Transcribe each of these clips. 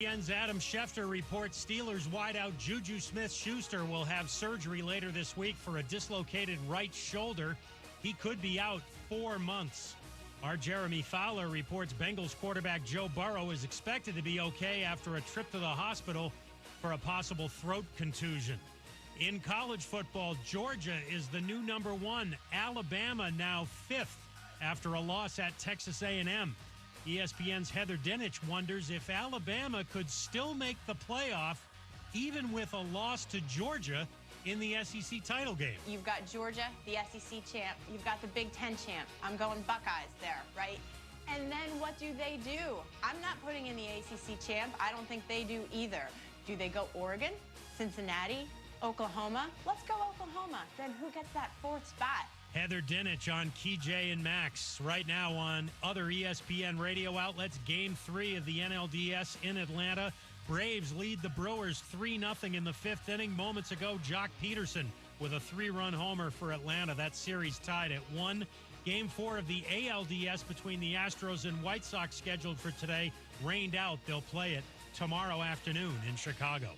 ESPN's Adam Schefter reports Steelers wideout Juju Smith-Schuster will have surgery later this week for a dislocated right shoulder. He could be out 4 months. Our Jeremy Fowler reports Bengals quarterback Joe Burrow is expected to be okay after a trip to the hospital for a possible throat contusion. In college football, Georgia is the new number 1. Alabama now 5th after a loss at Texas A&M. ESPN's Heather Dinich wonders if Alabama could still make the playoff even with a loss to Georgia in the SEC title game. You've got Georgia, the SEC champ. You've got the Big Ten champ. I'm going Buckeyes there, right? And then what do? I'm not putting in the ACC champ. I don't think they do either. Do they go Oregon, Cincinnati, Oklahoma? Let's go Oklahoma. Then who gets that 4th spot? Heather Dinich on Key J and Max. Right now on other ESPN radio outlets, Game 3 of the NLDS in Atlanta. Braves lead the Brewers 3-0 in the 5th inning. Moments ago, Jock Peterson with a 3-run homer for Atlanta. That series tied at 1. Game 4 of the ALDS between the Astros and White Sox scheduled for today rained out. They'll play it tomorrow afternoon in Chicago.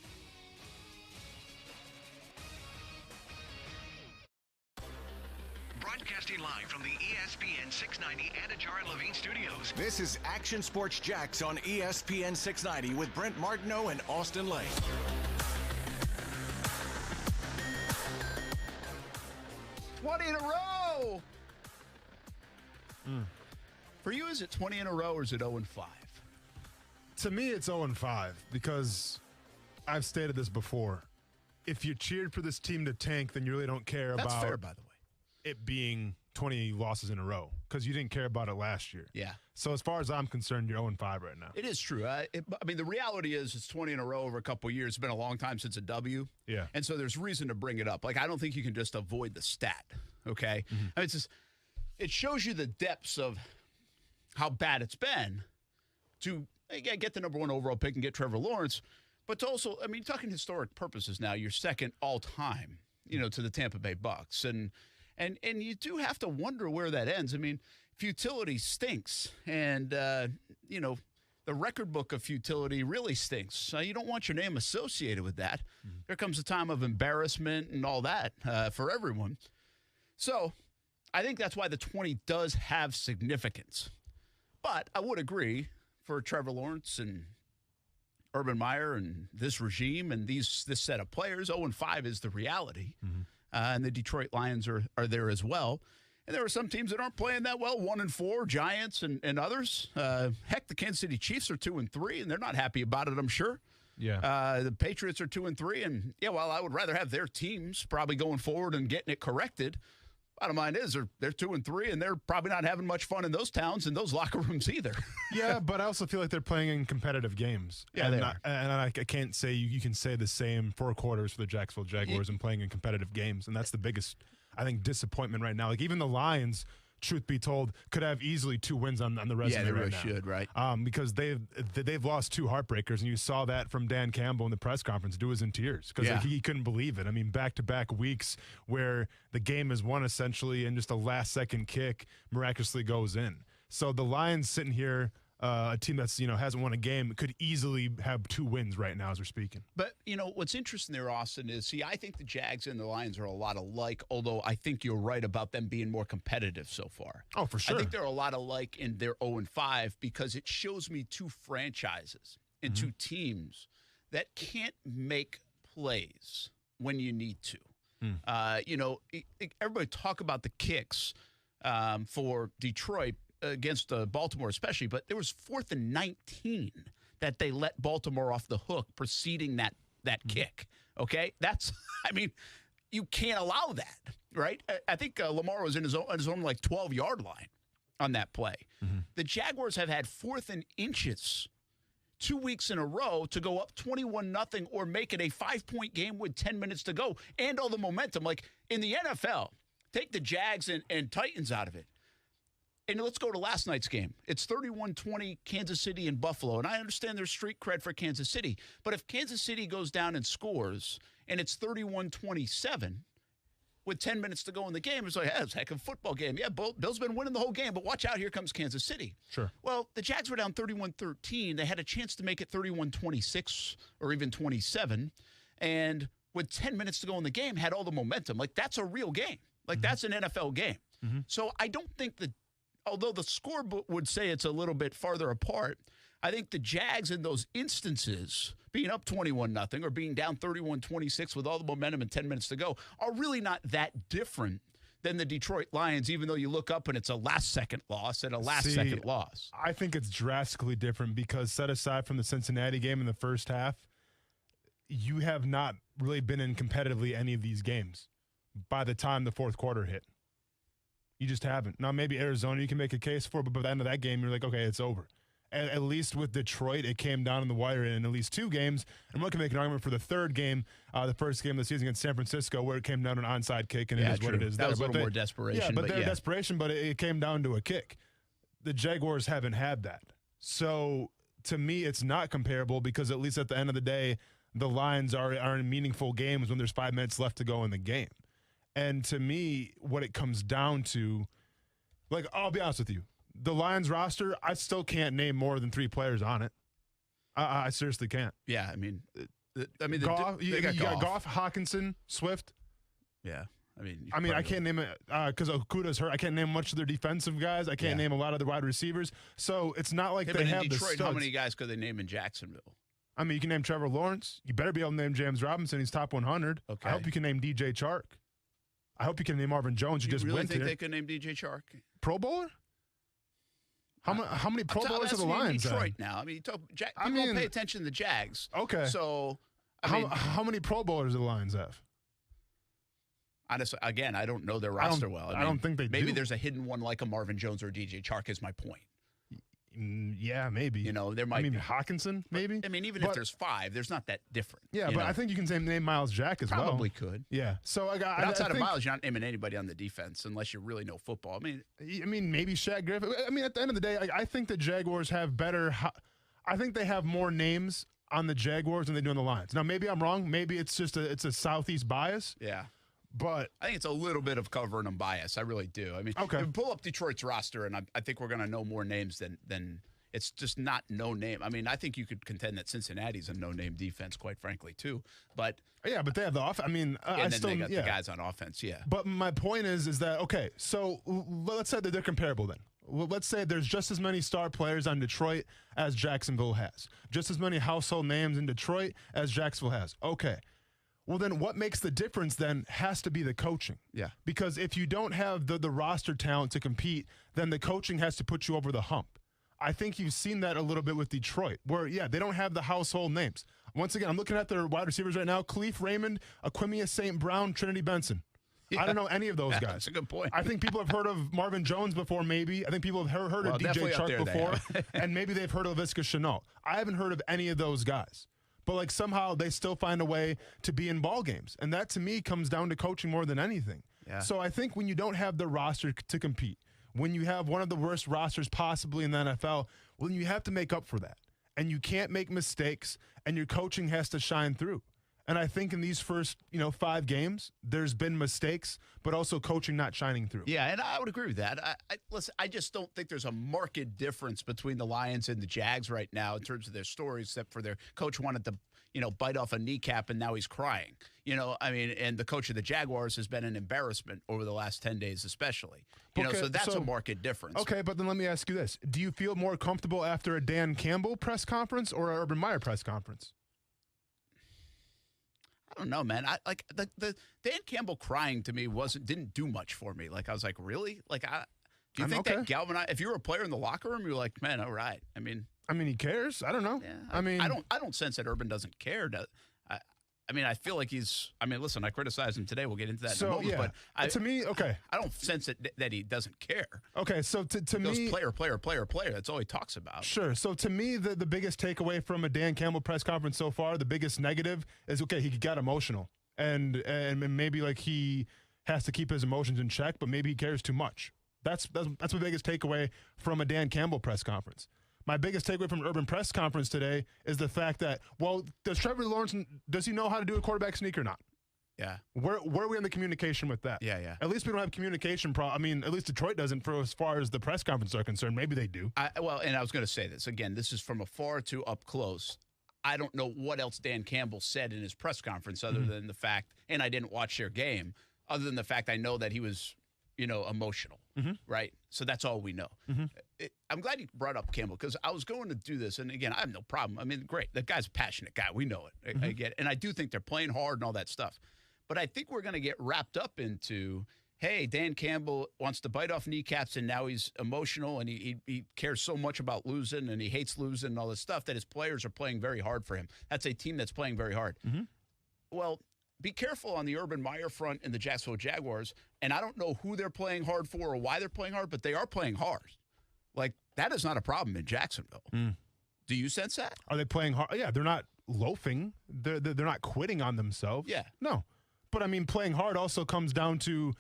Broadcasting live from the ESPN 690 Anajar and Levine studios. This is Action Sports Jax on ESPN 690 with Brent Martineau and Austin Lane. '20 in a row! For you, is it 20 in a row or is it 0-5? To me, it's 0-5 because I've stated this before. If you cheered for this team to tank, then you really don't care That's about fair, by the way. It being 20 losses in a row because you didn't care about it last year. Yeah. So as far as I'm concerned, you're 0-5 right now. It is true. I mean, the reality is it's 20 in a row over a couple of years. It's been a long time since a W. Yeah. And so there's reason to bring it up. Like, I don't think you can just avoid the stat, okay? I mean, it shows you the depths of how bad it's been to get the number 1 overall pick and get Trevor Lawrence. But to also, I mean, talking historic purposes now, you're second all-time, to the Tampa Bay Bucks. And you do have to wonder where that ends. I mean, futility stinks. And, the record book of futility really stinks. You don't want your name associated with that. There comes a time of embarrassment and all that for everyone. So I think that's why the 20 does have significance. But I would agree for Trevor Lawrence and Urban Meyer and this regime and this set of players, 0-5 is the reality. And the Detroit Lions are there as well. And there are some teams that aren't playing that well, 1-4, Giants and others. Heck, the Kansas City Chiefs are 2-3, and they're not happy about it, I'm sure. Yeah. The Patriots are 2-3, and I would rather have their teams probably going forward and getting it corrected. Bottom line is they're 2-3, and they're probably not having much fun in those towns and those locker rooms either. Yeah, but I also feel like they're playing in competitive games. Yeah, they are. And I can't say you can say the same 4 quarters for the Jacksonville Jaguars and playing in competitive games, and that's the biggest, I think, disappointment right now. Like, even the Lions, truth be told, could have easily 2 wins on the resume. Yeah, they really right now. should, right? Because they've lost 2 heartbreakers, and you saw that from Dan Campbell in the press conference. Dude was in tears because he couldn't believe it. I mean, back-to-back weeks where the game is won essentially, and just a last-second kick miraculously goes in. So the Lions sitting here, a team that's hasn't won a game, could easily have 2 wins right now as we're speaking. But what's interesting there, Austin, is I think the Jags and the Lions are a lot alike. Although I think you're right about them being more competitive so far. Oh, for sure. I think they're a lot alike in their 0-5 because it shows me 2 franchises and 2 teams that can't make plays when you need to. Everybody talk about the kicks for Detroit against Baltimore especially, but there was 4th and 19 that they let Baltimore off the hook preceding that kick, okay? That's, I mean, you can't allow that, right? I think Lamar was in his own 12-yard line on that play. The Jaguars have had 4th and inches 2 weeks in a row to go up 21-0 or make it a 5-point game with 10 minutes to go and all the momentum. Like in the NFL, take the Jags and Titans out of it. And let's go to last night's game. It's 31-20 Kansas City and Buffalo. And I understand there's street cred for Kansas City. But if Kansas City goes down and scores and it's 31-27, with 10 minutes to go in the game, it's like, hey, it's a heck of a football game. Yeah, Bill's been winning the whole game, but watch out, here comes Kansas City. Sure. Well, the Jags were down 31-13. They had a chance to make it 31-26 or even 27, and with 10 minutes to go in the game, had all the momentum. Like, that's a real game. Like, that's an NFL game. So I don't think that, although the scorebook would say it's a little bit farther apart, I think the Jags in those instances, being up 21-0 or being down 31-26 with all the momentum and 10 minutes to go, are really not that different than the Detroit Lions, even though you look up and it's a last-second loss and a last-second loss. I think it's drastically different because set aside from the Cincinnati game in the first half, you have not really been in competitively any of these games by the time the fourth quarter hit. You just haven't. Now, maybe Arizona you can make a case for, but by the end of that game, you're like, okay, it's over. At least with Detroit, it came down in the wire in at least 2 games. And we can make an argument for the third game, the first game of the season against San Francisco, where it came down to an onside kick, and it is what it is. That was a little more desperation. Yeah, but they're desperation, but it came down to a kick. The Jaguars haven't had that. So, to me, it's not comparable because at least at the end of the day, the Lions are in meaningful games when there's 5 minutes left to go in the game. And to me, what it comes down to, like, I'll be honest with you. The Lions roster, I still can't name more than 3 players on it. I seriously can't. Yeah, I mean, Goff, you got Goff, Hawkinson, Swift. Yeah, I can't name it because Okuda's hurt. I can't name much of their defensive guys. I can't name a lot of the wide receivers. So it's not like they have Detroit, the studs. How many guys could they name in Jacksonville? I mean, you can name Trevor Lawrence. You better be able to name James Robinson. He's top 100. Okay. I hope you can name DJ Chark. I hope you can name Marvin Jones. You just really went think here. they could name DJ Chark? Pro Bowler? How many Pro Bowlers have the Lions Detroit now? I mean, people don't pay attention to the Jags. Okay. So, how many Pro Bowlers do the Lions have? Honestly, again, I don't know their roster well. I don't think they do. Maybe there's a hidden one like a Marvin Jones or a DJ Chark is my point. Yeah, maybe. There might be. Hawkinson, maybe? Even if there's 5, there's not that different. Yeah, but I think you can name Miles Jack as well. Probably could. Yeah. So but outside of Miles, you're not naming anybody on the defense unless you really know football. I mean, maybe Shaq Griffin. At the end of the day, I think the Jaguars have better. I think they have more names on the Jaguars than they do on the Lions. Now, maybe I'm wrong. Maybe it's just it's a Southeast bias. Yeah. But I think it's a little bit of covering them bias. I really do. Okay. Pull up Detroit's roster, and I think we're going to know more names than it's just not no name. I think you could contend that Cincinnati's a no name defense, quite frankly, too. But yeah, but they have the offense. They got the guys on offense. Yeah. But my point is that okay? So let's say that they're comparable then. Well, let's say there's just as many star players on Detroit as Jacksonville has. Just as many household names in Detroit as Jacksonville has. Okay. Well, then what makes the difference then has to be the coaching. Yeah. Because if you don't have the roster talent to compete, then the coaching has to put you over the hump. I think you've seen that a little bit with Detroit, where, they don't have the household names. Once again, I'm looking at their wide receivers right now. Khalif Raymond, Aquimia St. Brown, Trinity Benson. Yeah. I don't know any of those guys. That's a good point. I think people have heard of Marvin Jones before, maybe. I think people have heard of DJ Chark before. And maybe they've heard of Laviska Shenault. I haven't heard of any of those guys. But, somehow they still find a way to be in ball games. And that, to me, comes down to coaching more than anything. Yeah. So I think when you don't have the roster to compete, when you have one of the worst rosters possibly in the NFL, well, then you have to make up for that. And you can't make mistakes, and your coaching has to shine through. And I think in these first, 5 games, there's been mistakes, but also coaching not shining through. Yeah, and I would agree with that. Listen, I just don't think there's a marked difference between the Lions and the Jags right now in terms of their stories, except for their coach wanted to, bite off a kneecap, and now he's crying. And the coach of the Jaguars has been an embarrassment over the last 10 days especially. So that's a marked difference. Okay, but then let me ask you this. Do you feel more comfortable after a Dan Campbell press conference or an Urban Meyer press conference? I don't know, man. The Dan Campbell crying to me didn't do much for me. I was like, really? Do you think that galvanized? If you were a player in the locker room, you're like, man, all right. I mean, he cares. I don't know. Yeah, I don't sense that Urban doesn't care. I feel like he's. Listen, I criticized him today. We'll get into that in a moment. But to me, okay, I don't sense that he doesn't care. Okay, so to me, player. That's all he talks about. Sure. So to me, the biggest takeaway from a Dan Campbell press conference so far, the biggest negative is he got emotional, and maybe he has to keep his emotions in check, but maybe he cares too much. That's my biggest takeaway from a Dan Campbell press conference. My biggest takeaway from an Urban press conference today is the fact that, does Trevor Lawrence, does he know how to do a quarterback sneak or not? Yeah. Where are we in the communication with that? Yeah. At least we don't have communication I mean, at least Detroit doesn't for as far as the press conferences are concerned. Maybe they do. And I was going to say this. Again, this is from afar to up close. I don't know what else Dan Campbell said in his press conference other than the fact, and I didn't watch their game, other than the fact I know that he was, emotional, right? So that's all we know. I'm glad you brought up Campbell because I was going to do this, and again, I have no problem. I mean, great. The guy's a passionate guy. We know it. I get it. And I do think they're playing hard and all that stuff. But I think we're going to get wrapped up into, hey, Dan Campbell wants to bite off kneecaps, and now he's emotional, and he cares so much about losing, and he hates losing and all this stuff that his players are playing very hard for him. That's a team that's playing very hard. Well, be careful on the Urban Meyer front and the Jacksonville Jaguars, and I don't know who they're playing hard for or why they're playing hard, but they are playing hard. Like, that is not a problem in Jacksonville. Do you sense that? Are they playing hard? Yeah, they're not loafing. They're not quitting on themselves. Yeah. No. But, I mean, playing hard also comes down to,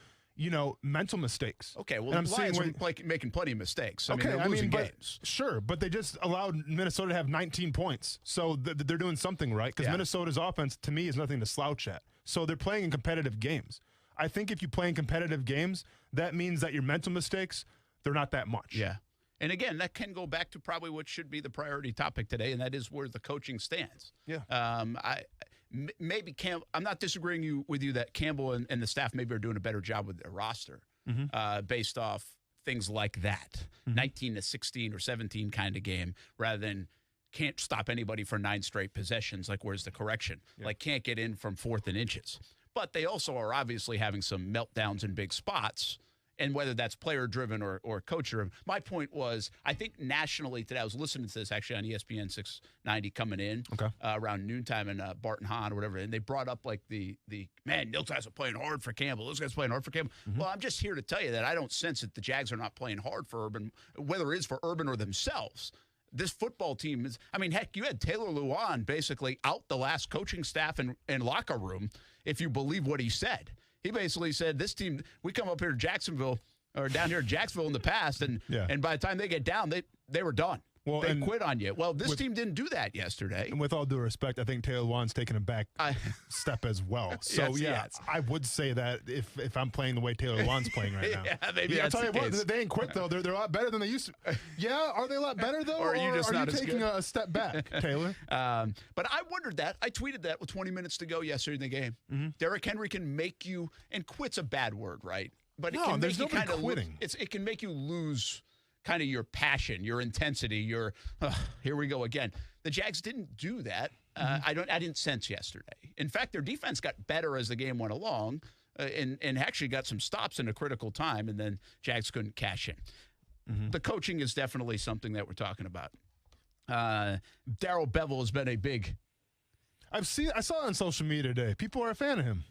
mental mistakes. Okay, well, and the Lions are making plenty of mistakes. I mean, they're losing games. Sure, but they just allowed Minnesota to have 19 points. So they're doing something right because Minnesota's offense, to me, is nothing to slouch at. So they're playing in competitive games. I think if you play in competitive games, that means that your mental mistakes, they're not that much. Yeah. And again, that can go back to probably what should be the priority topic today, and that is where the coaching stands. Yeah. Maybe I'm not disagreeing with you that Campbell and the staff maybe are doing a better job with their roster based off things like that, 19 to 16 or 17 kind of game, rather than can't stop anybody for 9 straight possessions. Like, where's the correction? Yeah. Like, can't get in from 4th and inches. But they also are obviously having some meltdowns in big spots. And whether that's player-driven or coach-driven. My point was, I think nationally today, I was listening to this actually on ESPN 690 coming in around noontime in Barton Hahn or whatever, and they brought up like the man, those guys are playing hard for Campbell. Those guys are playing hard for Campbell. Well, I'm just here to tell you that I don't sense that the Jags are not playing hard for Urban, whether it is for Urban or themselves. This football team is, I mean, heck, you had Taylor Lewan basically out the last coaching staff and locker room, if you believe what he said. He basically said, this team, we come up here to Jacksonville or down here in Jacksonville in the past, and by the time they get down, they were done. Well, they quit on you. Well, this team didn't do that yesterday. And with all due respect, I think Taylor Lewan's taken a back step as well. So, I would say that if I'm playing the way Taylor Lewan's playing right now. Maybe that's I'll tell the you case. what, they ain't quit, though. They're a lot better than they used to. Yeah, are they a lot better, though? Or are you just not as taking good? a step back, Taylor? But I wondered that. I tweeted that with 20 minutes to go yesterday in the game. Derrick Henry can make you, and quit's a bad word, right? But it can there's make you nobody kind of quitting. It can make you lose kind of your passion, your intensity, your here we go again. The Jags didn't do that. I didn't sense yesterday. In fact, their defense got better as the game went along, and actually got some stops in a critical time, and then Jags couldn't cash in. The coaching is definitely something that we're talking about. Darrell Bevell has been a big. I saw it on social media today. People are a fan of him.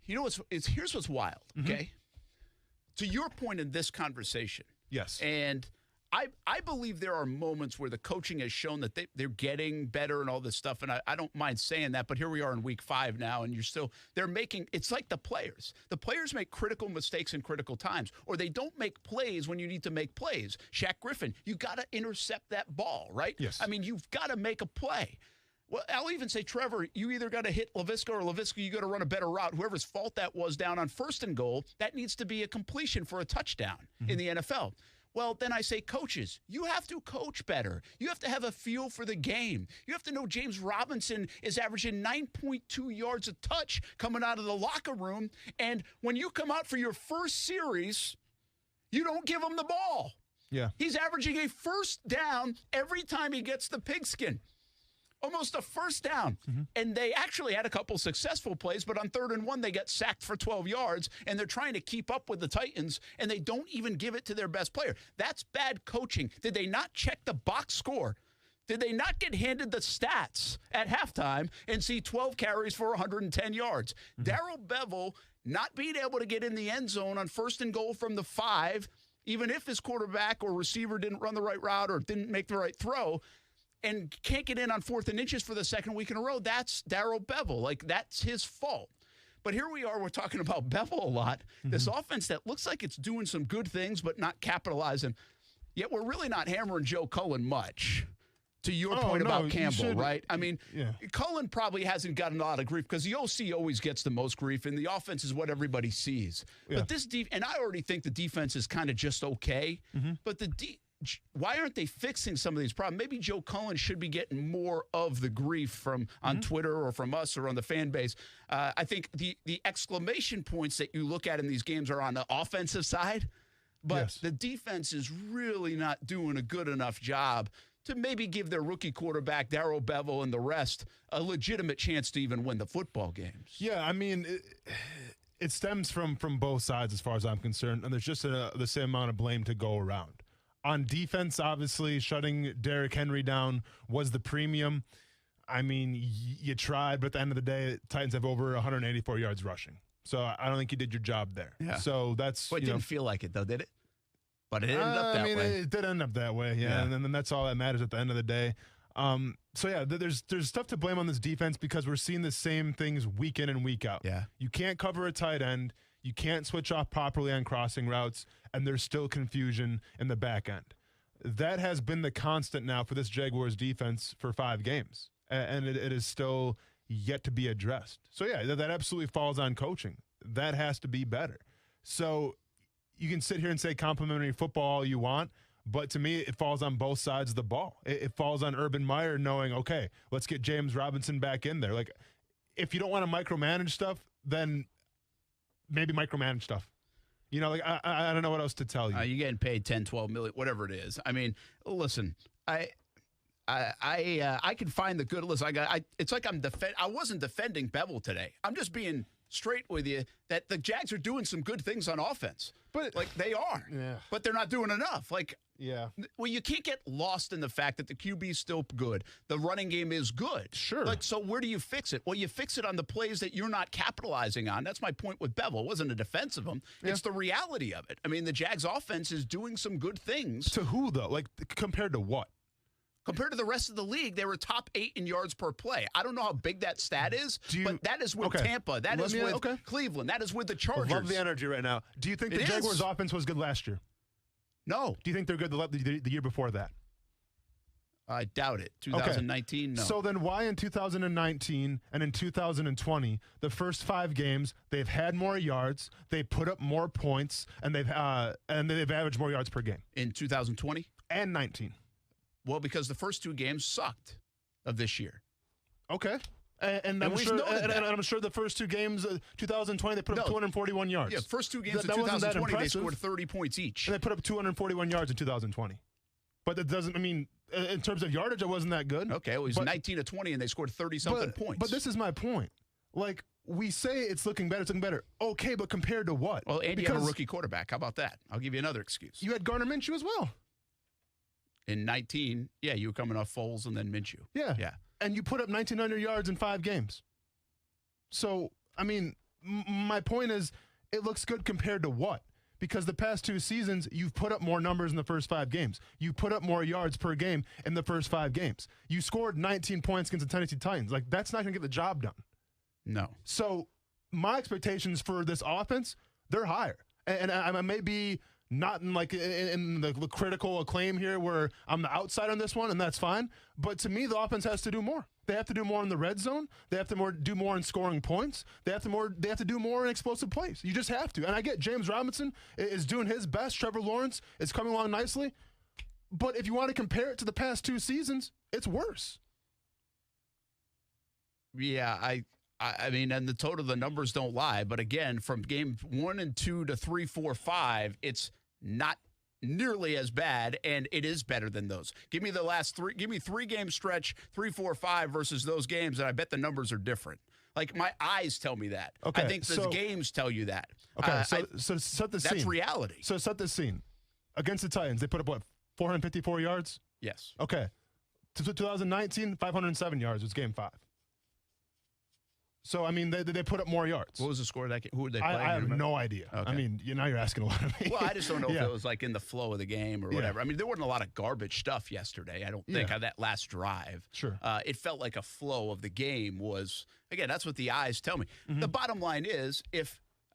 You know here's what's wild. Okay, to your point in this conversation. Yes. And I believe there are moments where the coaching has shown that they're getting better and all this stuff. And I don't mind saying that, but here we are in week 5 now, and they're making, it's like the players. The players make critical mistakes in critical times, or they don't make plays when you need to make plays. Shaq Griffin, you got to intercept that ball, right? Yes. I mean, you've got to make a play. Well, I'll even say, Trevor, you either got to hit Laviska or Laviska, you got to run a better route. Whoever's fault that was down on 1st and goal, that needs to be a completion for a touchdown in the NFL. Well, then I say, coaches, you have to coach better. You have to have a feel for the game. You have to know James Robinson is averaging 9.2 yards a touch coming out of the locker room. And when you come out for your first series, you don't give him the ball. Yeah. He's averaging a first down every time he gets the pigskin. Almost a first down. And they actually had a couple successful plays, but on 3rd and 1, they got sacked for 12 yards, and they're trying to keep up with the Titans, and they don't even give it to their best player. That's bad coaching. Did they not check the box score? Did they not get handed the stats at halftime and see 12 carries for 110 yards? Darrell Bevell not being able to get in the end zone on 1st and goal from the 5, even if his quarterback or receiver didn't run the right route or didn't make the right throw, and can't get in on 4th and inches for the 2nd week in a row. That's Darrell Bevell. Like, that's his fault. But here we are, we're talking about Bevell a lot. This offense that looks like it's doing some good things but not capitalizing. Yet we're really not hammering Joe Cullen much. to your point about Campbell, should, right? I mean, Cullen probably hasn't gotten a lot of grief because the OC always gets the most grief, and the offense is what everybody sees. Yeah. But this and I already think the defense is kind of just okay. But why aren't they fixing some of these problems? Maybe Joe Cullen should be getting more of the grief from on Twitter or from us or on the fan base. I think the exclamation points that you look at in these games are on the offensive side, but the defense is really not doing a good enough job to maybe give their rookie quarterback, Darrell Bevel, and the rest a legitimate chance to even win the football games. Yeah, I mean, it stems from both sides as far as I'm concerned, and there's just the same amount of blame to go around. On defense, obviously, shutting Derrick Henry down was the premium. I mean, you tried, but at the end of the day, Titans have over 184 yards rushing. So I don't think you did your job there. Yeah. So that's. But it didn't feel like it, though, did it? But it ended up that way. It did end up that way, yeah. And then that's all that matters at the end of the day. So, yeah, there's stuff to blame on this defense because we're seeing the same things week in and week out. Yeah. You can't cover a tight end. You can't switch off properly on crossing routes, and there's still confusion in the back end. That has been the constant now for this Jaguars defense for 5 games, and it is still yet to be addressed. So, yeah, that absolutely falls on coaching. That has to be better. So you can sit here and say complimentary football all you want, but to me, it falls on both sides of the ball. It falls on Urban Meyer knowing, okay, let's get James Robinson back in there. Like, if you don't want to micromanage stuff, then maybe micromanage stuff. You know, like I don't know what else to tell you. You're getting paid 10, 12 million, whatever it is. I mean, listen, I can find the good. Listen, it's like I wasn't defending Bevel today. I'm just being straight with you that the Jags are doing some good things on offense. But like they are. Yeah. But they're not doing enough. Like, yeah. Well, you can't get lost in the fact that the QB is still good. The running game is good. Sure. Like, so where do you fix it? Well, you fix it on the plays that you're not capitalizing on. That's my point with Bevel. It wasn't a defense of him. Yeah. It's the reality of it. I mean, the Jags offense is doing some good things. To who, though? Like, compared to what? Compared to the rest of the league, they were top 8 in yards per play. I don't know how big that stat is, but that is with Tampa. That is with Cleveland. That is with the Chargers. I love the energy right now. Do you think the Jaguars' offense was good last year? No. Do you think they're good the year before that? I doubt it. 2019, no. So then why in 2019 and in 2020, the first 5 games, they've had more yards, they put up more points, and they've averaged more yards per game? In 2020? And 19. Well, because the first 2 games sucked of this year. Okay. And I'm sure the first 2 games, 2020, they put up 241 yards. Yeah, first 2 games of 2020, they scored 30 points each. And they put up 241 yards in 2020. But that doesn't, I mean, in terms of yardage, it wasn't that good. Okay, it was 19 to 20, and they scored 30-something points. But this is my point. Like, we say it's looking better. Okay, but compared to what? Well, and you have a rookie quarterback. How about that? I'll give you another excuse. You had Gardner Minshew as well. In 19, yeah, you were coming off Foles and then Minshew. Yeah. And you put up 1,900 yards in 5 games. So, I mean, my point is, it looks good compared to what? Because the past 2 seasons, you've put up more numbers in the first 5 games. You put up more yards per game in the first 5 games. You scored 19 points against the Tennessee Titans. Like, that's not going to get the job done. No. So, my expectations for this offense, they're higher. And I may be not in the critical acclaim here where I'm the outsider on this one, and that's fine. But to me, the offense has to do more. They have to do more in the red zone. They have to do more in scoring points. They have to do more in explosive plays. You just have to. And I get James Robinson is doing his best. Trevor Lawrence is coming along nicely. But if you want to compare it to the past 2 seasons, it's worse. Yeah, I mean, and the numbers don't lie. But again, from game 1 and 2 to 3, 4, 5, it's not nearly as bad, and it is better than those. Give me the last 3. Give me 3-game stretch, 3, 4, 5 versus those games, and I bet the numbers are different. Like, my eyes tell me that. Okay, I think the games tell you that. Okay, so set the scene. That's reality. So set the scene. Against the Titans, they put up, 454 yards? Yes. Okay. 2019, 507 yards was game 5. So, I mean, they put up more yards. What was the score of that game? Who would they play? I have no idea. Okay. I mean, now you're asking a lot of me. Well, I just don't know if it was like in the flow of the game or whatever. I mean, there wasn't a lot of garbage stuff yesterday, I don't think, on that last drive. Sure. It felt like a flow of the game was, again, that's what the eyes tell me. Mm-hmm. The bottom line is,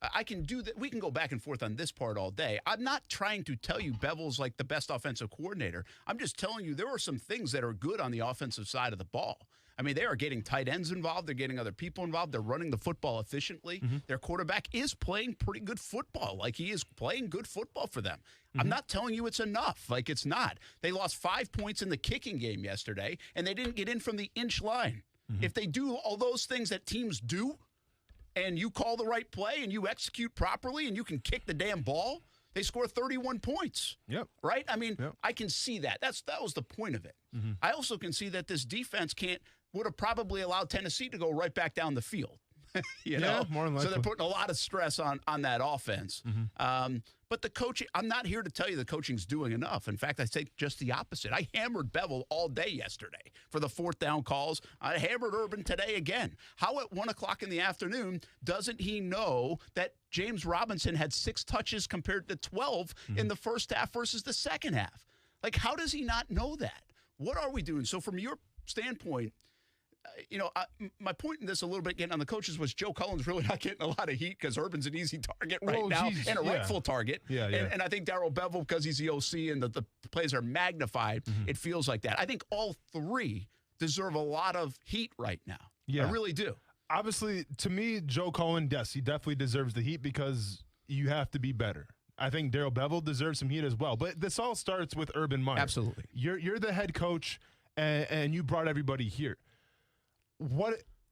I can do that. We can go back and forth on this part all day. I'm not trying to tell you Bevel's like the best offensive coordinator. I'm just telling you there are some things that are good on the offensive side of the ball. I mean, they are getting tight ends involved. They're getting other people involved. They're running the football efficiently. Their quarterback is playing pretty good football. Like, he is playing good football for them. I'm not telling you it's enough. Like, it's not. They lost 5 points in the kicking game yesterday, and they didn't get in from the inch line. If they do all those things that teams do, and you call the right play and you execute properly and you can kick the damn ball, they score 31 points. Yep. Right? I mean, I can see that. That was the point of it. I also can see that this defense would have probably allowed Tennessee to go right back down the field. you know? More than likely. So they're putting a lot of stress on that offense. But the coaching, I'm not here to tell you the coaching's doing enough. In fact, I think just the opposite. I hammered Bevel all day yesterday for the 4th down calls. I hammered Urban today again. How at 1 o'clock in the afternoon doesn't he know that James Robinson had 6 touches compared to 12 in the first half versus the second half? Like, how does he not know that? What are we doing? So from your standpoint, my point in this a little bit getting on the coaches was Joe Cullen's really not getting a lot of heat because Urban's an easy target now and a rightful target. And I think Darrell Bevell, because he's the OC and the plays are magnified, it feels like that. I think all 3 deserve a lot of heat right now. I really do. Obviously, to me, Joe Cullen, yes, he definitely deserves the heat because you have to be better. I think Darrell Bevell deserves some heat as well. But this all starts with Urban Meyer. Absolutely. You're the head coach, and you brought everybody here.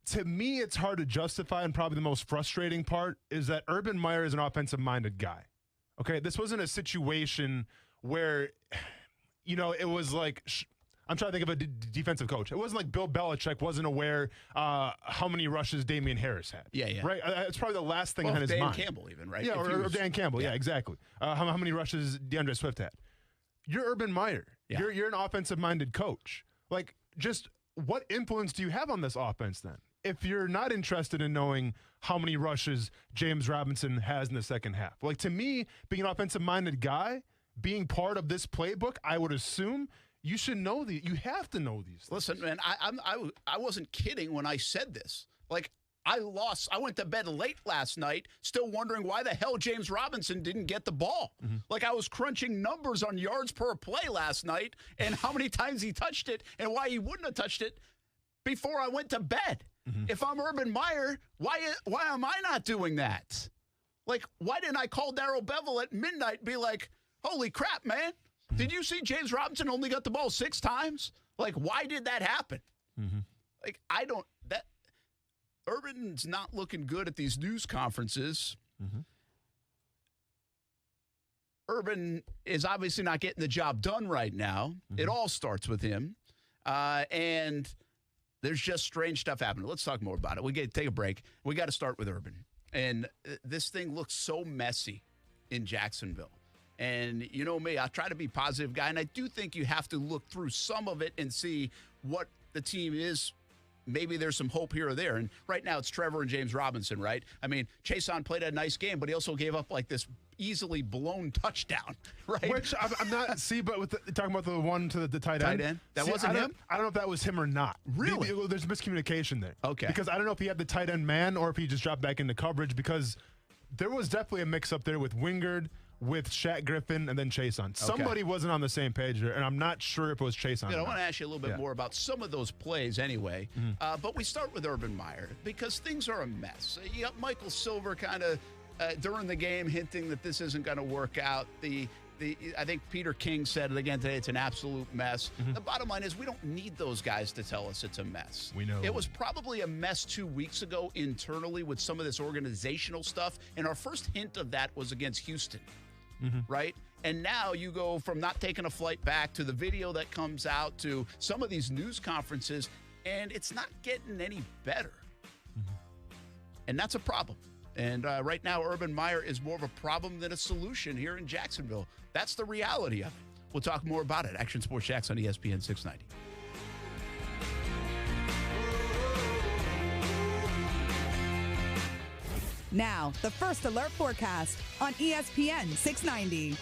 To me, it's hard to justify, and probably the most frustrating part is that Urban Meyer is an offensive-minded guy. Okay, this wasn't a situation where, it was like I'm trying to think of a defensive coach. It wasn't like Bill Belichick wasn't aware how many rushes Damian Harris had. Right. It's probably the last thing on his mind. Dan Campbell, even, right? Yeah, or Dan Campbell. Yeah, exactly. How many rushes DeAndre Swift had? You're Urban Meyer. You're an offensive-minded coach. Like, just what influence do you have on this offense then? If you're not interested in knowing how many rushes James Robinson has in the second half. Like, to me, being an offensive-minded guy, being part of this playbook, I would assume you should know you have to know these things. Listen, man, I wasn't kidding when I said this. Like, I went to bed late last night still wondering why the hell James Robinson didn't get the ball. Like, I was crunching numbers on yards per play last night and how many times he touched it and why he wouldn't have touched it before I went to bed. If I'm Urban Meyer, why am I not doing that? Like, why didn't I call Darrell Bevell at midnight and be like, holy crap, man, did you see James Robinson only got the ball 6 times? Like, why did that happen? Like, Urban's not looking good at these news conferences. Urban is obviously not getting the job done right now. It all starts with him. And there's just strange stuff happening. Let's talk more about it. We got to take a break. We got to start with Urban. And this thing looks so messy in Jacksonville. And you know me, I try to be a positive guy, and I do think you have to look through some of it and see what the team is. Maybe there's some hope here or there. And right now it's Trevor and James Robinson, right? I mean, Chason played a nice game, but he also gave up like this easily blown touchdown, right? Which I'm not, but talking about the one to the tight end. That wasn't him? I don't know if that was him or not. Really? There's miscommunication there. Okay. Because I don't know if he had the tight end man or if he just dropped back into coverage, because there was definitely a mix-up there with Wingard, with Shaq Griffin, and then Chason. Somebody wasn't on the same page there, and I'm not sure if it was Chason. I want to ask you a little bit more about some of those plays anyway. But we start with Urban Meyer because things are a mess. You got Michael Silver kind of during the game hinting that this isn't going to work out. I think Peter King said it again today. It's an absolute mess. The bottom line is we don't need those guys to tell us it's a mess. We know. It was probably a mess 2 weeks ago internally with some of this organizational stuff. And our first hint of that was against Houston, right? And now you go from not taking a flight back to the video that comes out to some of these news conferences, and it's not getting any better. And that's a problem. And right now, Urban Meyer is more of a problem than a solution here in Jacksonville. That's the reality of it. We'll talk more about it. Action Sports Jax on ESPN 690. Now, the First Alert Forecast on ESPN 690.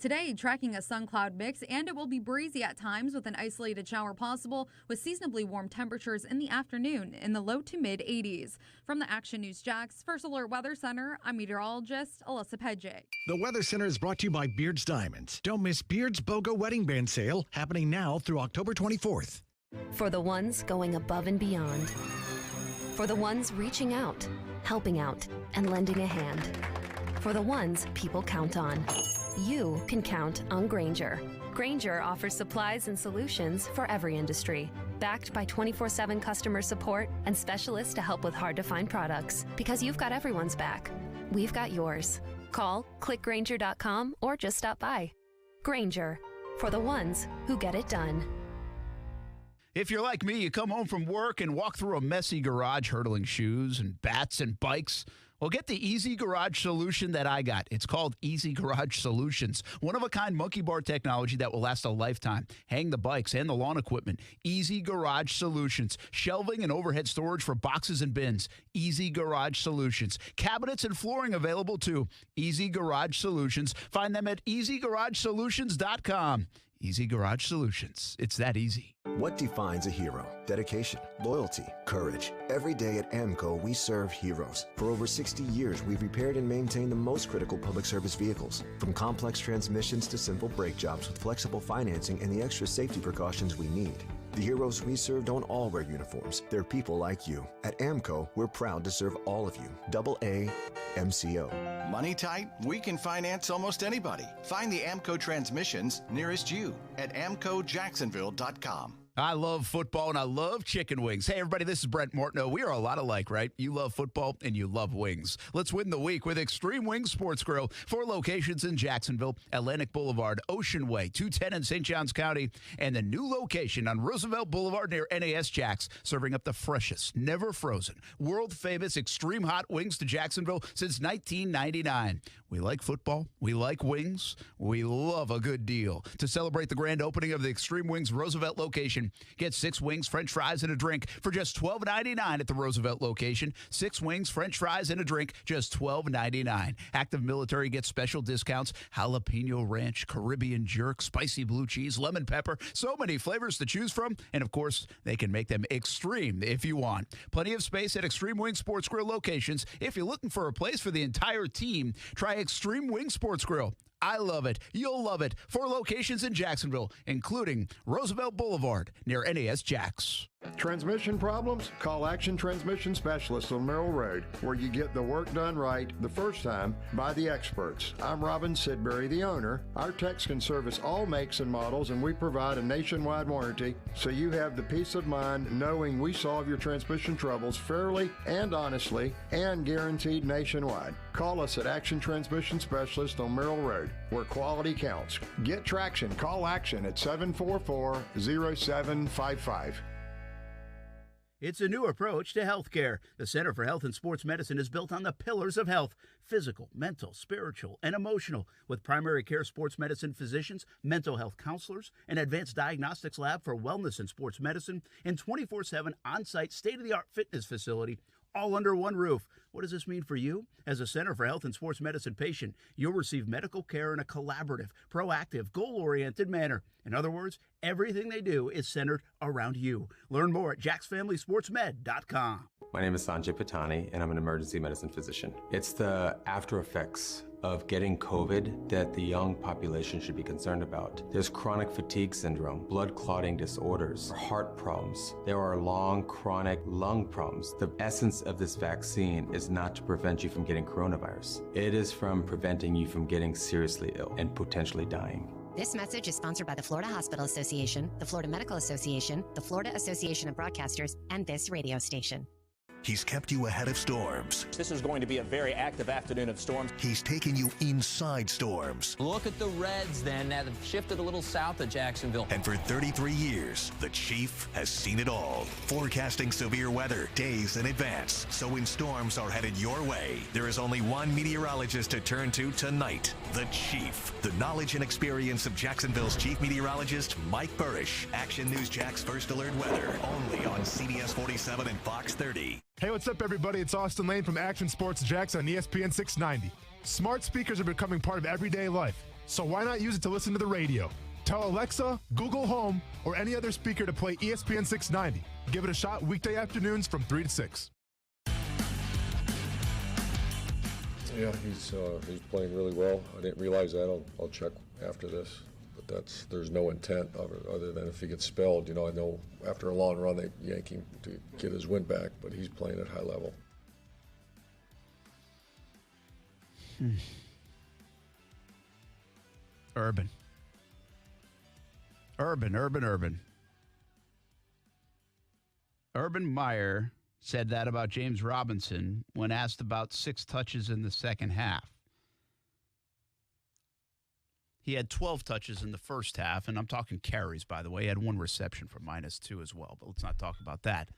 Today, tracking a sun-cloud mix, and it will be breezy at times with an isolated shower possible with seasonably warm temperatures in the afternoon in the low to mid-80s. From the Action News Jax First Alert Weather Center, I'm meteorologist Alyssa Pedje. The Weather Center is brought to you by Beards Diamonds. Don't miss Beards BOGO Wedding Band Sale happening now through October 24th. For the ones going above and beyond. For the ones reaching out, helping out, and lending a hand. For the ones people count on. You can count on Grainger. Grainger offers supplies and solutions for every industry. Backed by 24/7 customer support and specialists to help with hard-to-find products. Because you've got everyone's back. We've got yours. Call, click Grainger.com, or just stop by. Grainger, for the ones who get it done. If you're like me, you come home from work and walk through a messy garage hurdling shoes and bats and bikes. Well, get the easy garage solution that I got. It's called Easy Garage Solutions. One-of-a-kind monkey bar technology that will last a lifetime. Hang the bikes and the lawn equipment. Easy Garage Solutions. Shelving and overhead storage for boxes and bins. Easy Garage Solutions. Cabinets and flooring available too. Easy Garage Solutions. Find them at easygaragesolutions.com. Easy Garage Solutions. It's that easy. What defines a hero? Dedication, loyalty, courage. Every day at AMCO, we serve heroes. For over 60 years, we've repaired and maintained the most critical public service vehicles. From complex transmissions to simple brake jobs with flexible financing and the extra safety precautions we need. The heroes we serve don't all wear uniforms. They're people like you. At AMCO, we're proud to serve all of you. AA MCO. Money tight? We can finance almost anybody. Find the AMCO transmissions nearest you at amcojacksonville.com. I love football and I love chicken wings. Hey, everybody, this is Brent Mortno. We are a lot alike, right? You love football and you love wings. Let's win the week with Extreme Wings Sports Grill. 4 locations in Jacksonville, Atlantic Boulevard, Ocean Way, 210 in St. Johns County, and the new location on Roosevelt Boulevard near NAS Jax, serving up the freshest, never frozen, world-famous extreme hot wings to Jacksonville since 1999. We like football. We like wings. We love a good deal. To celebrate the grand opening of the Extreme Wings Roosevelt location, get 6 wings, french fries, and a drink for just $12.99 at the Roosevelt location. 6 wings, french fries, and a drink, just $12.99. Active military gets special discounts. Jalapeno ranch, Caribbean jerk, spicy blue cheese, lemon pepper. So many flavors to choose from. And, of course, they can make them extreme if you want. Plenty of space at Extreme Wing Sports Grill locations. If you're looking for a place for the entire team, try Extreme Wing Sports Grill. I love it. You'll love it. 4 locations in Jacksonville, including Roosevelt Boulevard near NAS Jax. Transmission problems? Call Action Transmission Specialists on Merrill Road, where you get the work done right the first time by the experts. I'm Robin Sidbury, the owner. Our techs can service all makes and models, and we provide a nationwide warranty, so you have the peace of mind knowing we solve your transmission troubles fairly and honestly and guaranteed nationwide. Call us at Action Transmission Specialist on Merrill Road, where quality counts. Get traction. Call Action at 744-0755. It's a new approach to healthcare. The Center for Health and Sports Medicine is built on the pillars of health: physical, mental, spiritual, and emotional, with primary care sports medicine physicians, mental health counselors, an advanced diagnostics lab for wellness and sports medicine, and 24/7 on-site state-of-the-art fitness facility, all under one roof. What does this mean for you? As a Center for Health and Sports Medicine patient, you'll receive medical care in a collaborative, proactive, goal-oriented manner. In other words, everything they do is centered around you. Learn more at jacksfamilysportsmed.com. My name is Sanjay Patani, and I'm an emergency medicine physician. It's the after effects of getting COVID that the young population should be concerned about. There's chronic fatigue syndrome, blood clotting disorders, heart problems. There are long chronic lung problems. The essence of this vaccine is not to prevent you from getting coronavirus. It is from preventing you from getting seriously ill and potentially dying. This message is sponsored by the Florida Hospital Association, the Florida Medical Association, the Florida Association of Broadcasters, and this radio station. He's kept you ahead of storms. This is going to be a very active afternoon of storms. He's taken you inside storms. Look at the Reds then that have shifted a little south of Jacksonville. And for 33 years, the Chief has seen it all. Forecasting severe weather days in advance. So when storms are headed your way, there is only one meteorologist to turn to tonight, the Chief. The knowledge and experience of Jacksonville's Chief Meteorologist, Mike Burrish. Action News Jax First Alert Weather, only on CBS 47 and Fox 30. Hey, what's up, everybody? It's Austin Lane from Action Sports Jax on ESPN 690. Smart speakers are becoming part of everyday life. So why not use it to listen to the radio? Tell Alexa, Google Home, or any other speaker to play ESPN 690. Give it a shot weekday afternoons from 3 to 6. Yeah, he's playing really well. I didn't realize that. I'll check after this. But there's no intent other than if he gets spelled. I know after a long run they yank him to get his win back, but he's playing at high level. Urban. Urban Meyer said that about James Robinson when asked about 6 touches in the second half. He had 12 touches in the first half, and I'm talking carries, by the way. He had 1 reception for -2 as well, but let's not talk about that.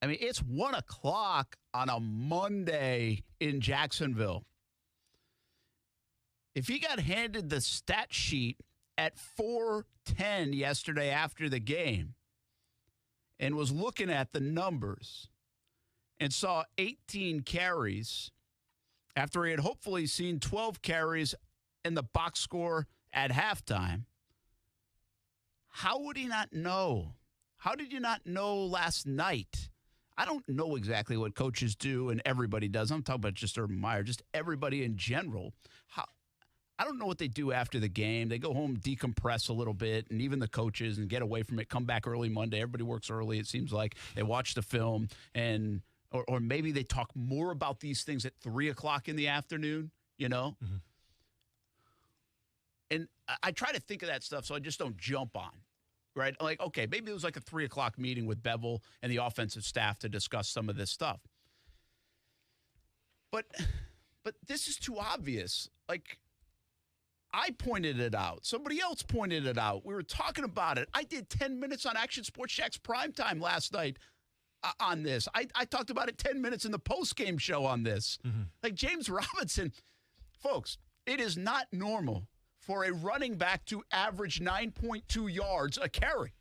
I mean, it's 1 o'clock on a Monday in Jacksonville. If he got handed the stat sheet at 4:10 yesterday after the game and was looking at the numbers and saw 18 carries after he had hopefully seen 12 carries in the box score at halftime, how would he not know? How did you not know last night? I don't know exactly what coaches do and everybody does. I'm talking about just Urban Meyer, just everybody in general. I don't know what they do after the game. They go home, decompress a little bit, and even the coaches, and get away from it, come back early Monday. Everybody works early, it seems like. They watch the film, and or maybe they talk more about these things at 3 o'clock in the afternoon, Mm-hmm. And I try to think of that stuff so I just don't jump on, right? Like, okay, maybe it was like a 3 o'clock meeting with Bevel and the offensive staff to discuss some of this stuff. But this is too obvious. Like, I pointed it out. Somebody else pointed it out. We were talking about it. I did 10 minutes on Action Sports Jax Primetime last night on this. I talked about it 10 minutes in the postgame show on this. Mm-hmm. Like James Robinson, folks, it is not normal for a running back to average 9.2 yards a carry.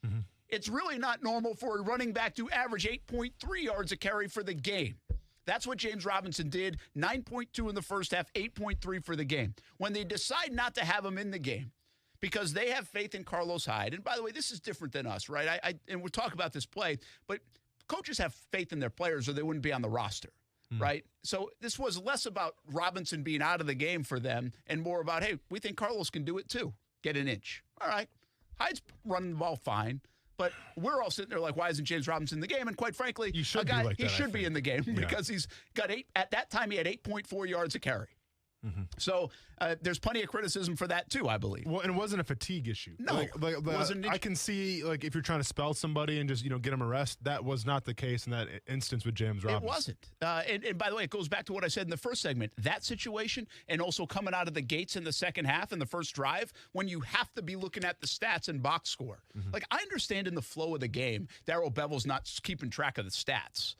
Mm-hmm. It's really not normal for a running back to average 8.3 yards a carry for the game. That's what James Robinson did, 9.2 in the first half, 8.3 for the game. When they decide not to have him in the game because they have faith in Carlos Hyde, and by the way, this is different than us, right? And we'll talk about this play, but coaches have faith in their players or they wouldn't be on the roster, right? So this was less about Robinson being out of the game for them and more about, hey, we think Carlos can do it too. Get an inch. All right. Hyde's running the ball fine. But we're all sitting there like, why isn't James Robinson in the game? And quite frankly, he should be in the game because he's got at that time he had 8.4 yards a carry. Mm-hmm. So there's plenty of criticism for that too, I believe. Well, and it wasn't a fatigue issue. No, it wasn't. I can see if you're trying to spell somebody and just get him a rest. That was not the case in that instance with James Robinson. It wasn't. And by the way, it goes back to what I said in the first segment. That situation, and also coming out of the gates in the second half in the first drive, when you have to be looking at the stats and box score. Mm-hmm. Like I understand in the flow of the game, Darrell Bevel's not keeping track of the stats.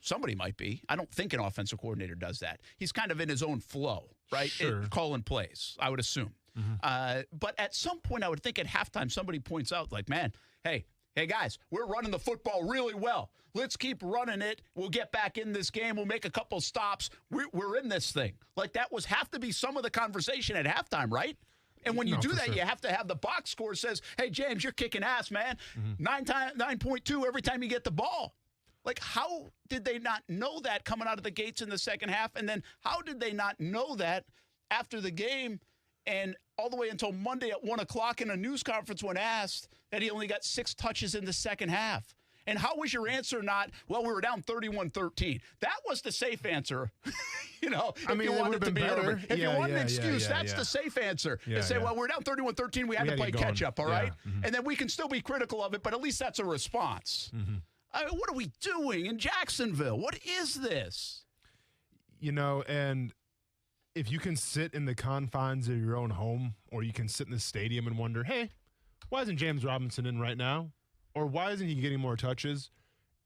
Somebody might be. I don't think an offensive coordinator does that. He's kind of in his own flow, right? Sure. Calling plays, I would assume. Mm-hmm. But at some point, I would think at halftime, somebody points out, like, man, hey, guys, we're running the football really well. Let's keep running it. We'll get back in this game. We'll make a couple stops. We're in this thing. Like, that have to be some of the conversation at halftime, right? And when you do that, sure, you have to have the box score says, hey, James, you're kicking ass, man. Mm-hmm. 9.2 every time you get the ball. Like, how did they not know that coming out of the gates in the second half? And then how did they not know that after the game and all the way until Monday at 1 o'clock in a news conference when asked that he only got 6 touches in the second half? And how was your answer not, well, we were down 31-13? That was the safe answer. If you wanted to be better. If you want an excuse, that's the safe answer. To say, well, we're down 31-13, we had to play catch-up, all right? Mm-hmm. And then we can still be critical of it, but at least that's a response. Mm-hmm. I mean, what are we doing in Jacksonville? What is this? And if you can sit in the confines of your own home or you can sit in the stadium and wonder, hey, why isn't James Robinson in right now? Or why isn't he getting more touches?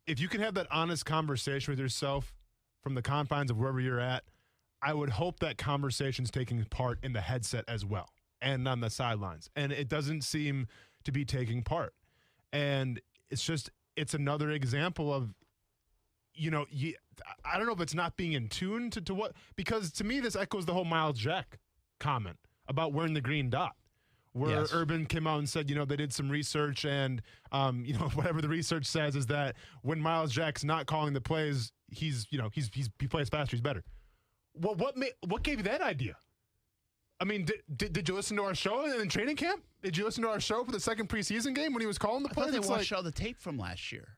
If you can have that honest conversation with yourself from the confines of wherever you're at, I would hope that conversation's taking part in the headset as well and on the sidelines. And it doesn't seem to be taking part. And it's another example of I don't know if it's not being in tune to what, because to me this echoes the whole Miles Jack comment about wearing the green dot, where Urban came out and said, they did some research and, whatever the research says is that when Miles Jack's not calling the plays, he plays faster, he's better. Well, what gave you that idea? I mean, did you listen to our show in training camp? Did you listen to our show for the second preseason game when he was calling the plays? I thought they watched all the tape from last year.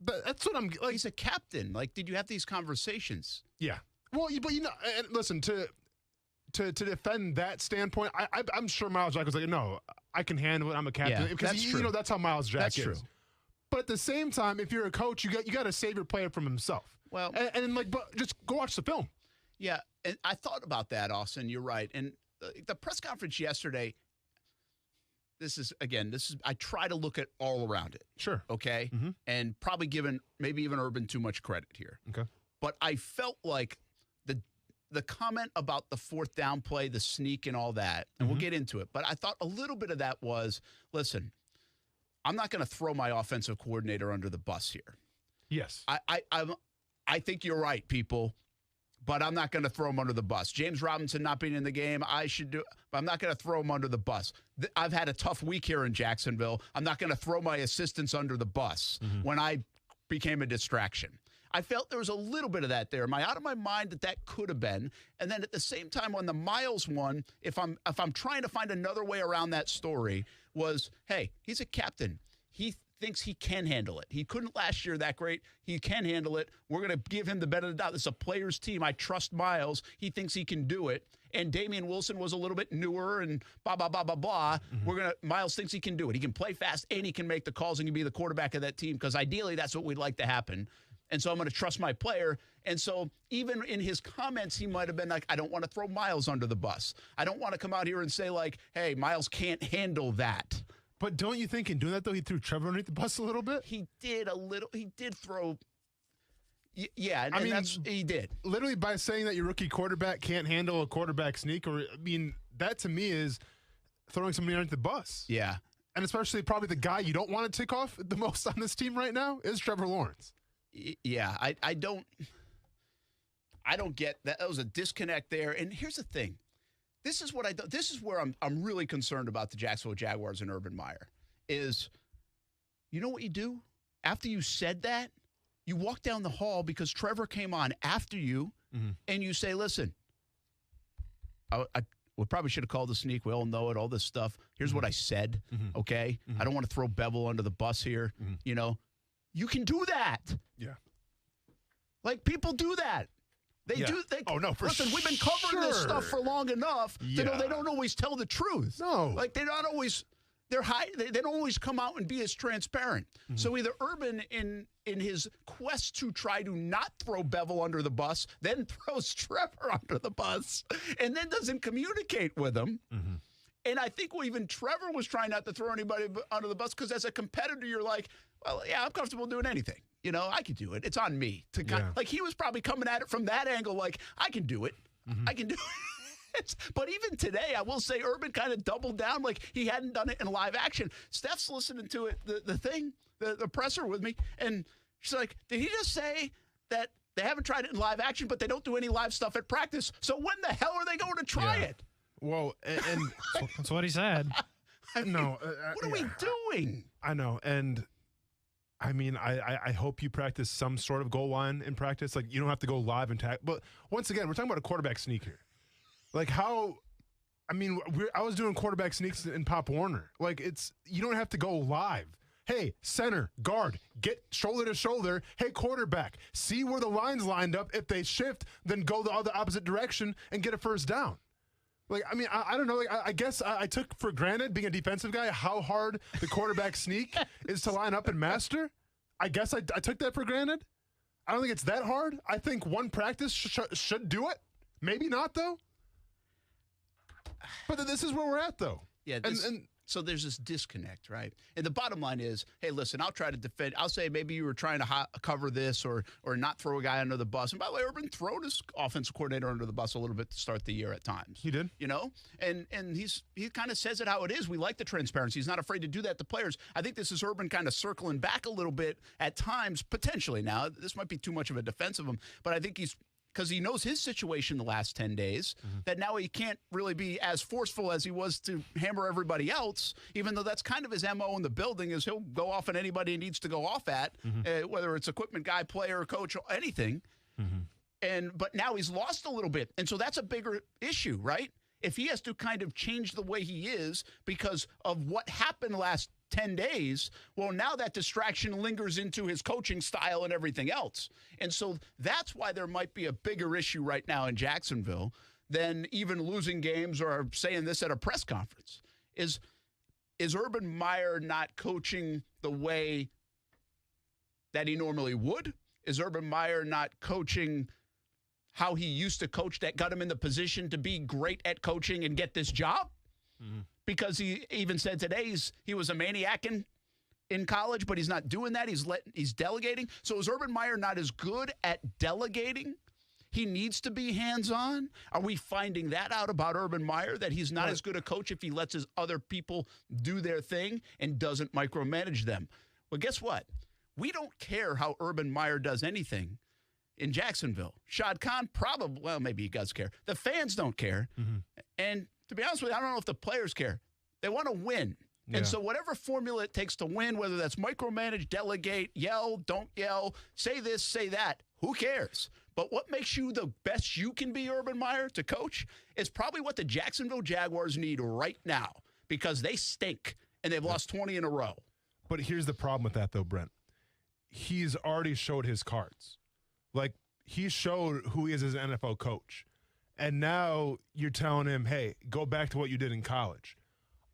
But that's what I'm like. He's a captain. Like, did you have these conversations? Yeah. Well, but and listen, to defend that standpoint, I'm sure Miles Jack was like, no, I can handle it. I'm a captain. Yeah, because that's true. That's how Miles Jack that's is. True. But at the same time, if you're a coach, you got to save your player from himself. Well, but just go watch the film. Yeah, and I thought about that, Austin. You're right. And the press conference yesterday, I try to look at all around it. Sure. Okay? Mm-hmm. And probably given maybe even Urban too much credit here. Okay. But I felt like the comment about the fourth down play, the sneak and all that, and we'll get into it, but I thought a little bit of that was, listen, I'm not going to throw my offensive coordinator under the bus here. Yes. I think you're right, people. But I'm not going to throw him under the bus. James Robinson not being in the game, I should do, but I'm not going to throw him under the bus. I've had a tough week here in Jacksonville. I'm not going to throw my assistants under the bus when I became a distraction. I felt there was a little bit of that there. Am I out of my mind that could have been? And then at the same time on the Miles one, if I'm trying to find another way around that story, was, hey, he's a captain. He thinks he can handle it. He couldn't last year that great. He can handle it. We're going to give him the benefit of the doubt. This is a player's team. I trust Miles. He thinks he can do it. And Damian Wilson was a little bit newer and blah, blah, blah, blah, blah. Miles thinks he can do it. He can play fast and he can make the calls and can be the quarterback of that team because ideally that's what we'd like to happen. And so I'm going to trust my player. And so even in his comments, he might have been like, I don't want to throw Miles under the bus. I don't want to come out here and say like, hey, Miles can't handle that. But don't you think in doing that, though, he threw Trevor underneath the bus a little bit? He did a little. He did throw. Yeah, and he did. Literally by saying that your rookie quarterback can't handle a quarterback sneak, that to me is throwing somebody underneath the bus. Yeah. And especially probably the guy you don't want to tick off the most on this team right now is Trevor Lawrence. Yeah, I don't get that. That was a disconnect there. And here's the thing. This is where I'm really concerned about the Jacksonville Jaguars and Urban Meyer is, you know what you do? After you said that, you walk down the hall because Trevor came on after you and you say, listen, we probably should have called the sneak. We all know it, all this stuff. Here's what I said, okay? I don't want to throw Bevel under the bus here. You can do that. Yeah. Like, people do that. They do. Listen, we've been covering this stuff for long enough to know they don't always tell the truth. No. Like, they're not always, they don't always come out and be as transparent. So either Urban, in his quest to try to not throw Bevel under the bus, then throws Trevor under the bus, and then doesn't communicate with him. And I think even Trevor was trying not to throw anybody under the bus because as a competitor, you're like, well, yeah, I'm comfortable doing anything. I can do it. It's on me. Like, he was probably coming at it from that angle, like, I can do it. I can do it. But even today, I will say Urban kind of doubled down like he hadn't done it in live action. Steph's listening to it, the presser with me, and she's like, did he just say that they haven't tried it in live action, but they don't do any live stuff at practice? So when the hell are they going to try it? Well, and that's what he said. No. What are we doing? I know. And I mean, I hope you practice some sort of goal line in practice. Like, you don't have to go live and tackle. But once again, we're talking about a quarterback sneak here. Like, I was doing quarterback sneaks in Pop Warner. Like, you don't have to go live. Hey, center, guard, get shoulder to shoulder. Hey, quarterback, see where the line's lined up. If they shift, then go the other opposite direction and get a first down. Like, I mean, I don't know. Like, I guess I took for granted, being a defensive guy, how hard the quarterback sneak is to line up and master. I guess I took that for granted. I don't think it's that hard. I think one practice should do it. Maybe not, though. But this is where we're at, though. Yeah. So there's this disconnect, right? And the bottom line is, hey, listen, I'll try to defend. I'll say maybe you were trying to cover this or not throw a guy under the bus. And by the way, Urban thrown his offensive coordinator under the bus a little bit to start the year at times. He did. You know? And he kind of says it how it is. We like the transparency. He's not afraid to do that to players. I think this is Urban kind of circling back a little bit at times, potentially. Now, this might be too much of a defense of him, but I think because he knows his situation the last 10 days, that now he can't really be as forceful as he was to hammer everybody else, even though that's kind of his MO in the building is he'll go off on anybody he needs to go off at, whether it's equipment guy, player, coach, or anything. But now he's lost a little bit. And so that's a bigger issue, right? If he has to kind of change the way he is because of what happened last 10 days, well, now that distraction lingers into his coaching style and everything else. And so that's why there might be a bigger issue right now in Jacksonville than even losing games or saying this at a press conference. Is Urban Meyer not coaching the way that he normally would? Is Urban Meyer not coaching how he used to coach that got him in the position to be great at coaching and get this job? Because he even said today he was a maniac in college, but he's not doing that. He's delegating. So is Urban Meyer not as good at delegating? He needs to be hands-on. Are we finding that out about Urban Meyer, that he's not as good a coach if he lets his other people do their thing and doesn't micromanage them? Well, guess what? We don't care how Urban Meyer does anything in Jacksonville. Shad Khan probably, well, maybe he does care. The fans don't care. And to be honest with you, I don't know if the players care. They want to win. And so whatever formula it takes to win, whether that's micromanage, delegate, yell, don't yell, say this, say that, who cares? But what makes you the best you can be, Urban Meyer, to coach is probably what the Jacksonville Jaguars need right now because they stink and they've lost 20 in a row. But here's the problem with that, though, Brent. He's already showed his cards. Like, he showed who he is as an NFL coach. And now you're telling him, hey, go back to what you did in college.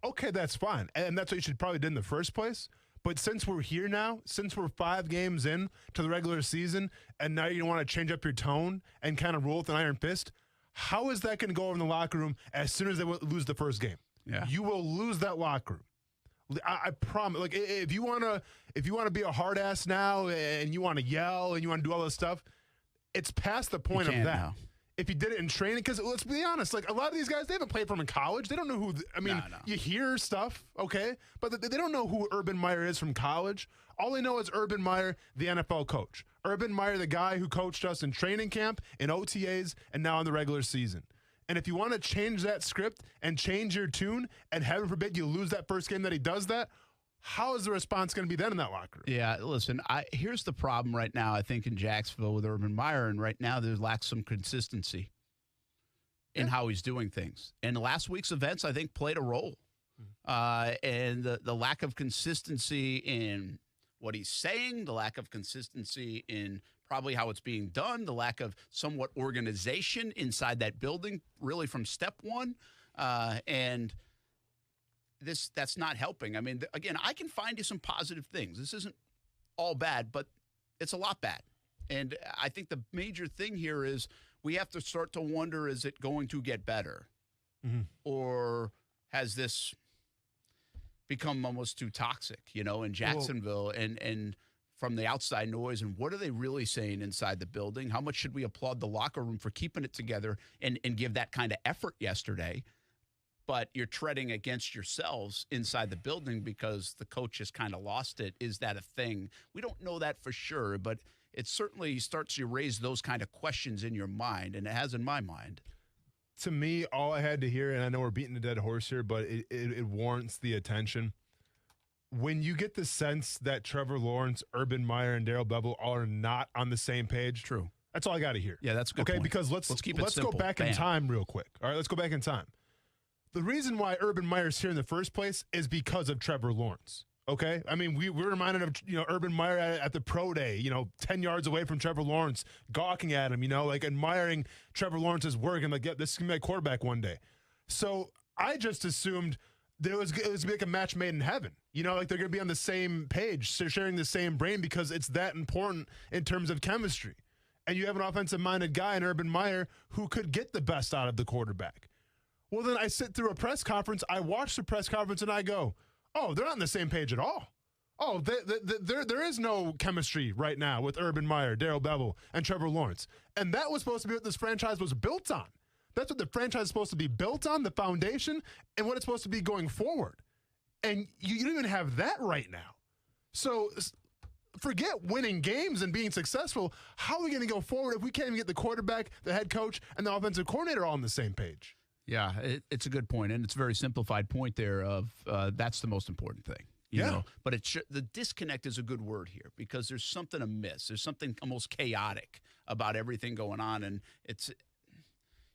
Okay, that's fine. And that's what you should probably did in the first place. But since we're here now, since we're 5 games in to the regular season, and now you want to change up your tone and kind of rule with an iron fist, how is that going to go over in the locker room as soon as they lose the first game? Yeah. You will lose that locker room. I promise. Like, if you want to be a hard ass now and you want to yell and you want to do all this stuff, it's past the point of that. Now. If you did it in training, because let's be honest, like a lot of these guys, they haven't played from in college. They don't know who. You hear stuff, okay, but they don't know who Urban Meyer is from college. All they know is Urban Meyer, the NFL coach. Urban Meyer, the guy who coached us in training camp, in OTAs, and now in the regular season. And if you want to change that script and change your tune, and heaven forbid you lose that first game that he does that, how is the response going to be then in that locker room? Yeah, listen, here's the problem right now, I think, in Jacksonville with Urban Meyer, and right now there lacks some consistency in how he's doing things. And last week's events, I think, played a role. And the lack of consistency in what he's saying, the lack of consistency in probably how it's being done, the lack of somewhat organization inside that building, really from step one, and that's not helping. I mean, again, I can find you some positive things. This isn't all bad, but it's a lot bad. And I think the major thing here is we have to start to wonder, is it going to get better? Or has this become almost too toxic, in Jacksonville and from the outside noise? And what are they really saying inside the building? How much should we applaud the locker room for keeping it together and give that kind of effort yesterday? But you're treading against yourselves inside the building because the coach has kind of lost it. Is that a thing? We don't know that for sure, but it certainly starts to raise those kind of questions in your mind, and it has in my mind. To me, all I had to hear, and I know we're beating a dead horse here, but it warrants the attention. When you get the sense that Trevor Lawrence, Urban Meyer, and Darrell Bevell are not on the same page, true. That's all I got to hear. Yeah, that's a good point. Because let's keep it simple. Go back in time real quick. All right, let's go back in time. The reason why Urban Meyer's here in the first place is because of Trevor Lawrence. Okay? I mean, we're reminded of, Urban Meyer at the pro day, 10 yards away from Trevor Lawrence, gawking at him, admiring Trevor Lawrence's work and yeah, this is going to be my quarterback one day. So I just assumed that it was going to be like a match made in heaven. They're going to be on the same page, sharing the same brain because it's that important in terms of chemistry. And you have an offensive-minded guy in Urban Meyer who could get the best out of the quarterback. Well, then I sit through a press conference, I watch the press conference, and I go, oh, they're not on the same page at all. Oh, there is no chemistry right now with Urban Meyer, Darrell Bevell, and Trevor Lawrence. And that was supposed to be what this franchise was built on. That's what the franchise is supposed to be built on, the foundation, and what it's supposed to be going forward. And you don't even have that right now. So forget winning games and being successful. How are we going to go forward if we can't even get the quarterback, the head coach, and the offensive coordinator all on the same page? Yeah, it's a good point, and it's a very simplified point there of that's the most important thing. You know? But the disconnect is a good word here because there's something amiss. There's something almost chaotic about everything going on, and it's,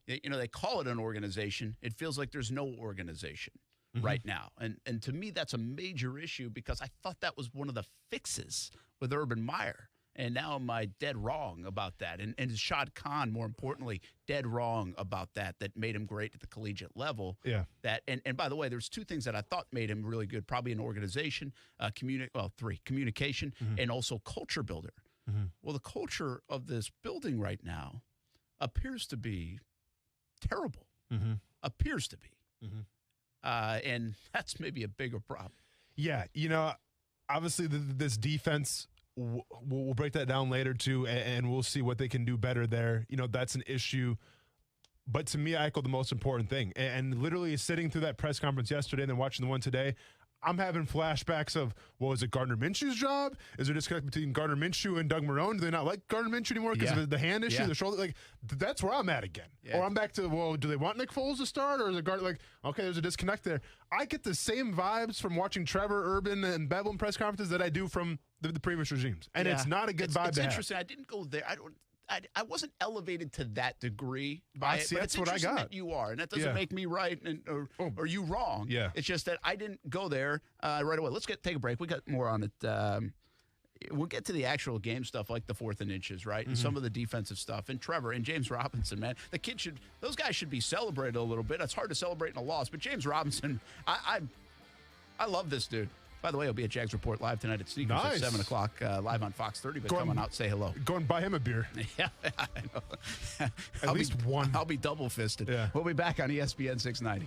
they call it an organization. It feels like there's no organization right now, and to me that's a major issue because I thought that was one of the fixes with Urban Meyer. And now am I dead wrong about that? And Shad Khan, more importantly, dead wrong about that made him great at the collegiate level. Yeah. And by the way, there's two things that I thought made him really good, probably an organization, three, communication, and also culture builder. Well, the culture of this building right now appears to be terrible. Appears to be. And that's maybe a bigger problem. Yeah, obviously this defense, we'll break that down later too, and we'll see what they can do better there. That's an issue. But to me, I echo the most important thing. And literally sitting through that press conference yesterday and then watching the one today, I'm having flashbacks of, well, is it Gardner Minshew's job? Is there a disconnect between Gardner Minshew and Doug Marrone? Do they not like Gardner Minshew anymore because of the hand issue, the shoulder? Like, that's where I'm at again. Or I'm back to, well, do they want Nick Foles to start? Or is it Gardner, like, okay, there's a disconnect there. I get the same vibes from watching Trevor, Urban, and Bevel in press conferences that I do from the previous regimes. And it's not a good vibe It's to interesting. I didn't go there. I wasn't elevated to that degree by it, but that's it's what I interesting got. that you are, and that doesn't make me right or you wrong. Yeah. It's just that I didn't go there right away. Let's take a break. We got more on it. We'll get to the actual game stuff like the 4th and inches, right? And some of the defensive stuff. And Trevor and James Robinson, man, those guys should be celebrated a little bit. It's hard to celebrate in a loss, but James Robinson, I love this dude. By the way, he'll be at Jags Report Live tonight at Sneakers at 7 o'clock, live on Fox 30. But come on out, say hello. Go and buy him a beer. Yeah, I know. At least one. I'll be double-fisted. Yeah. We'll be back on ESPN 690.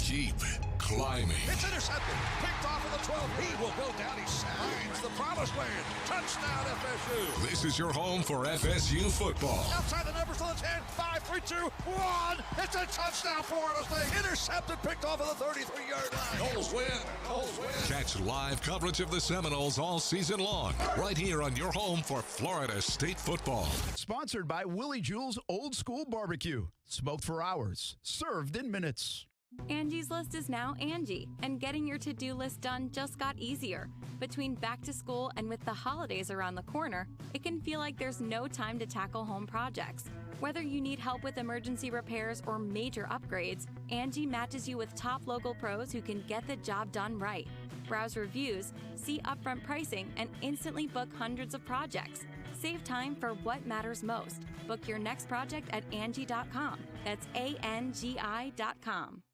Keep climbing. It's intercepted. Picked off of the 12. He will go down. He signs the promised land. Touchdown, FSU. This is your home for FSU football. Outside the numbers to the 10. 5, 3, 2, 1. It's a touchdown, Florida State. Intercepted. Picked off of the 33-yard line. Noles win. Noles win. Catch live coverage of the Seminoles all season long, right here on your home for Florida State football. Sponsored by Willie Jewell's Old School Barbecue. Smoked for hours. Served in minutes. Angie's List is now Angie, and getting your to-do list done just got easier. Between back to school and with the holidays around the corner, it can feel like there's no time to tackle home projects. Whether you need help with emergency repairs or major upgrades, Angie matches you with top local pros who can get the job done right. Browse reviews, see upfront pricing, and instantly book hundreds of projects. Save time for what matters most. Book your next project at Angie.com. That's ANGI.com.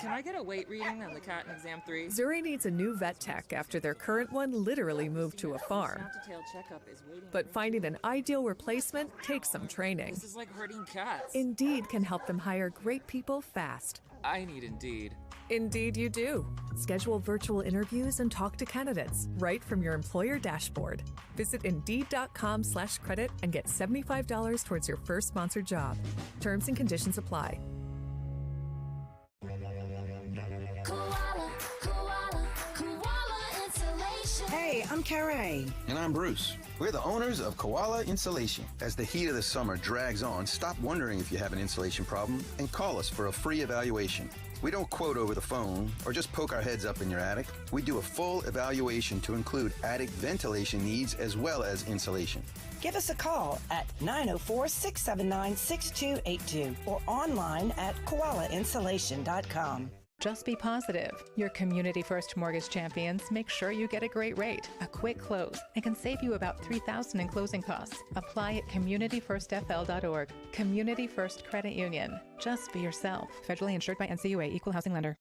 Can I get a weight reading on the cat in exam 3? Zuri needs a new vet tech after their current one literally moved to a farm. But finding an ideal replacement takes some training. This is like herding cats. Indeed can help them hire great people fast. I need Indeed. Indeed you do. Schedule virtual interviews and talk to candidates right from your employer dashboard. Visit Indeed.com/credit and get $75 towards your first sponsored job. Terms and conditions apply. Hey, I'm Carrie. And I'm Bruce. We're the owners of Koala Insulation. As the heat of the summer drags on, stop wondering if you have an insulation problem and call us for a free evaluation. We don't quote over the phone or just poke our heads up in your attic. We do a full evaluation to include attic ventilation needs as well as insulation. Give us a call at 904-679-6282 or online at koalainsulation.com. Just be positive. Your Community First Mortgage champions make sure you get a great rate, a quick close, and can save you about $3,000 in closing costs. Apply at communityfirstfl.org. Community First Credit Union. Just be yourself. Federally insured by NCUA, Equal Housing Lender.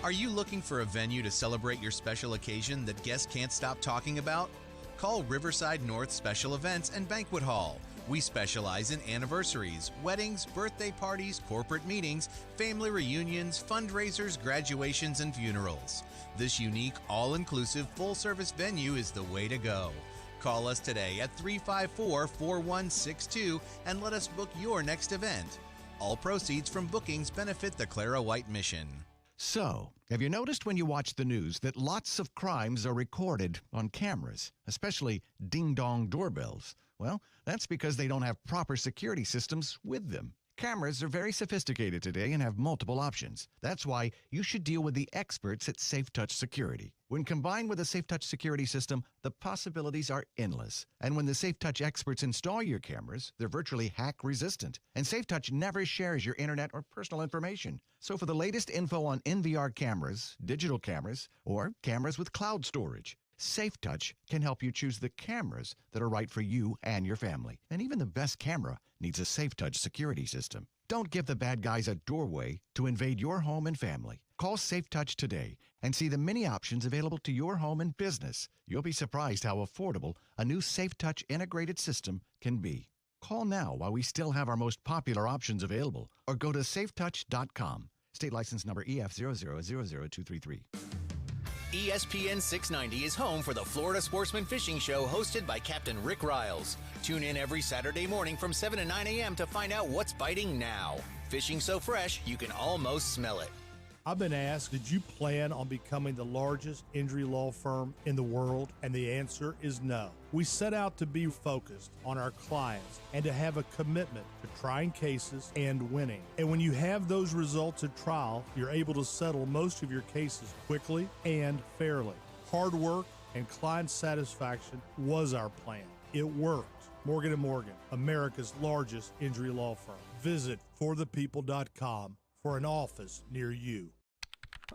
Are you looking for a venue to celebrate your special occasion that guests can't stop talking about? Call Riverside North Special Events and Banquet Hall. We specialize in anniversaries, weddings, birthday parties, corporate meetings, family reunions, fundraisers, graduations, and funerals. This unique, all-inclusive, full-service venue is the way to go. Call us today at 354-4162 and let us book your next event. All proceeds from bookings benefit the Clara White Mission. So, have you noticed when you watch the news that lots of crimes are recorded on cameras, especially ding-dong doorbells? Well, that's because they don't have proper security systems with them. Cameras are very sophisticated today and have multiple options. That's why you should deal with the experts at SafeTouch Security. When combined with a SafeTouch security system, the possibilities are endless. And when the SafeTouch experts install your cameras, they're virtually hack-resistant. And SafeTouch never shares your internet or personal information. So for the latest info on NVR cameras, digital cameras, or cameras with cloud storage, SafeTouch can help you choose the cameras that are right for you and your family. And even the best camera needs a SafeTouch security system. Don't give the bad guys a doorway to invade your home and family. Call SafeTouch today and see the many options available to your home and business. You'll be surprised how affordable a new SafeTouch integrated system can be. Call now while we still have our most popular options available, or go to safetouch.com. State license number EF0000233. ESPN 690 is home for the Florida Sportsman Fishing Show hosted by Captain Rick Riles. Tune in every Saturday morning from 7 to 9 a.m. to find out what's biting now. Fishing so fresh, you can almost smell it. I've been asked, did you plan on becoming the largest injury law firm in the world? And the answer is no. We set out to be focused on our clients and to have a commitment to trying cases and winning. And when you have those results at trial, you're able to settle most of your cases quickly and fairly. Hard work and client satisfaction was our plan. It worked. Morgan & Morgan, America's largest injury law firm. Visit forthepeople.com for an office near you.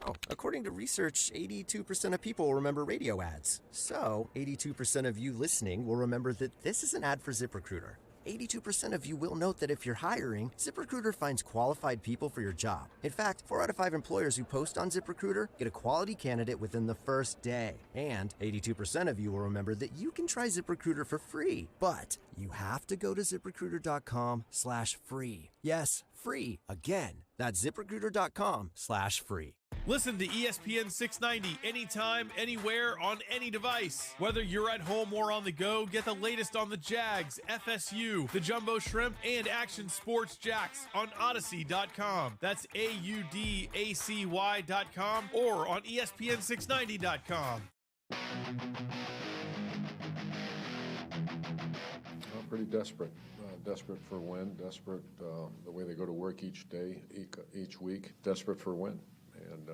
Oh, according to research, 82% of people will remember radio ads. So, 82% of you listening will remember that this is an ad for ZipRecruiter. 82% of you will note that if you're hiring, ZipRecruiter finds qualified people for your job. In fact, 4 out of 5 employers who post on ZipRecruiter get a quality candidate within the first day. And 82% of you will remember that you can try ZipRecruiter for free. But you have to go to ZipRecruiter.com/free. Yes, free. Again, that's ZipRecruiter.com/free. Listen to ESPN 690 anytime, anywhere, on any device. Whether you're at home or on the go, get the latest on the Jags, FSU, the Jumbo Shrimp, and Action Sports Jacks on Odyssey.com. That's AUDACY.com or on ESPN690.com. I'm pretty desperate. Desperate for a win. Desperate the way they go to work each day, each week. Desperate for a win. And,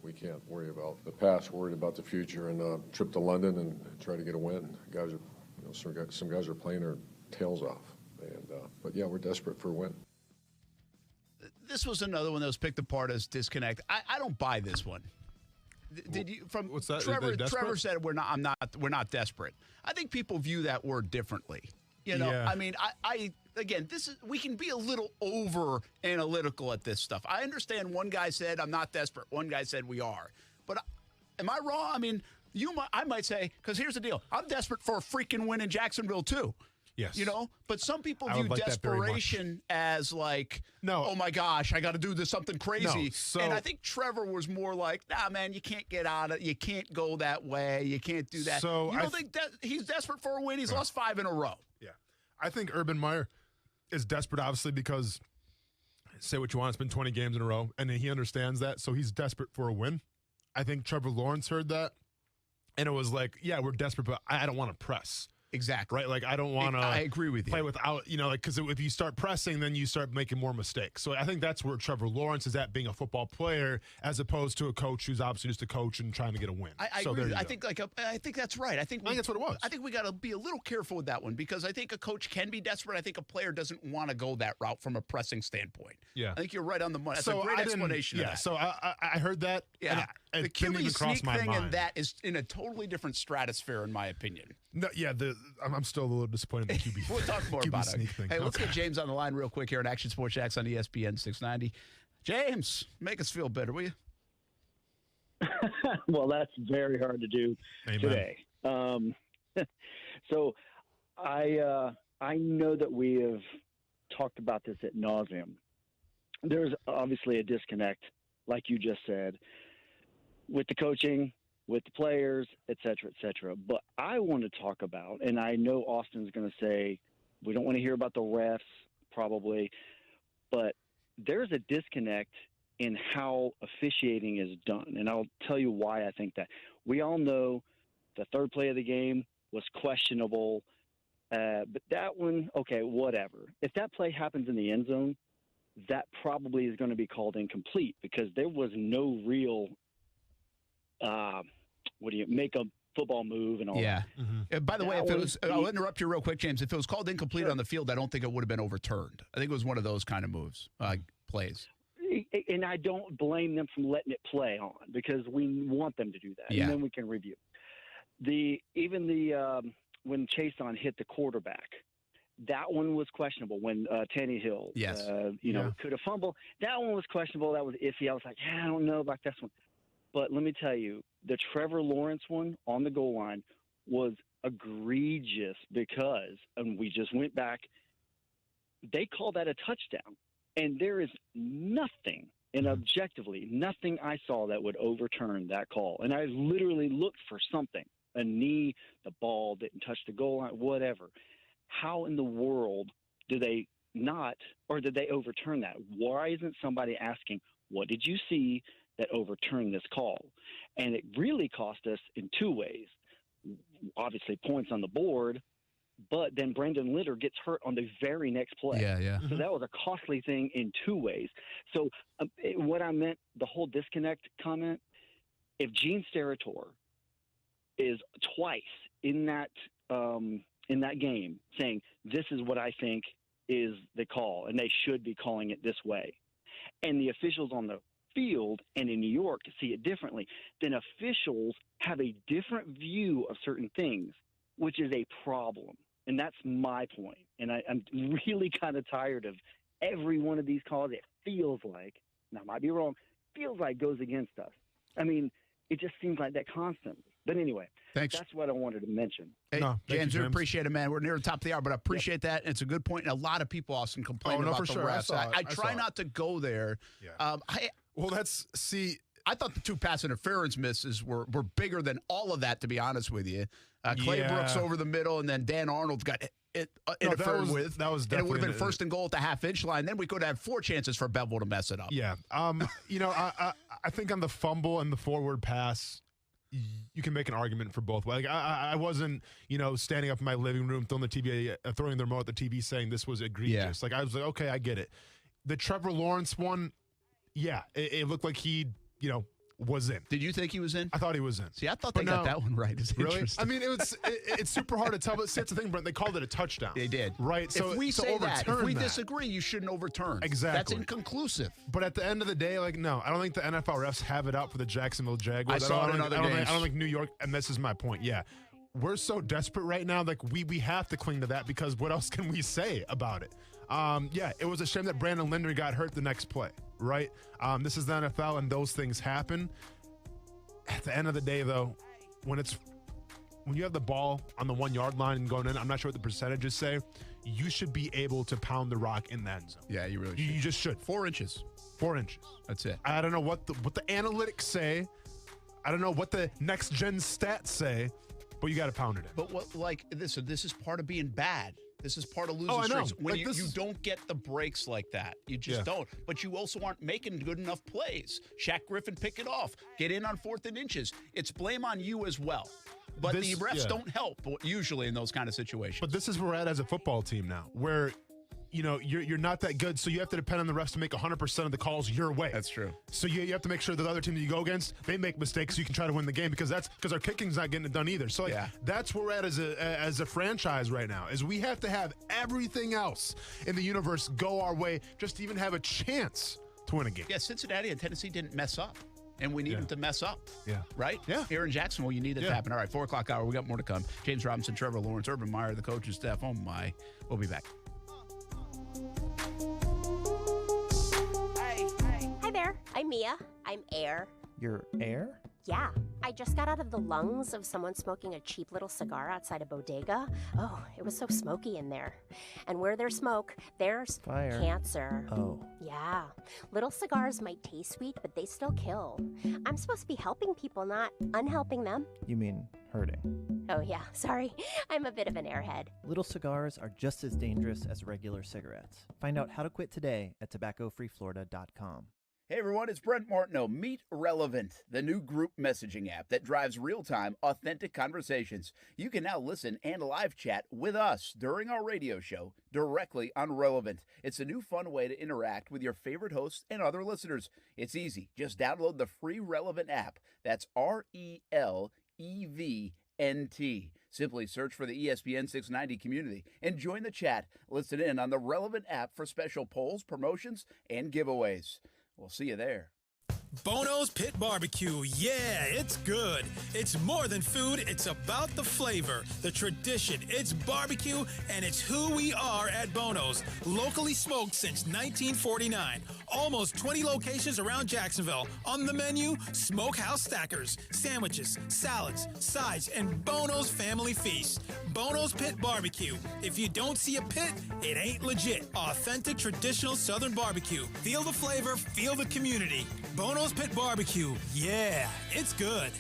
we can't worry about the past, worried about the future, and trip to London and try to get a win. Guys are, some guys are playing their tails off. But yeah, we're desperate for a win. This was another one that was picked apart as disconnect. I don't buy this one. Did you? From what's that? Trevor said we're not desperate. I think people view that word differently. Yeah. I mean, again, we can be a little over analytical at this stuff. I understand one guy said I'm not desperate. One guy said we are. But am I wrong? I mean, I might say, because here's the deal. I'm desperate for a freaking win in Jacksonville too. Yes. But some people view desperation as like, no, oh my gosh, I got to do something crazy. No, and I think Trevor was more like, nah, man, you can't get out of, you can't go that way, you can't do that. So you don't think that he's desperate for a win? He's lost 5 in a row. Yeah, I think Urban Meyer is desperate, obviously, because say what you want, it's been 20 games in a row, and he understands that, so he's desperate for a win. I think Trevor Lawrence heard that, and it was like, yeah, we're desperate, but I don't want to press. Exactly. Right? Like, I don't want to. I agree with you. Play without, because if you start pressing, then you start making more mistakes. So I think that's where Trevor Lawrence is at, being a football player, as opposed to a coach who's obviously just a coach and trying to get a win. I agree. I think that's right. I think that's what it was. I think we got to be a little careful with that one, because I think a coach can be desperate. I think a player doesn't want to go that route from a pressing standpoint. Yeah. I think you're right on the money. That's a great explanation. Yeah. Of that. So I heard that. Yeah. And the didn't even QB cross sneak my thing mind. and that is in a totally different stratosphere, in my opinion. No, yeah, I'm still a little disappointed in the QB. We'll talk more QB about sneak it. thing. Hey, let's get James on the line real quick here on Action Sports Jacks on ESPN 690. James, make us feel better, will you? Well, that's very hard to do today. So I I know that we have talked about this ad nauseum. There's obviously a disconnect, like you just said, with the coaching, with the players, et cetera, But I want to talk about, and I know Austin's going to say, we don't want to hear about the refs, probably, but there's a disconnect in how officiating is done. And I'll tell you why I think that. We all know the third play of the game was questionable, but that one, okay, whatever. If that play happens in the end zone, that probably is going to be called incomplete because there was no real make a football move and all that. By the way, if it was, I'll interrupt you real quick, James. If it was called incomplete on the field, I don't think it would have been overturned. I think it was one of those kind of moves, plays. And I don't blame them for letting it play on because we want them to do that, and then we can review. When Chason hit the quarterback, that one was questionable. When Tannehill, could have fumbled, that one was questionable. That was iffy. I was like, I don't know about this one. But let me tell you, the Trevor Lawrence one on the goal line was egregious because, and we just went back, they called that a touchdown. And there is nothing, and objectively, nothing I saw that would overturn that call. And I literally looked for something, a knee, the ball didn't touch the goal line, whatever. How in the world do they not, or did they overturn that? Why isn't somebody asking, what did you see that overturned this call? And it really cost us in two ways. Obviously, points on the board, but then Brandon Linder gets hurt on the very next play. So that was a costly thing in two ways. So what I meant, the whole disconnect comment, if Gene Steratore is twice in that game saying, this is what I think is the call, and they should be calling it this way, and the officials on the field and in New York see it differently, then officials have a different view of certain things, which is a problem. And that's my point. And I'm really kind of tired of every one of these calls. It feels like, and I might be wrong, feels like goes against us. I mean, it just seems like that constantly. But anyway, that's what I wanted to mention. Hey, James, we appreciate it, man. We're near the top of the hour, but I appreciate that. And it's a good point. And a lot of people, Austin, complain about the refs. I try not to go there. I thought the two pass interference misses were bigger than all of that, to be honest with you. Clay Brooks over the middle, and then Dan Arnold got interfered with. That was definitely, and it would have been first and goal at the half-inch line. Then we could have 4 chances for Bevel to mess it up. Yeah. I think on the fumble and the forward pass, you can make an argument for both. Like I wasn't, standing up in my living room, throwing the remote at the TV saying this was egregious. Like I was like, okay, I get it. The Trevor Lawrence one, it looked like he, was in. Did you think he was in? I thought he was in. See, I thought they got that one right. It's really? interesting. I mean, it's super hard to tell, but see, that's the thing, Brent. They called it a touchdown. They did. Right? So if we say that, if we disagree, you shouldn't overturn. Exactly. That's inconclusive. But at the end of the day, no, I don't think the NFL refs have it out for the Jacksonville Jaguars. I saw it in other games. I don't think New York, and this is my point, we're so desperate right now, we have to cling to that because what else can we say about it? It was a shame that Brandon Linder got hurt the next play, right? This is the NFL, and those things happen. At the end of the day, though, when you have the ball on the 1 yard line and going in, I'm not sure what the percentages say, you should be able to pound the rock in the end zone. Yeah, you really should. You just should. 4 inches. 4 inches. That's it. I don't know what the analytics say. I don't know what the next gen stats say, but you got to pound it in. But this is part of being bad. This is part of losing streaks. When you don't get the breaks like that. You just don't. But you also aren't making good enough plays. Shaq Griffin pick it off. Get in on 4th and inches. It's blame on you as well. But the refs don't help usually in those kind of situations. But this is where we're at as a football team now, where you're not that good, so you have to depend on the refs to make 100% of the calls your way. That's true. So you have to make sure that the other team that you go against, they make mistakes so you can try to win the game because our kicking's not getting it done either. So that's where we're at as a franchise right now, is we have to have everything else in the universe go our way just to even have a chance to win a game. Yeah, Cincinnati and Tennessee didn't mess up. And we need them to mess up. Yeah. Right? Yeah. Here in Jacksonville, you need it to happen. All right, 4 o'clock hour. We got more to come. James Robinson, Trevor Lawrence, Urban Meyer, the coaching staff. Oh, my. We'll be back. Hi there. I'm Mia. I'm Air. You're Air? Yeah. I just got out of the lungs of someone smoking a cheap little cigar outside a bodega. Oh, it was so smoky in there. And where there's smoke, there's fire. Cancer. Oh. Yeah. Little cigars might taste sweet, but they still kill. I'm supposed to be helping people, not unhelping them. You mean hurting? Oh, yeah. Sorry. I'm a bit of an airhead. Little cigars are just as dangerous as regular cigarettes. Find out how to quit today at tobaccofreeflorida.com. Hey everyone, it's Brent Martineau. Meet Relevant, the new group messaging app that drives real-time, authentic conversations. You can now listen and live chat with us during our radio show directly on Relevant. It's a new fun way to interact with your favorite hosts and other listeners. It's easy. Just download the free Relevant app. That's RELEVNT. Simply search for the ESPN 690 community and join the chat. Listen in on the Relevant app for special polls, promotions, and giveaways. We'll see you there. Bono's Pit Barbecue. Yeah, it's good. It's more than food. It's about the flavor, the tradition. It's barbecue, and it's who we are at Bono's. Locally smoked since 1949. Almost 20 locations around Jacksonville. On the menu, smokehouse stackers, sandwiches, salads, sides, and Bono's family feast. Bono's Pit Barbecue. If you don't see a pit, it ain't legit. Authentic traditional Southern barbecue. Feel the flavor, feel the community. Bono's Pit Barbecue. Yeah, it's good.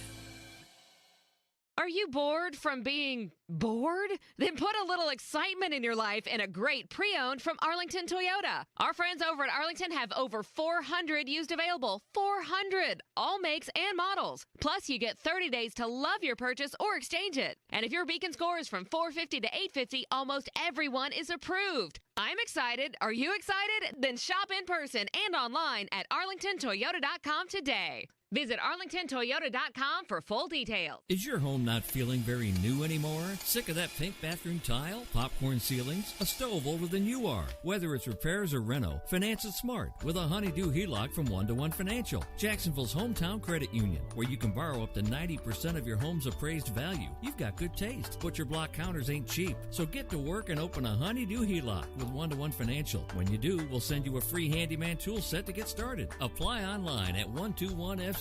Are you bored from being bored? Then put a little excitement in your life in a great pre-owned from Arlington Toyota. Our friends over at Arlington have over 400 used available. 400! All makes and models. Plus, you get 30 days to love your purchase or exchange it. And if your Beacon score is from 450 to 850, almost everyone is approved. I'm excited. Are you excited? Then shop in person and online at arlingtontoyota.com today. Visit arlingtontoyota.com for full details. Is your home not feeling very new anymore? Sick of that pink bathroom tile, popcorn ceilings, a stove older than you are? Whether it's repairs or reno, finance it smart with a Honeydew HELOC from 1-to-1 Financial, Jacksonville's hometown credit union, where you can borrow up to 90% of your home's appraised value. You've got good taste, but your block counters ain't cheap. So get to work and open a Honeydew HELOC with 1-to-1 Financial. When you do, we'll send you a free handyman tool set to get started. Apply online at 121FCU.org.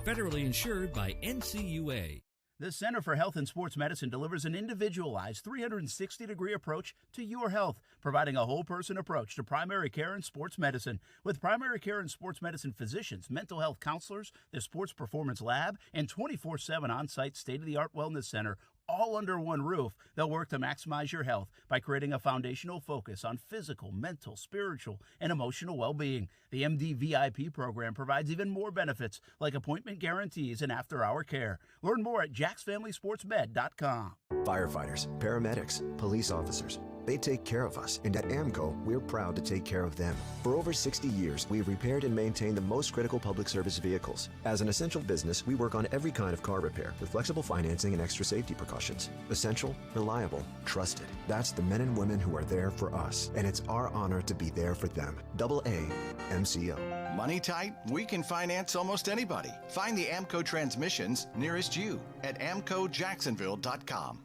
Federally insured by NCUA. The Center for Health and Sports Medicine delivers an individualized 360-degree approach to your health, providing a whole-person approach to primary care and sports medicine. With primary care and sports medicine physicians, mental health counselors, the sports performance lab, and 24/7 on-site state-of-the-art wellness center, all under one roof, they'll work to maximize your health by creating a foundational focus on physical, mental, spiritual, and emotional well-being. The MD VIP program provides even more benefits, like appointment guarantees and after-hour care. Learn more at jacksfamilysportsmed.com. Firefighters, paramedics, police officers, they take care of us, and at AMCO, we're proud to take care of them. For over 60 years, we've repaired and maintained the most critical public service vehicles. As an essential business, we work on every kind of car repair with flexible financing and extra safety precautions. Essential, reliable, trusted. That's the men and women who are there for us, and it's our honor to be there for them. AA MCO. Money tight? We can finance almost anybody. Find the AMCO transmissions nearest you at amcojacksonville.com.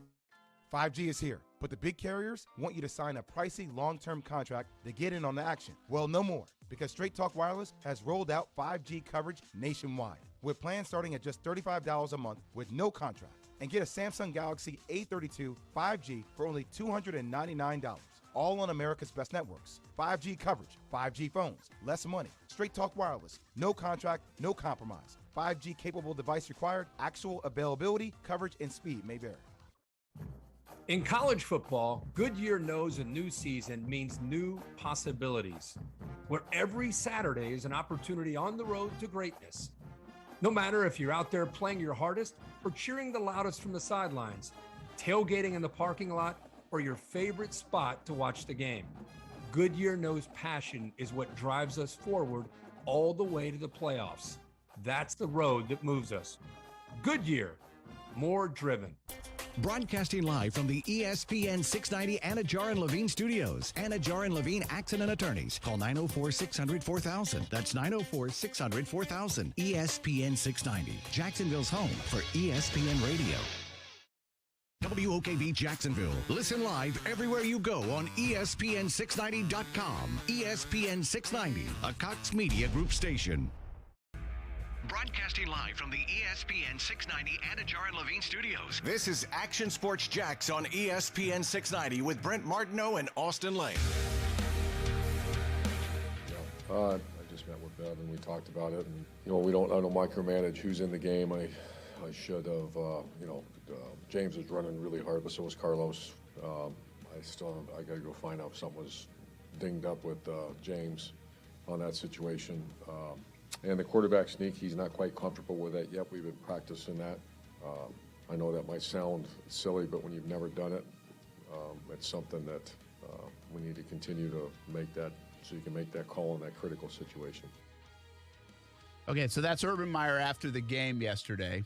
5G is here, but the big carriers want you to sign a pricey long-term contract to get in on the action. Well, no more, because Straight Talk Wireless has rolled out 5G coverage nationwide, with plans starting at just $35 a month with no contract. And get a Samsung Galaxy A32 5G for only $299, all on America's best networks. 5G coverage, 5G phones, less money. Straight Talk Wireless, no contract, no compromise. 5G capable device required, actual availability, coverage, and speed may vary. In college football, Goodyear knows a new season means new possibilities, where every Saturday is an opportunity on the road to greatness. No matter if you're out there playing your hardest or cheering the loudest from the sidelines, tailgating in the parking lot, or your favorite spot to watch the game, Goodyear knows passion is what drives us forward all the way to the playoffs. That's the road that moves us. Goodyear, more driven. Broadcasting live from the ESPN 690 Anajar and Levine studios. Anajar and Levine Accident Attorneys. Call 904-600-4000. That's 904-600-4000. ESPN 690. Jacksonville's home for ESPN Radio. WOKV Jacksonville. Listen live everywhere you go on ESPN690.com. ESPN 690, a Cox Media Group station. Broadcasting live from the ESPN 690 Anajar and Levine studios. This is Action Sports Jax on ESPN 690 with Brent Martineau and Austin Lane. I just met with Bev and we talked about it. And, I don't micromanage who's in the game. I should have, James was running really hard, but so was Carlos. I got to go find out if something was dinged up with James on that situation. And the quarterback sneak, he's not quite comfortable with that yet. We've been practicing that. I know that might sound silly, but when you've never done it, it's something that we need to continue to make that so you can make that call in that critical situation. Okay, so that's Urban Meyer after the game yesterday,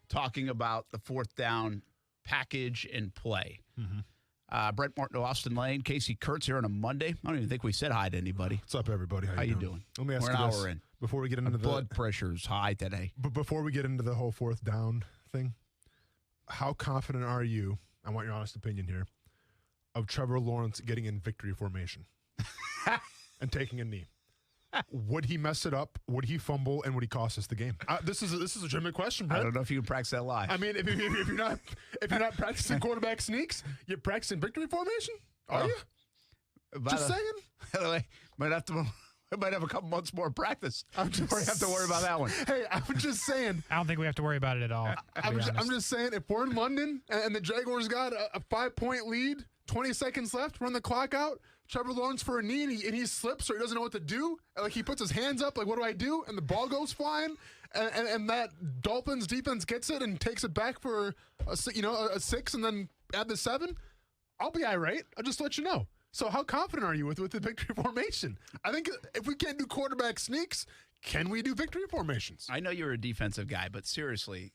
talking about the fourth down package and play. Mm-hmm. Brent Martineau, Austin Lane, Casey Kurtz here on a Monday. I don't even think we said hi to anybody. What's up, everybody? How you doing? Let me ask We're you an this. hour in. Before we get into the blood pressure's high today. But before we get into the whole fourth down thing, how confident are you, I want your honest opinion here, of Trevor Lawrence getting in victory formation and taking a knee? Would he mess it up? Would he fumble? And would he cost us the game? This is a legitimate question, Brett. I don't know if you can practice that live. I mean, if you're not practicing quarterback sneaks, you're practicing victory formation. Are you? Just saying. By the way, might have a couple months more practice before you have to worry about that one. Hey, I'm just saying. I don't think we have to worry about it at all. I'm just saying, if we're in London and the Jaguars got a 5-point lead, 20 seconds left, run the clock out, Trevor Lawrence for a knee, and he slips or he doesn't know what to do. Like, he puts his hands up, like, what do I do? And the ball goes flying, and that Dolphins defense gets it and takes it back for a 6 and then add the 7. I'll be irate. I'll just let you know. So how confident are you with the victory formation? I think if we can't do quarterback sneaks, can we do victory formations? I know you're a defensive guy, but seriously,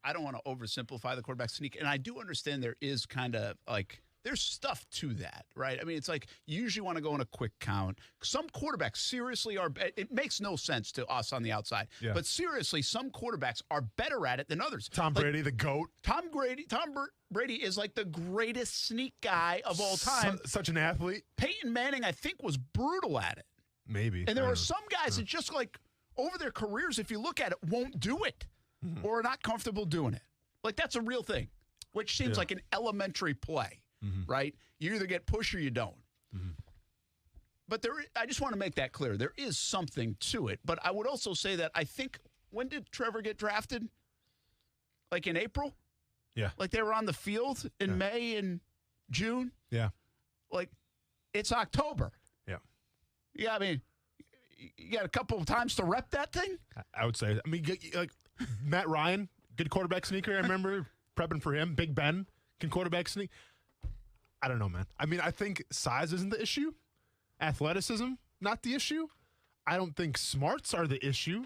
I don't want to oversimplify the quarterback sneak, and I do understand there is kind of like there's stuff to that, right? I mean, it's like you usually want to go in a quick count. Some quarterbacks seriously are. It makes no sense to us on the outside, but seriously, some quarterbacks are better at it than others. Tom Brady, the GOAT. Tom Brady is like the greatest sneak guy of all time. Such an athlete. Peyton Manning, I think, was brutal at it. Maybe. And there are some guys that just like over their careers, if you look at it, won't do it or are not comfortable doing it. Like that's a real thing, which seems like an elementary play, right? You either get push or you don't. But I just want to make that clear. There is something to it. But I would also say that I think, when did Trevor get drafted? Like in April? Yeah. Like they were on the field in May and June? Yeah. Like it's October. Yeah. Yeah, I mean, you got a couple of times to rep that thing? I would say. I mean, like Matt Ryan, good quarterback sneaker. I remember prepping for him. Big Ben can quarterback sneak. I don't know, man. I mean, I think size isn't the issue. Athleticism, not the issue. I don't think smarts are the issue.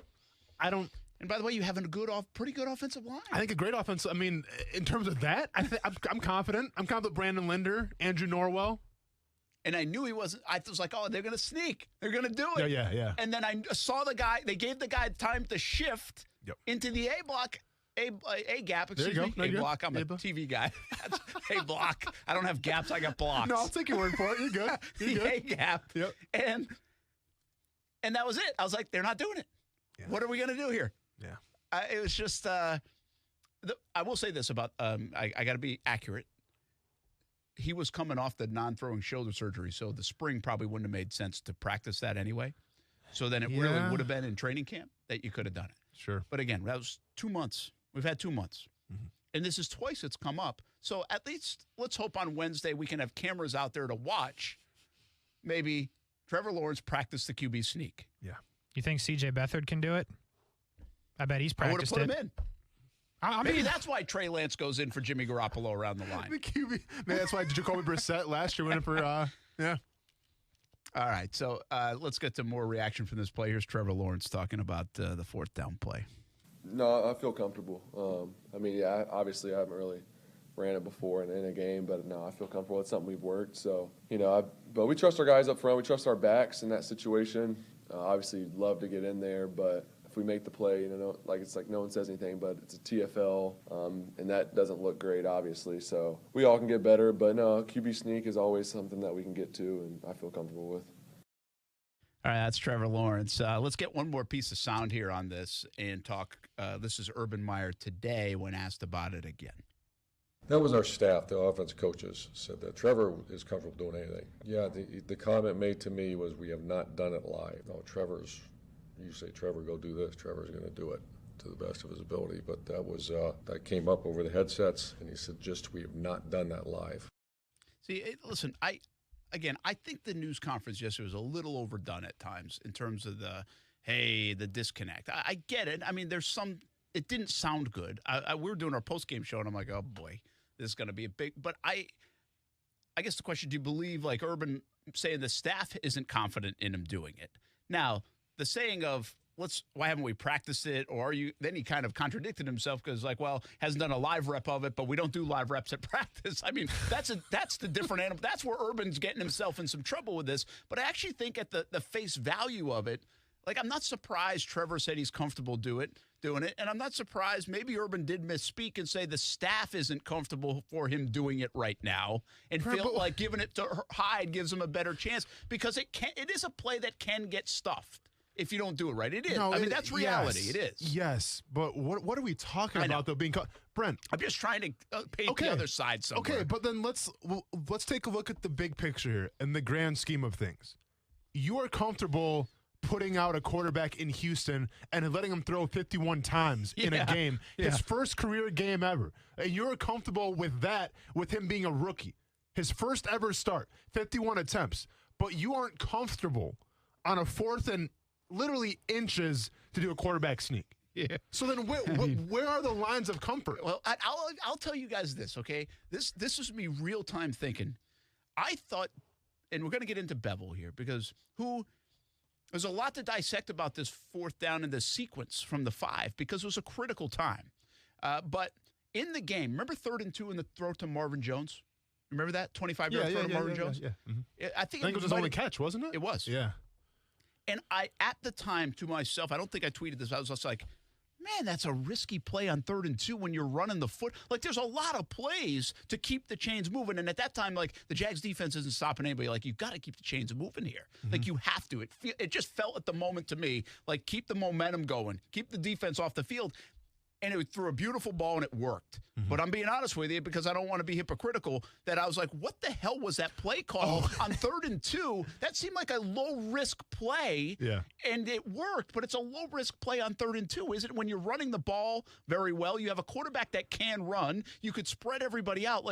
And by the way, you have a pretty good offensive line. I think a great offense. I mean, in terms of that, I'm confident. I'm confident Brandon Linder, Andrew Norwell. And I knew he wasn't. I was like, oh, they're going to sneak. They're going to do it. Yeah. And then I saw the guy. They gave the guy time to shift into the A block. A gap, excuse me. A block. I'm a TV guy. That's A block. I don't have gaps. I got blocks. No, I'll take your word for it. You're good. You're good. A gap. Yep. And that was it. I was like, they're not doing it. Yeah. What are we going to do here? Yeah. It was just. I will say this about. I got to be accurate. He was coming off the non-throwing shoulder surgery, so the spring probably wouldn't have made sense to practice that anyway. So then it really would have been in training camp that you could have done it. Sure. But again, that was 2 months. We've had 2 months. And this is twice it's come up. So at least let's hope on Wednesday we can have cameras out there to watch maybe Trevor Lawrence practice the QB sneak. Yeah. You think C.J. Beathard can do it? I bet he's practiced I would have put him in. Maybe that's why Trey Lance goes in for Jimmy Garoppolo around the line. The QB. Maybe that's why Jacoby Brissett last year went in for, yeah. All right, so let's get to more reaction from this play. Here's Trevor Lawrence talking about the fourth down play. No, I feel comfortable. I mean, obviously I haven't really ran it before in a game, but no, I feel comfortable. It's something we've worked. So, but we trust our guys up front. We trust our backs in that situation. Obviously, love to get in there, but if we make the play, it's like no one says anything, but it's a TFL, and that doesn't look great, obviously. So we all can get better, but no, QB sneak is always something that we can get to, and I feel comfortable with. All right, that's Trevor Lawrence. Let's get one more piece of sound here on this and talk. This is Urban Meyer today when asked about it again. That was our staff, the offense coaches, said that Trevor is comfortable doing anything. Yeah, the comment made to me was, we have not done it live. No, you say, Trevor, go do this. Trevor's going to do it to the best of his ability. But that came up over the headsets, and he said, we have not done that live. See, listen, I think the news conference yesterday was a little overdone at times in terms of the disconnect. I get it. I mean, it didn't sound good. We were doing our post-game show, and I'm like, oh, boy, this is going to be a big – but I guess the question, do you believe, like Urban saying the staff isn't confident in him doing it? Now, the saying of, why haven't we practiced it? Or then he kind of contradicted himself because, hasn't done a live rep of it, but we don't do live reps at practice. I mean, that's the different animal. That's where Urban's getting himself in some trouble with this. But I actually think at the face value of it, I'm not surprised Trevor said he's comfortable doing it. And I'm not surprised maybe Urban did misspeak and say the staff isn't comfortable for him doing it right now and feel like giving it to Hyde gives him a better chance because it is a play that can get stuffed if you don't do it right. It is. No, that's reality. Yes, it is. Yes, but what are we talking about, though, being Brent? I'm just trying to paint the other side somewhere. Okay, but then let's take a look at the big picture here and the grand scheme of things. You are comfortable putting out a quarterback in Houston and letting him throw 51 times in a game, his first career game ever. And you're comfortable with that, with him being a rookie. His first ever start, 51 attempts. But you aren't comfortable on a 4th and literally inches to do a quarterback sneak. Yeah. So then where are the lines of comfort? Well, I'll tell you guys this, okay? This was me real-time thinking. I thought, and we're going to get into Bevel here, because there's a lot to dissect about this 4th down in the sequence from the 5 because it was a critical time. But in the game, remember 3rd and 2 in the throw to Marvin Jones? Remember that 25-yard throw to Marvin Jones? Yeah. Mm-hmm. I think it was his only catch, wasn't it? It was. Yeah. And at the time, to myself, I don't think I tweeted this. I was just like, man, that's a risky play on 3rd and 2 when you're running the foot. There's a lot of plays to keep the chains moving. And at that time, the Jags defense isn't stopping anybody. You've got to keep the chains moving here. Mm-hmm. You have to. It just felt at the moment to me, keep the momentum going. Keep the defense off the field. And it threw a beautiful ball, and it worked. Mm-hmm. But I'm being honest with you because I don't want to be hypocritical that I was like, what the hell was that play call on 3rd and 2? That seemed like a low-risk play, and it worked, but it's a low-risk play on 3rd and 2, isn't it? When you're running the ball very well, you have a quarterback that can run, you could spread everybody out.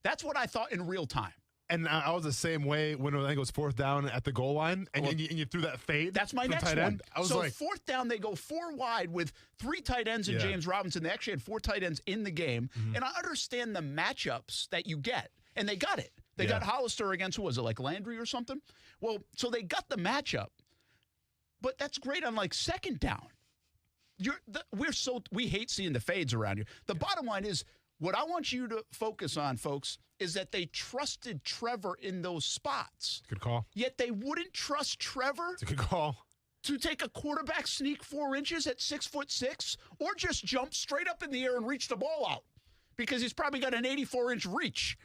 That's what I thought in real time. And I was the same way when I think it was 4th down at the goal line, and you threw that fade. That's my next tight one. End. I was so 4th down, they go 4 wide with 3 tight ends and James Robinson. They actually had 4 tight ends in the game. Mm-hmm. And I understand the matchups that you get, and they got it. They got Hollister against, who was it, Landry or something? Well, so they got the matchup. But that's great on 2nd down. We hate seeing the fades around here. The bottom line is, what I want you to focus on, folks, is that they trusted Trevor in those spots. Good call. Yet they wouldn't trust Trevor. It's a good call. To take a quarterback sneak 4 inches at 6'6", or just jump straight up in the air and reach the ball out, because he's probably got an 84-inch reach.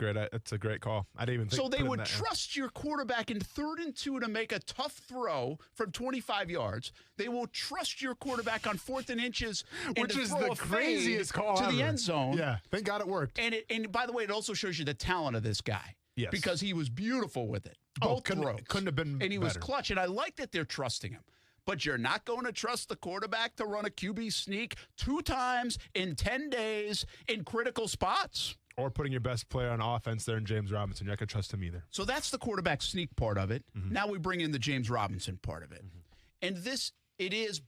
It's a great call. I didn't even think. So they would trust your quarterback in 3rd and 2 to make a tough throw from 25 yards. They will trust your quarterback on 4th and inches, which is the craziest call to ever. The end zone. Yeah, thank God it worked. And by the way, it also shows you the talent of this guy. Yes, because he was beautiful with it. Both throws couldn't have been. And he was clutch. And I like that they're trusting him. But you're not going to trust the quarterback to run a QB sneak 2 times in 10 days in critical spots. Or putting your best player on offense there in James Robinson. You're not going to trust him either. So that's the quarterback sneak part of it. Mm-hmm. Now we bring in the James Robinson part of it. Mm-hmm. And it is,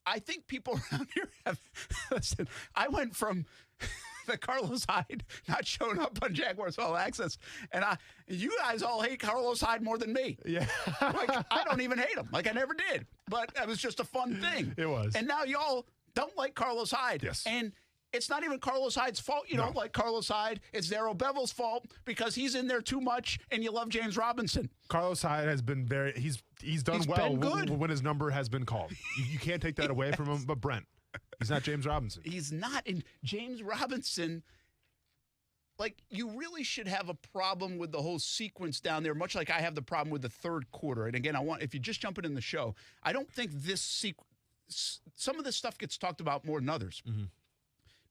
I think people around here have, listen, I went from the Carlos Hyde not showing up on Jaguars All Access, and you guys all hate Carlos Hyde more than me. Yeah. I don't even hate him. I never did. But it was just a fun thing. It was. And now y'all don't like Carlos Hyde. Yes. And it's not even Carlos Hyde's fault you don't like Carlos Hyde. It's Darrell Bevel's fault because he's in there too much and you love James Robinson. Carlos Hyde has been he's done well when his number has been called. You can't take that away from him, but Brent, he's not James Robinson. He's not. And James Robinson, like, you really should have a problem with the whole sequence down there, much like I have the problem with the third quarter. And again, if you're just jumping in the show, I don't think this sequence, some of this stuff gets talked about more than others. Mm-hmm.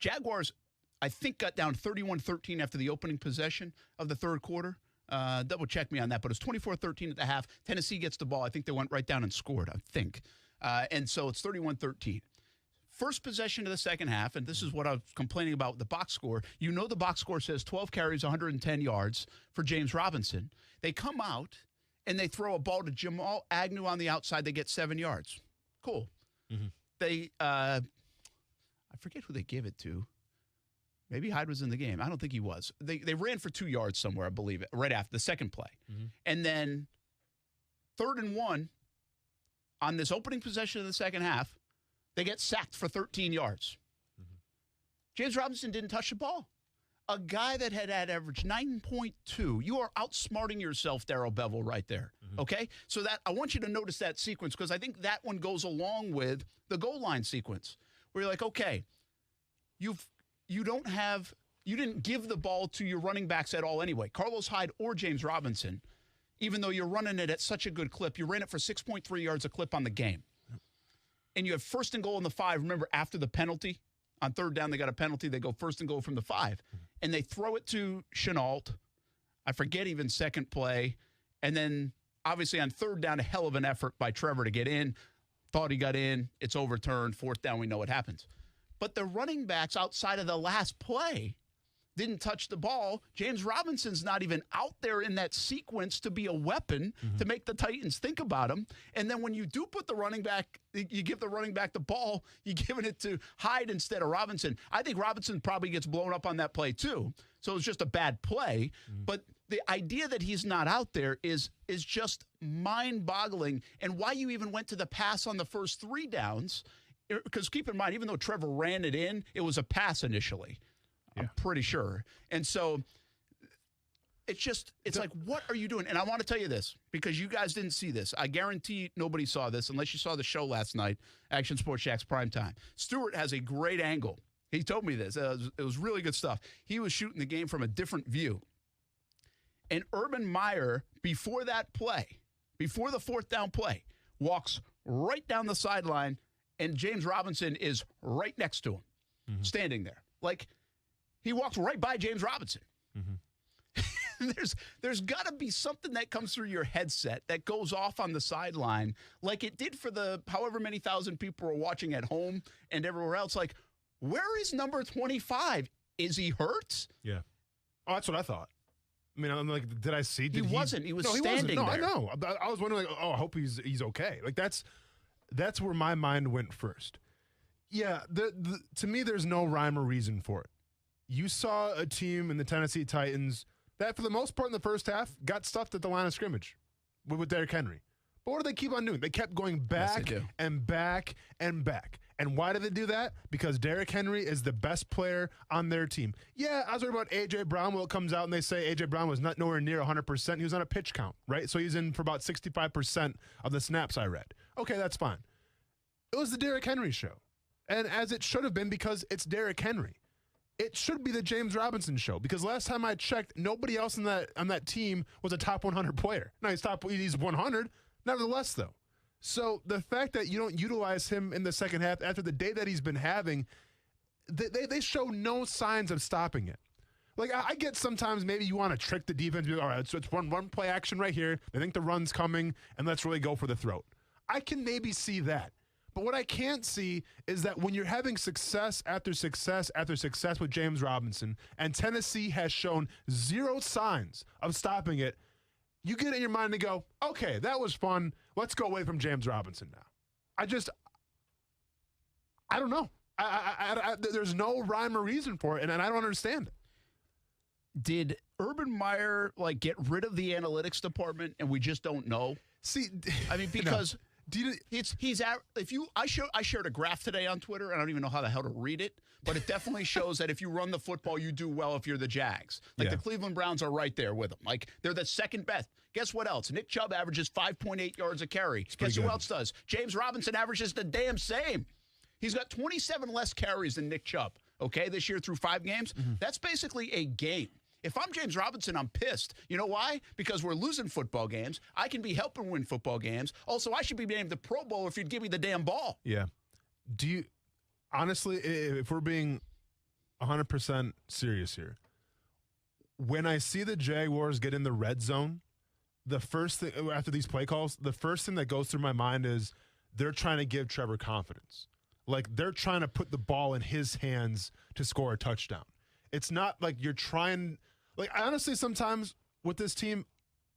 Jaguars, I think, got down 31-13 after the opening possession of the third quarter. Double check me on that, but it was 24-13 at the half. Tennessee gets the ball. I think they went right down and scored, I think. And so it's 31-13. First possession of the second half, and this is what I was complaining about with the box score. You know the box score says 12 carries, 110 yards for James Robinson. They come out, and they throw a ball to Jamal Agnew on the outside. They get 7 yards. Cool. Mm-hmm. They, I forget who they gave it to. Maybe Hyde was in the game. I don't think he was. They ran for 2 yards somewhere, I believe, right after the second play. Mm-hmm. And then 3rd and 1 on this opening possession of the second half, they get sacked for 13 yards. Mm-hmm. James Robinson didn't touch the ball. A guy that had averaged 9.2. You are outsmarting yourself, Darrell Bevell, right there. Mm-hmm. Okay? So that I want you to notice that sequence because I think that one goes along with the goal line sequence where you're like, okay, you didn't give the ball to your running backs at all anyway, Carlos Hyde or James Robinson, even though you're running it at such a good clip. You ran it for 6.3 yards a clip on the game. And you have 1st and goal in the 5. Remember, after the penalty, on 3rd down, they got a penalty. They go 1st and goal from the 5. And they throw it to Chenault. I forget even second play. And then, obviously, on 3rd down, a hell of an effort by Trevor to get in. Thought he got in. It's overturned. 4th down, we know what happens. But the running backs outside of the last play didn't touch the ball. James Robinson's not even out there in that sequence to be a weapon to make the Titans think about him. And then when you do put the running back, you give the running back the ball, you're giving it to Hyde instead of Robinson. I think Robinson probably gets blown up on that play too. So it's just a bad play. But the idea that he's not out there is just mind-boggling. And why you even went to the pass on the first 3 downs, because keep in mind, even though Trevor ran it in, it was a pass initially. I'm pretty sure. And so it's like, what are you doing? And I want to tell you this, because you guys didn't see this. I guarantee nobody saw this unless you saw the show last night, Action Sports Jax Primetime. Stewart has a great angle. He told me this. It was really good stuff. He was shooting the game from a different view. And Urban Meyer, before that play, before the 4th down play, walks right down the sideline, and James Robinson is right next to him, standing there. Like, he walks right by James Robinson. There's got to be something that comes through your headset that goes off on the sideline like it did for the however many thousand people were watching at home and everywhere else. Like, where is number 25? Is he hurt? Yeah. Oh, that's what I thought. I mean, I'm like, did I see? He wasn't. He was no, standing there. No, there. I know. I was wondering, like, oh, I hope he's okay. Like, that's where my mind went first. Yeah, to me, there's no rhyme or reason for it. You saw a team in the Tennessee Titans that, for the most part in the first half, got stuffed at the line of scrimmage with Derrick Henry. But what do they keep on doing? They kept going back and back and back. And why did they do that? Because Derrick Henry is the best player on their team. Yeah, I was worried about A.J. Brown. Well, it comes out and they say A.J. Brown was not nowhere near 100%. He was on a pitch count, right? So he's in for about 65% of the snaps I read. Okay, that's fine. It was the Derrick Henry show. And as it should have been, because it's Derrick Henry. It should be the James Robinson show, because last time I checked, nobody else on that team was a top 100 player. Now he's 100, nevertheless, though. So the fact that you don't utilize him in the second half after the day that he's been having, they show no signs of stopping it. Like, I get sometimes maybe you want to trick the defense. All right, so it's one play action right here. They think the run's coming, and let's really go for the throat. I can maybe see that. But what I can't see is that when you're having success after success after success with James Robinson, and Tennessee has shown zero signs of stopping it, you get in your mind and go, okay, that was fun. Let's go away from James Robinson now. I don't know. There's no rhyme or reason for it, and I don't understand it. Did Urban Meyer, like, get rid of the analytics department and we just don't know? See, I mean, because... No. I shared a graph today on Twitter, and I don't even know how the hell to read it, but it definitely shows that if you run the football, you do well if you're the Jags. Like, the Cleveland Browns are right there with them. Like, they're the second best. Guess what else? Nick Chubb averages 5.8 yards a carry. Guess who else does? James Robinson averages the damn same. He's got 27 less carries than Nick Chubb. okay, this year through 5 games. That's basically a game. If I'm James Robinson, I'm pissed. You know why? Because we're losing football games. I can be helping win football games. Also, I should be named the Pro Bowl if you'd give me the damn ball. Yeah. Do you, honestly, if we're being 100% serious here, when I see the Jaguars get in the red zone, the first thing, after these play calls, the first thing that goes through my mind is they're trying to give Trevor confidence. Like, they're trying to put the ball in his hands to score a touchdown. It's not like you're trying. Like, honestly, sometimes with this team,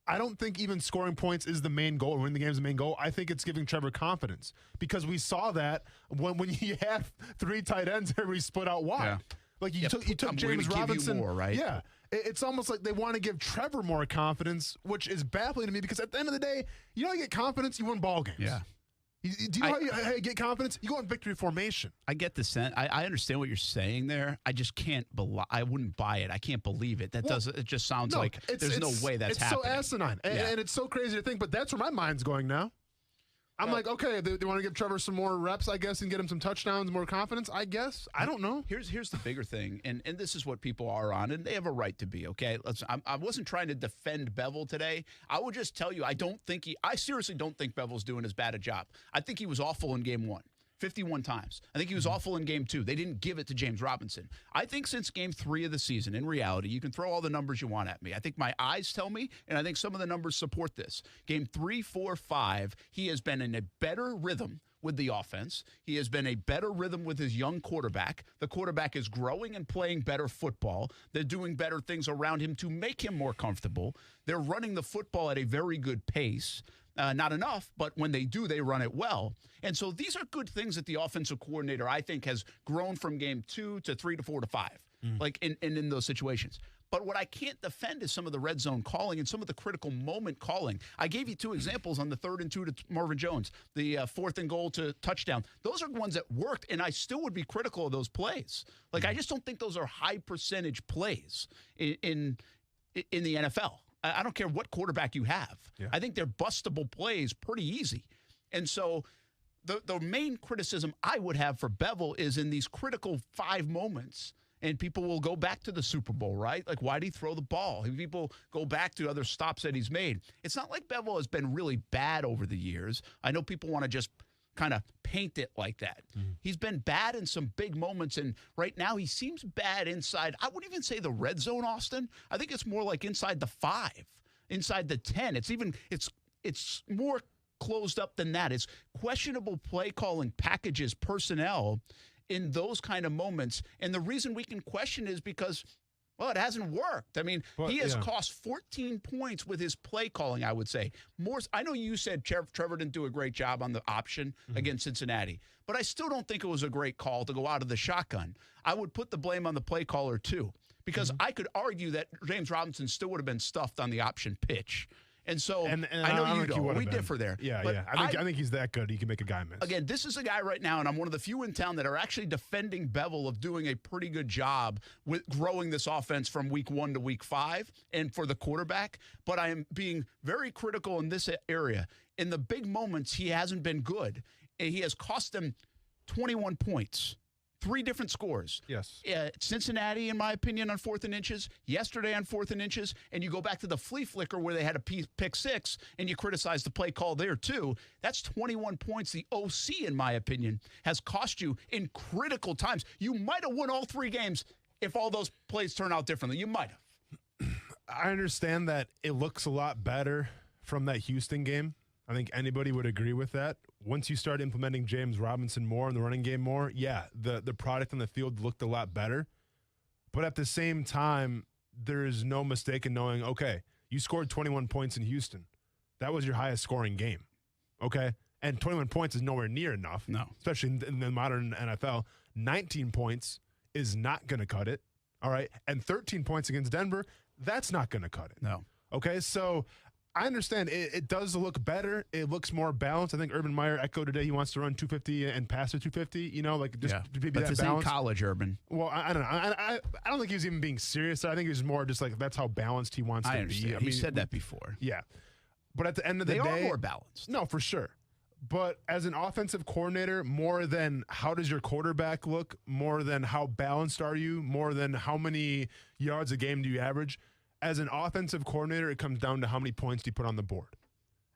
I don't think even scoring points is the main goal or winning the game is the main goal. I think it's giving Trevor confidence because we saw that when you had 3 tight ends every split out wide. Yeah. Like you took James Robinson, more, right? Yeah. It's almost like they want to give Trevor more confidence, which is baffling to me because at the end of the day, you know how you get confidence, you win ball games. Yeah. Do you know how you get confidence? You go in victory formation. I get the sense. I understand what you're saying there. I just can't. I wouldn't buy it. I can't believe it. That doesn't. It just sounds like there's no way that's happening. It's so asinine, and it's so crazy to think. But that's where my mind's going now. I'm like, okay, they want to give Trevor some more reps, I guess, and get him some touchdowns, more confidence, I guess. I don't know. Here's the bigger thing, and this is what people are on, and they have a right to be, okay? I wasn't trying to defend Bevel today. I would just tell you I seriously don't think Bevel's doing as bad a job. I think he was awful in game 1. 51 times. I think he was awful in game 2. They didn't give it to James Robinson. I think since game 3 of the season, in reality, you can throw all the numbers you want at me. I think my eyes tell me, and I think some of the numbers support this. Game 3, 4, 5, he has been in a better rhythm with the offense. He has been a better rhythm with his young quarterback. The quarterback is growing and playing better football. They're doing better things around him to make him more comfortable. They're running the football at a very good pace. Not enough, but when they do, they run it well. And so these are good things that the offensive coordinator, I think, has grown from game 2 to 3 to 4 to 5, like in those situations. But what I can't defend is some of the red zone calling and some of the critical moment calling. I gave you 2 examples on the 3rd and 2 to Marvin Jones, the 4th and goal to touchdown. Those are ones that worked, and I still would be critical of those plays. Like, I just don't think those are high percentage plays in the NFL. I don't care what quarterback you have. Yeah. I think they're bustable plays pretty easy. And so the main criticism I would have for Bevel is in these critical 5 moments, and people will go back to the Super Bowl, right? Like, why did he throw the ball? People go back to other stops that he's made. It's not like Bevel has been really bad over the years. I know people want to just kind of paint it like that. He's been bad in some big moments, and right now he seems bad inside. I wouldn't even say the red zone, Austin. I think it's more like inside the 5, inside the 10. It's more closed up than that. It's questionable play calling, packages, personnel in those kind of moments. And the reason we can question is because, well, it hasn't worked. I mean, he has cost 14 points with his play calling, I would say. I know you said Trevor didn't do a great job on the option against Cincinnati, but I still don't think it was a great call to go out of the shotgun. I would put the blame on the play caller, too, because I could argue that James Robinson still would have been stuffed on the option pitch. And so and I know you don't. We differ there. Yeah, but yeah. I think he's that good. He can make a guy miss. Again, this is a guy right now, and I'm one of the few in town that are actually defending Bevel of doing a pretty good job with growing this offense from week 1 to week 5 and for the quarterback. But I am being very critical in this area. In the big moments, he hasn't been good. And he has cost them 21 points. 3 different scores. Yes. Cincinnati, in my opinion, on 4th and inches. Yesterday on 4th and inches. And you go back to the flea flicker where they had a pick 6, and you criticize the play call there, too. That's 21 points. The OC, in my opinion, has cost you in critical times. You might have won all 3 games if all those plays turn out differently. You might have. I understand that it looks a lot better from that Houston game. I think anybody would agree with that. Once you start implementing James Robinson more in the running game more, yeah, the product on the field looked a lot better. But at the same time, there is no mistake in knowing, okay, you scored 21 points in Houston. That was your highest scoring game, okay? And 21 points is nowhere near enough, especially in the modern NFL. 19 points is not going to cut it, all right? And 13 points against Denver, that's not going to cut it. No. Okay, so I understand it does look better. It looks more balanced. I think Urban Meyer echoed today he wants to run 250 and pass to 250. You know, like just to be but that this balanced. ain't college, Urban. Well, I don't know. I don't think he was even being serious. I think he was more just like that's how balanced he wants to be. I mean, he said that before. Yeah, but at the end of the day, they are more balanced. No, for sure. But as an offensive coordinator, more than how does your quarterback look, more than how balanced are you, more than how many yards a game do you average, as an offensive coordinator, it comes down to how many points do you put on the board.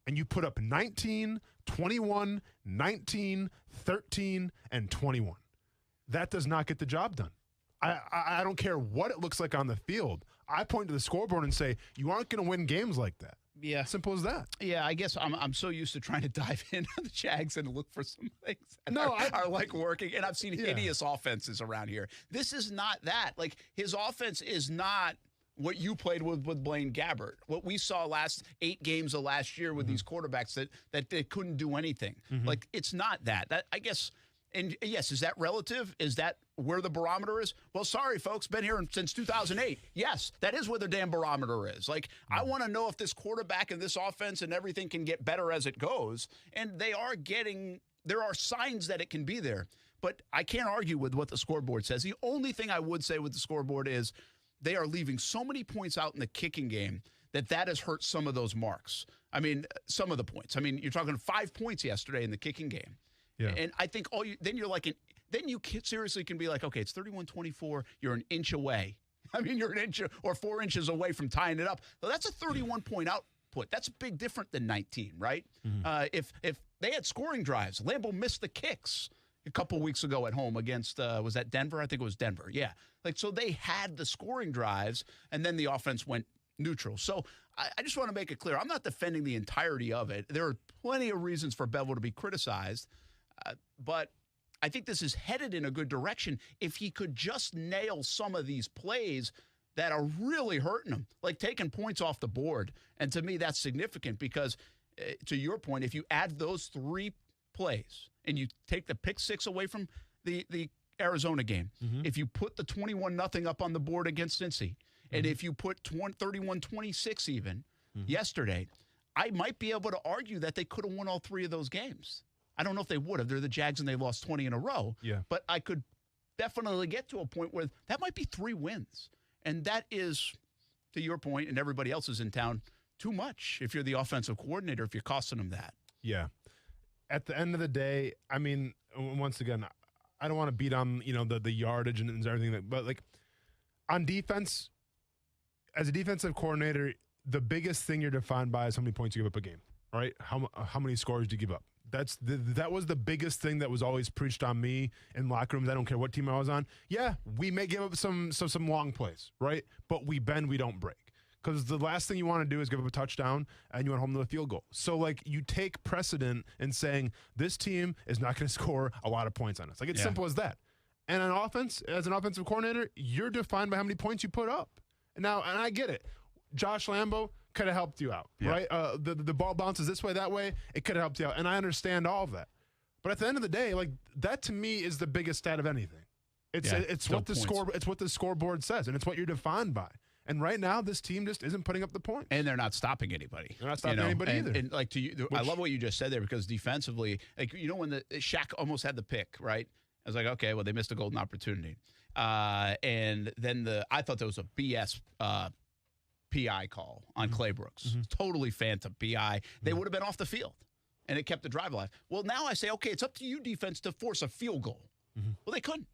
And you put up 19, 21, 19, 13, and 21. That does not get the job done. I don't care what it looks like on the field. I point to the scoreboard and say, you aren't going to win games like that. Yeah. Simple as that. Yeah, I guess I'm so used to trying to dive into the Jags and look for some things that are like working. And I've seen hideous offenses around here. This is not that. Like, his offense is not what you played with Blaine Gabbert. What we saw last 8 games of last year with these quarterbacks that they couldn't do anything. Like, it's not that. That, I guess, and yes, is that relative? Is that where the barometer is? Well, sorry, folks, been here since 2008. Yes, that is where the damn barometer is. Like, I want to know if this quarterback and this offense and everything can get better as it goes. And there are signs that it can be there. But I can't argue with what the scoreboard says. The only thing I would say with the scoreboard is they are leaving so many points out in the kicking game that has hurt some of those marks. I mean, some of the points. I mean, you're talking 5 points yesterday in the kicking game. Yeah. And I think then you seriously can be like, okay, it's 31-24. You're an inch away. I mean, you're an inch or 4 inches away from tying it up. Well, that's a 31-point output. That's big different than 19, right? If they had scoring drives, Lambeau missed the kicks a couple weeks ago at home against, was that Denver? I think it was Denver. Yeah. Like, so they had the scoring drives, and then the offense went neutral. So I just want to make it clear, I'm not defending the entirety of it. There are plenty of reasons for Bevel to be criticized. But I think this is headed in a good direction if he could just nail some of these plays that are really hurting him, like taking points off the board. And to me, that's significant because, to your point, if you add those 3 plays and you take the pick 6 away from the Arizona game, if you put the 21-0 up on the board against Cincy, and if you put 31-26 even yesterday, I might be able to argue that they could have won all 3 of those games. I don't know if they would have. They're the Jags and they lost 20 in a row. Yeah. But I could definitely get to a point where that might be 3 wins. And that is, to your point and everybody else's in town, too much if you're the offensive coordinator, if you're costing them that. Yeah. At the end of the day, I mean, once again, I don't want to beat on, the yardage and everything, but like on defense, as a defensive coordinator, the biggest thing you're defined by is how many points you give up a game, right? How many scores do you give up? That was the biggest thing that was always preached on me in locker rooms. I don't care what team I was on. Yeah, we may give up some long plays, right? But we bend, we don't break. Because the last thing you want to do is give up a touchdown and you want home to a field goal. So, like, you take precedent in saying this team is not going to score a lot of points on us. Like, it's simple as that. And on offense, as an offensive coordinator, you're defined by how many points you put up. Now, and I get it. Josh Lambeau could have helped you out, right? The ball bounces this way, that way. It could have helped you out, and I understand all of that. But at the end of the day, like, that to me is the biggest stat of anything. It's what the scoreboard says, and it's what you're defined by. And right now, this team just isn't putting up the points. And they're not stopping anybody. They're not stopping anybody either. And like, I love what you just said there, because defensively, like, when Shaq almost had the pick, right? I was like, okay, well, they missed a golden opportunity. And then I thought there was a BS PI call on Clay Brooks. Totally phantom PI. They would have been off the field, and it kept the drive alive. Well, now I say, okay, it's up to you, defense, to force a field goal. Well, they couldn't.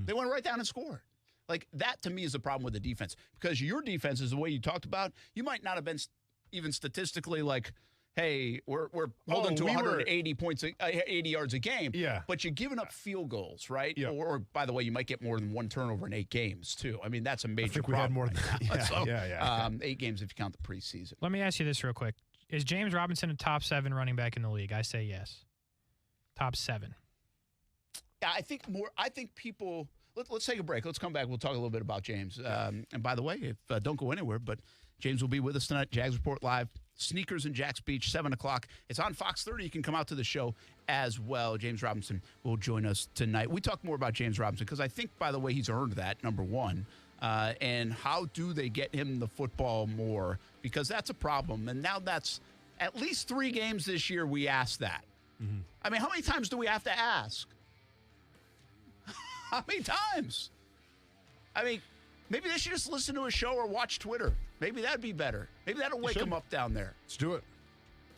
They went right down and scored. Like, that to me is the problem with the defense, because your defense is the way you talked about. You might not have been even statistically like, hey, we're holding to 180 points, 80 yards a game. Yeah. But you're giving up field goals, right? Yeah. Or by the way, you might get more than 1 turnover in 8 games too. I mean, that's a major problem. We had more than that. 8 games if you count the preseason. Let me ask you this real quick: is James Robinson a top 7 running back in the league? I say yes. Top 7. Yeah, I think people. Let's take a break. Let's come back. We'll talk a little bit about James. And by the way, if don't go anywhere, but James will be with us tonight. Jags Report Live, Sneakers in Jax Beach, 7 o'clock. It's on Fox 30. You can come out to the show as well. James Robinson will join us tonight. We talk more about James Robinson because I think, by the way, he's earned that, number one. And how do they get him the football more? Because that's a problem. And now that's at least 3 games this year we asked that. I mean, how many times do we have to ask? How many times? I mean, maybe they should just listen to a show or watch Twitter. Maybe that'd be better. Maybe that'll wake them up down there. Let's do it.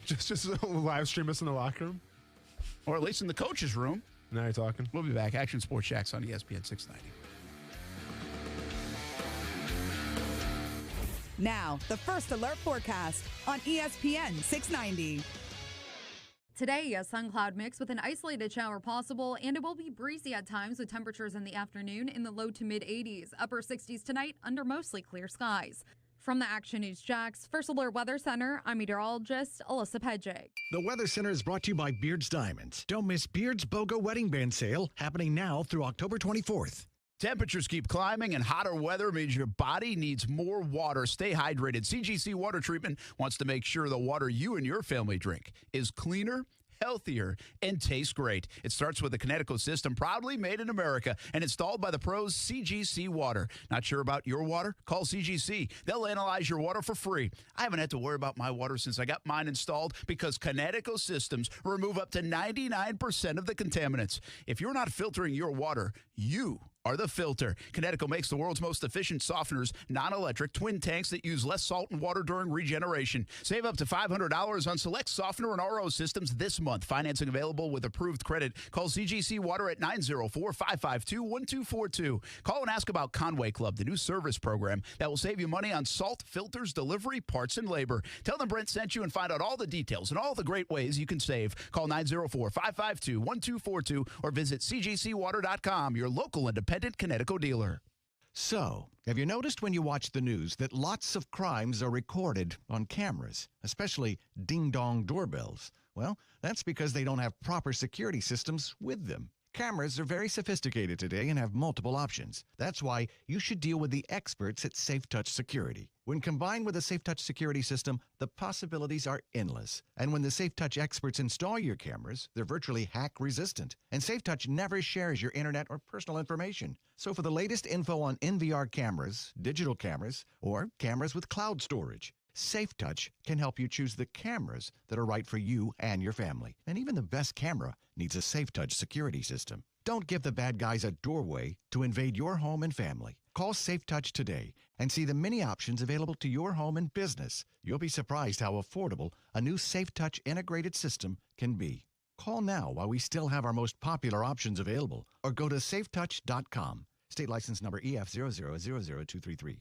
Just live stream us in the locker room. Or at least in the coach's room. Now you're talking. We'll be back. Action Sports Jax on ESPN 690. Now, the first alert forecast on ESPN 690. Today, a sun cloud mix with an isolated shower possible, and it will be breezy at times with temperatures in the afternoon in the low to mid 80s, upper 60s tonight under mostly clear skies. From the Action News Jax First Alert Weather Center, I'm meteorologist Alyssa Pedjig. The Weather Center is brought to you by Beards Diamonds. Don't miss Beards BOGO Wedding Band Sale happening now through October 24th. Temperatures keep climbing, and hotter weather means your body needs more water. Stay hydrated. CGC Water Treatment wants to make sure the water you and your family drink is cleaner, healthier, and tastes great. It starts with the Connecticut system, proudly made in America and installed by the pros CGC Water. Not sure about your water? Call CGC. They'll analyze your water for free. I haven't had to worry about my water since I got mine installed because Connecticut systems remove up to 99% of the contaminants. If you're not filtering your water, you are the filter. Connecticut makes the world's most efficient softeners, non-electric twin tanks that use less salt and water during regeneration. Save up to $500 on select softener and RO systems this month. Financing available with approved credit. Call CGC Water at 904-552-1242. Call and ask about Conway Club, the new service program that will save you money on salt, filters, delivery, parts, and labor. Tell them Brent sent you and find out all the details and all the great ways you can save. Call 904-552-1242 or visit cgcwater.com, your local independent Connecticut dealer. So, have you noticed when you watch the news that lots of crimes are recorded on cameras, especially ding-dong doorbells? Well, that's because they don't have proper security systems with them. Cameras are very sophisticated today and have multiple options. That's why you should deal with the experts at SafeTouch Security. When combined with a SafeTouch security system, the possibilities are endless. And when the SafeTouch experts install your cameras, they're virtually hack-resistant. And SafeTouch never shares your internet or personal information. So for the latest info on NVR cameras, digital cameras, or cameras with cloud storage, SafeTouch can help you choose the cameras that are right for you and your family. And even the best camera needs a SafeTouch security system. Don't give the bad guys a doorway to invade your home and family. Call SafeTouch today and see the many options available to your home and business. You'll be surprised how affordable a new SafeTouch integrated system can be. Call now while we still have our most popular options available, or go to safetouch.com. State license number EF0000233.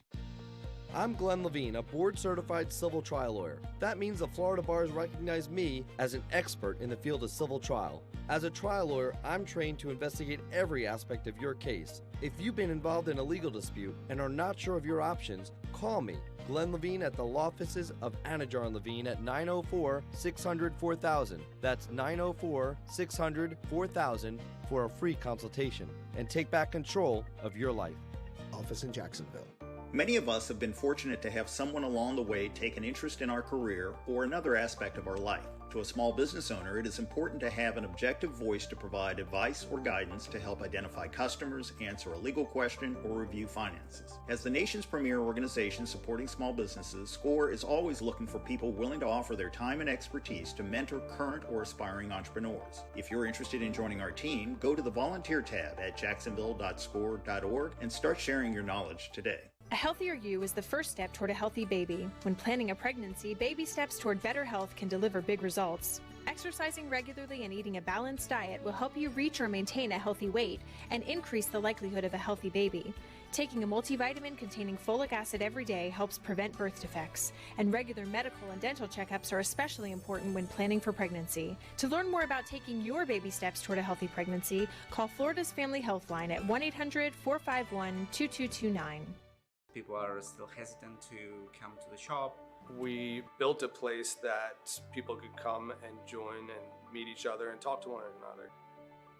I'm Glenn Levine, a board-certified civil trial lawyer. That means the Florida bars recognize me as an expert in the field of civil trial. As a trial lawyer, I'm trained to investigate every aspect of your case. If you've been involved in a legal dispute and are not sure of your options, call me, Glenn Levine, at the law offices of Anajar and Levine at 904-600-4000. That's 904-600-4000 for a free consultation and take back control of your life. Office in Jacksonville. Many of us have been fortunate to have someone along the way take an interest in our career or another aspect of our life. To a small business owner, it is important to have an objective voice to provide advice or guidance to help identify customers, answer a legal question, or review finances. As the nation's premier organization supporting small businesses, SCORE is always looking for people willing to offer their time and expertise to mentor current or aspiring entrepreneurs. If you're interested in joining our team, go to the volunteer tab at jacksonville.score.org and start sharing your knowledge today. A healthier you is the first step toward a healthy baby. When planning a pregnancy, baby steps toward better health can deliver big results. Exercising regularly and eating a balanced diet will help you reach or maintain a healthy weight and increase the likelihood of a healthy baby. Taking a multivitamin containing folic acid every day helps prevent birth defects, and regular medical and dental checkups are especially important when planning for pregnancy. To learn more about taking your baby steps toward a healthy pregnancy, call Florida's Family Health Line at 1-800-451-2229. People are still hesitant to come to the shop. We built a place that people could come and join and meet each other and talk to one another.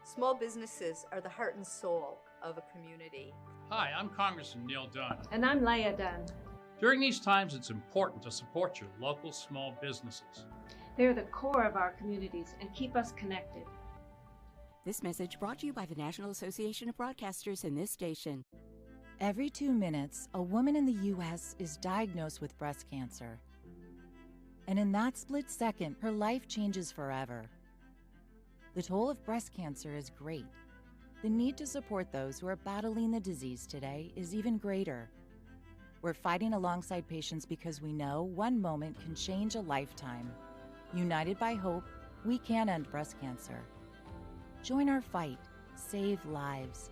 Small businesses are the heart and soul of a community. Hi, I'm Congressman Neil Dunn. And I'm Leah Dunn. During these times, it's important to support your local small businesses. They're the core of our communities and keep us connected. This message brought to you by the National Association of Broadcasters and this station. Every 2 minutes, a woman in the U.S. is diagnosed with breast cancer. And in that split second, her life changes forever. The toll of breast cancer is great. The need to support those who are battling the disease today is even greater. We're fighting alongside patients because we know one moment can change a lifetime. United by hope, We can end breast cancer. Join our fight. Save lives.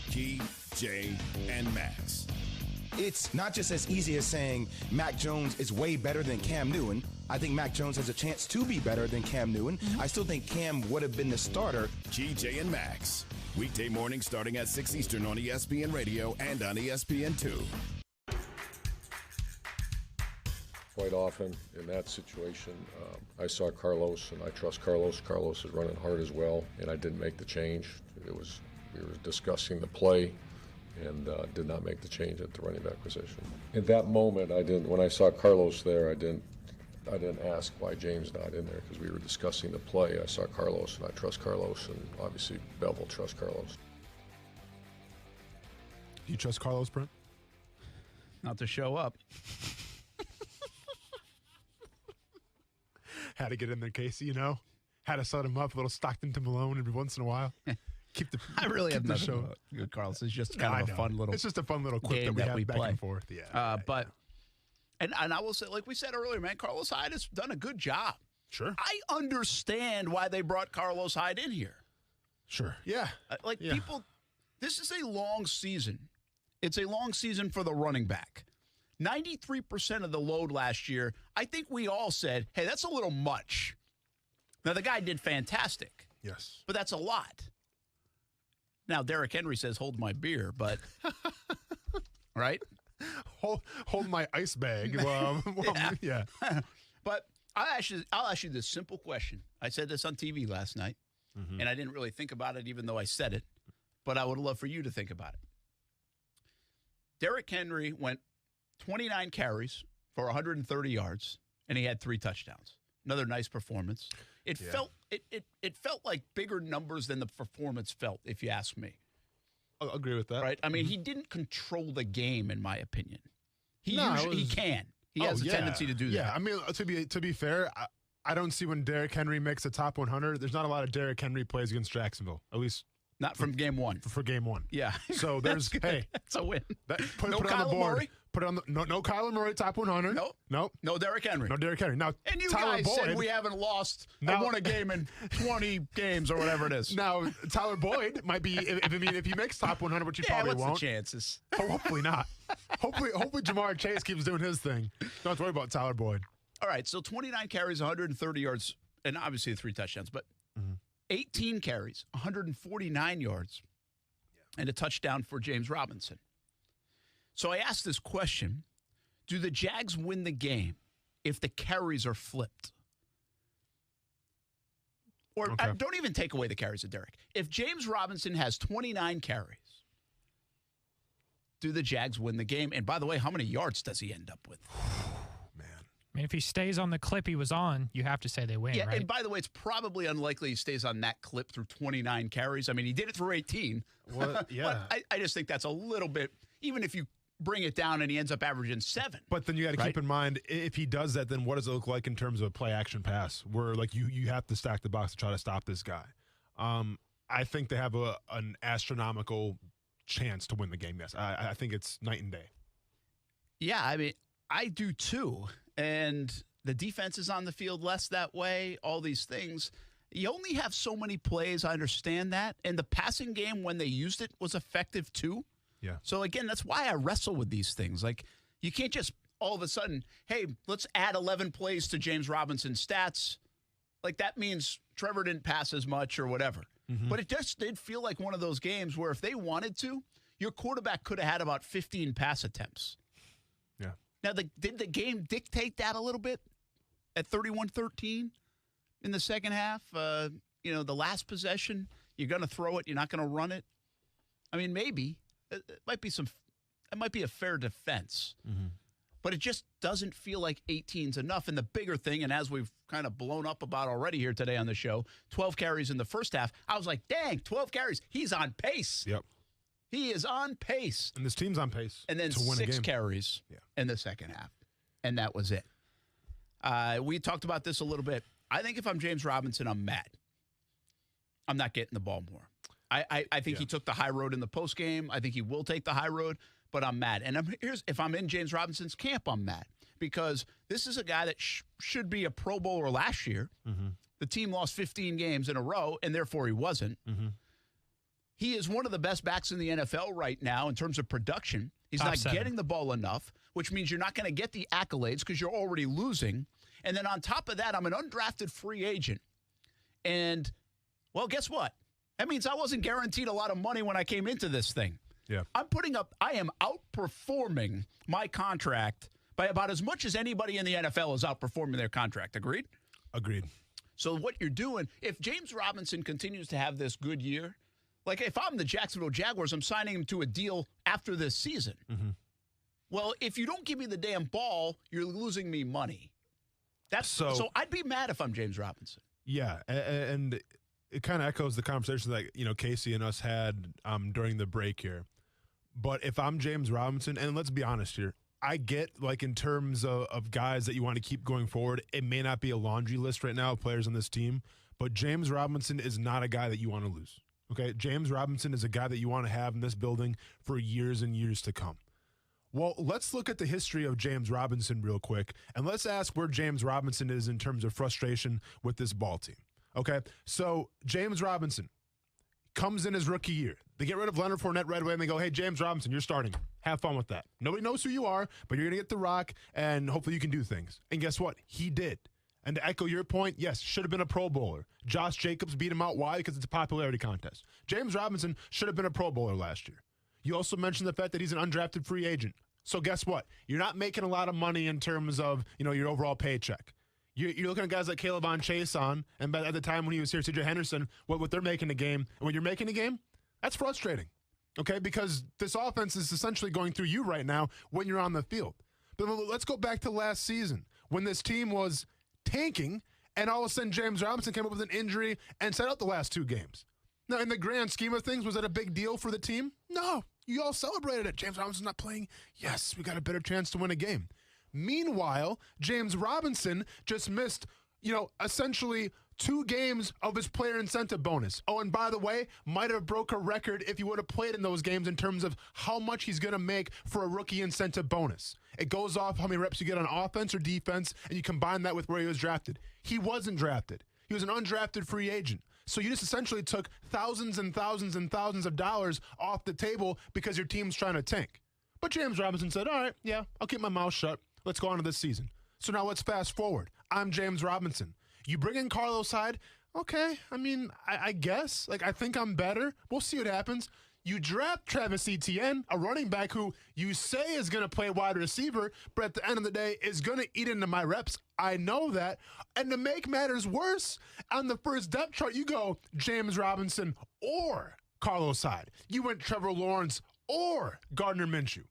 Key, Jay, and Max. It's not just as easy as saying Mac Jones is way better than Cam Newton. I think Mac Jones has a chance to be better than Cam Newton. I still think Cam would have been the starter. Key, Jay, and Max. Weekday mornings starting at 6 Eastern on ESPN Radio and on ESPN2. Quite often in that situation, I saw Carlos, and I trust Carlos. Carlos is running hard as well, and I didn't make the change. We were discussing the play, and did not make the change at the running back position. In that moment, I didn't. When I saw Carlos there, I didn't ask why James not in there because we were discussing the play. I saw Carlos, and I trust Carlos, and obviously Bevel trusts Carlos. Do you trust Carlos, Brent? Not to show up. Had to get in there, Casey, Had to set him up, a little Stockton to Malone every once in a while. I really have nothing to good Carlos. It's just kind of a fun little. It's just a fun little quip that we have back and forth. Yeah. But I will say, like we said earlier, man, Carlos Hyde has done a good job. Sure. I understand why they brought Carlos Hyde in here. Sure. Yeah. People, this is a long season. It's a long season for the running back. 93% of the load last year, I think we all said, hey, that's a little much. Now, the guy did fantastic. Yes. But that's a lot. Now, Derrick Henry says, hold my beer, but, right? Hold my ice bag. Yeah. But I'll ask you this simple question. I said this on TV last night, and I didn't really think about it even though I said it, but I would love for you to think about it. Derrick Henry went 29 carries for 130 yards, and he had 3 touchdowns. Another nice performance. It felt like bigger numbers than the performance felt, if you ask me. I'll agree with that. Right? I mean, he didn't control the game, in my opinion. He can. He has a tendency to do that. Yeah, I mean, to be fair, I don't see when Derrick Henry makes a top 100. There's not a lot of Derrick Henry plays against Jacksonville, at least. Not from game one. For game one. Yeah. So there's, that's a win. Put no it on the board. Murray. Put it on the no Kyler Murray top 100. Nope. No Derrick Henry. No Derrick Henry. Now, and you Tyler guys Boyd, said we haven't lost or won a game in 20 games or whatever it is. Now, Tyler Boyd might be, if he makes top 100, which he probably what's won't. The chances? Hopefully not. Hopefully Jamar Chase keeps doing his thing. Don't have to worry about Tyler Boyd. All right, so 29 carries, 130 yards, and obviously 3 touchdowns, but 18 carries, 149 yards, and a touchdown for James Robinson. So I asked this question, do the Jags win the game if the carries are flipped? Or don't even take away the carries of Derrick. If James Robinson has 29 carries, do the Jags win the game? And by the way, how many yards does he end up with? I mean, if he stays on the clip he was on, you have to say they win, yeah, right? And by the way, it's probably unlikely he stays on that clip through 29 carries. I mean, he did it through 18. Well, yeah. But I just think that's a little bit, even if you bring it down and he ends up averaging 7. But then you got to keep in mind, if he does that, then what does it look like in terms of a play-action pass where, like, you have to stack the box to try to stop this guy? I think they have an astronomical chance to win the game, yes. I think it's night and day. Yeah, I mean, I do too. And the defense is on the field less that way, all these things. You only have so many plays, I understand that. And the passing game, when they used it, was effective too. Yeah. So, again, that's why I wrestle with these things. Like, you can't just all of a sudden, hey, let's add 11 plays to James Robinson's stats. Like, that means Trevor didn't pass as much or whatever. But it just did feel like one of those games where if they wanted to, your quarterback could have had about 15 pass attempts. Yeah. Now, did the game dictate that a little bit at 31-13 in the second half? The last possession, you're going to throw it, you're not going to run it. I mean, maybe. It might be a fair defense. But it just doesn't feel like 18's enough. And the bigger thing, and as we've kind of blown up about already here today on the show, 12 carries in the first half. I was like, dang, 12 carries. He's on pace. Yep. He is on pace. And this team's on pace. And then to win 6 carries in the second half. And that was it. We talked about this a little bit. I think if I'm James Robinson, I'm mad. I'm not getting the ball more. I think he took the high road in the postgame. I think he will take the high road, but I'm mad. And if I'm in James Robinson's camp, I'm mad. because this is a guy that should be a Pro Bowler last year. Mm-hmm. The team lost 15 games in a row, and therefore he wasn't. Mm-hmm. He is one of the best backs in the NFL right now in terms of production. He's Top not 7. getting the ball enough, which means you're not going to get the accolades because you're already losing. And then on top of that, I'm an undrafted free agent. And, well, guess what? That means I wasn't guaranteed a lot of money when I came into this thing. Yeah. I am outperforming my contract by about as much as anybody in the NFL is outperforming their contract. Agreed? Agreed. So what you're doing, if James Robinson continues to have this good year, like if I'm the Jacksonville Jaguars, I'm signing him to a deal after this season. Mm-hmm. Well, if you don't give me the damn ball, you're losing me money. So I'd be mad if I'm James Robinson. Yeah, and it kind of echoes the conversation that Casey and us had during the break here. But if I'm James Robinson, and let's be honest here, I get in terms of guys that you want to keep going forward, it may not be a laundry list right now of players on this team, but James Robinson is not a guy that you want to lose. Okay, James Robinson is a guy that you want to have in this building for years and years to come. Well, let's look at the history of James Robinson real quick, and let's ask where James Robinson is in terms of frustration with this ball team. Okay, so James Robinson comes in his rookie year. They get rid of Leonard Fournette right away, and they go, hey, James Robinson, you're starting. Have fun with that. Nobody knows who you are, but you're going to get the rock, and hopefully you can do things. And guess what? He did. And to echo your point, yes, should have been a Pro Bowler. Josh Jacobs beat him out. Why? Because it's a popularity contest. James Robinson should have been a Pro Bowler last year. You also mentioned the fact that he's an undrafted free agent. So guess what? You're not making a lot of money in terms of your overall paycheck. You're looking at guys like Caleb Chase on, and at the time when he was here, C.J. Henderson, what they're making a game. And when you're making a game, that's frustrating, okay? Because this offense is essentially going through you right now when you're on the field. But let's go back to last season when this team was tanking, and all of a sudden James Robinson came up with an injury and sat out the last 2 games. Now, in the grand scheme of things, was that a big deal for the team? No. You all celebrated it. James Robinson's not playing. Yes, we got a better chance to win a game. Meanwhile, James Robinson just missed, essentially 2 games of his player incentive bonus. Oh, and by the way, might have broke a record if he would have played in those games in terms of how much he's going to make for a rookie incentive bonus. It goes off how many reps you get on offense or defense, and you combine that with where he was drafted. He wasn't drafted. He was an undrafted free agent. So you just essentially took thousands and thousands and thousands of dollars off the table because your team's trying to tank. But James Robinson said, all right, yeah, I'll keep my mouth shut. Let's go on to this season. So now let's fast forward. I'm James Robinson. You bring in Carlos Hyde. Okay, I guess. I think I'm better. We'll see what happens. You draft Travis Etienne, a running back who you say is going to play wide receiver, but at the end of the day is going to eat into my reps. I know that. And to make matters worse, on the first depth chart, you go James Robinson or Carlos Hyde. You went Trevor Lawrence or Gardner Minshew.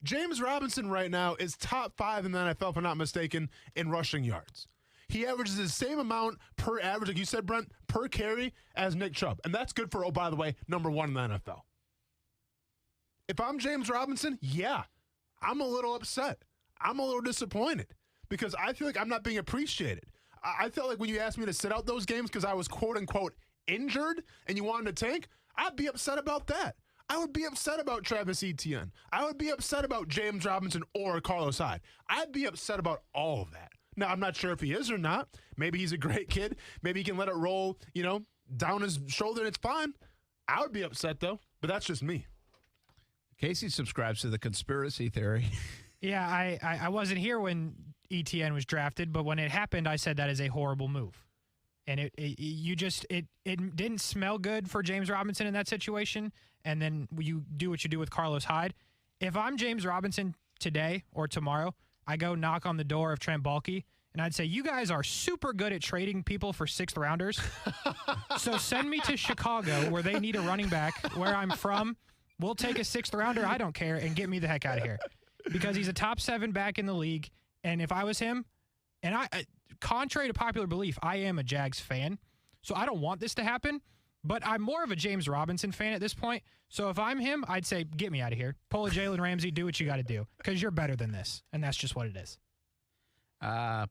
James Robinson right now is top 5 in the NFL, if I'm not mistaken, in rushing yards. He averages the same amount per average, like you said, Brent, per carry as Nick Chubb. And that's good for, by the way, number 1 in the NFL. If I'm James Robinson, yeah, I'm a little upset. I'm a little disappointed because I feel like I'm not being appreciated. I felt like when you asked me to sit out those games because I was quote-unquote injured and you wanted to tank, I'd be upset about that. I would be upset about Travis Etienne. I would be upset about James Robinson or Carlos Hyde. I'd be upset about all of that. Now, I'm not sure if he is or not. Maybe he's a great kid. Maybe he can let it roll, down his shoulder and it's fine. I would be upset, though, but that's just me. Casey subscribes to the conspiracy theory. Yeah, I wasn't here when ETN was drafted, but when it happened, I said that is a horrible move. And it didn't smell good for James Robinson in that situation. And then you do what you do with Carlos Hyde. If I'm James Robinson today or tomorrow, I go knock on the door of Trent Baalke, and I'd say, you guys are super good at trading people for 6th rounders. So send me to Chicago where they need a running back, where I'm from. We'll take a 6th rounder. I don't care. And get me the heck out of here. Because he's a top 7 back in the league. And if I was him, and contrary to popular belief, I am a Jags fan. So I don't want this to happen. But I'm more of a James Robinson fan at this point. So if I'm him, I'd say, get me out of here. Pull a Jalen Ramsey, do what you got to do. Because you're better than this. And that's just what it is.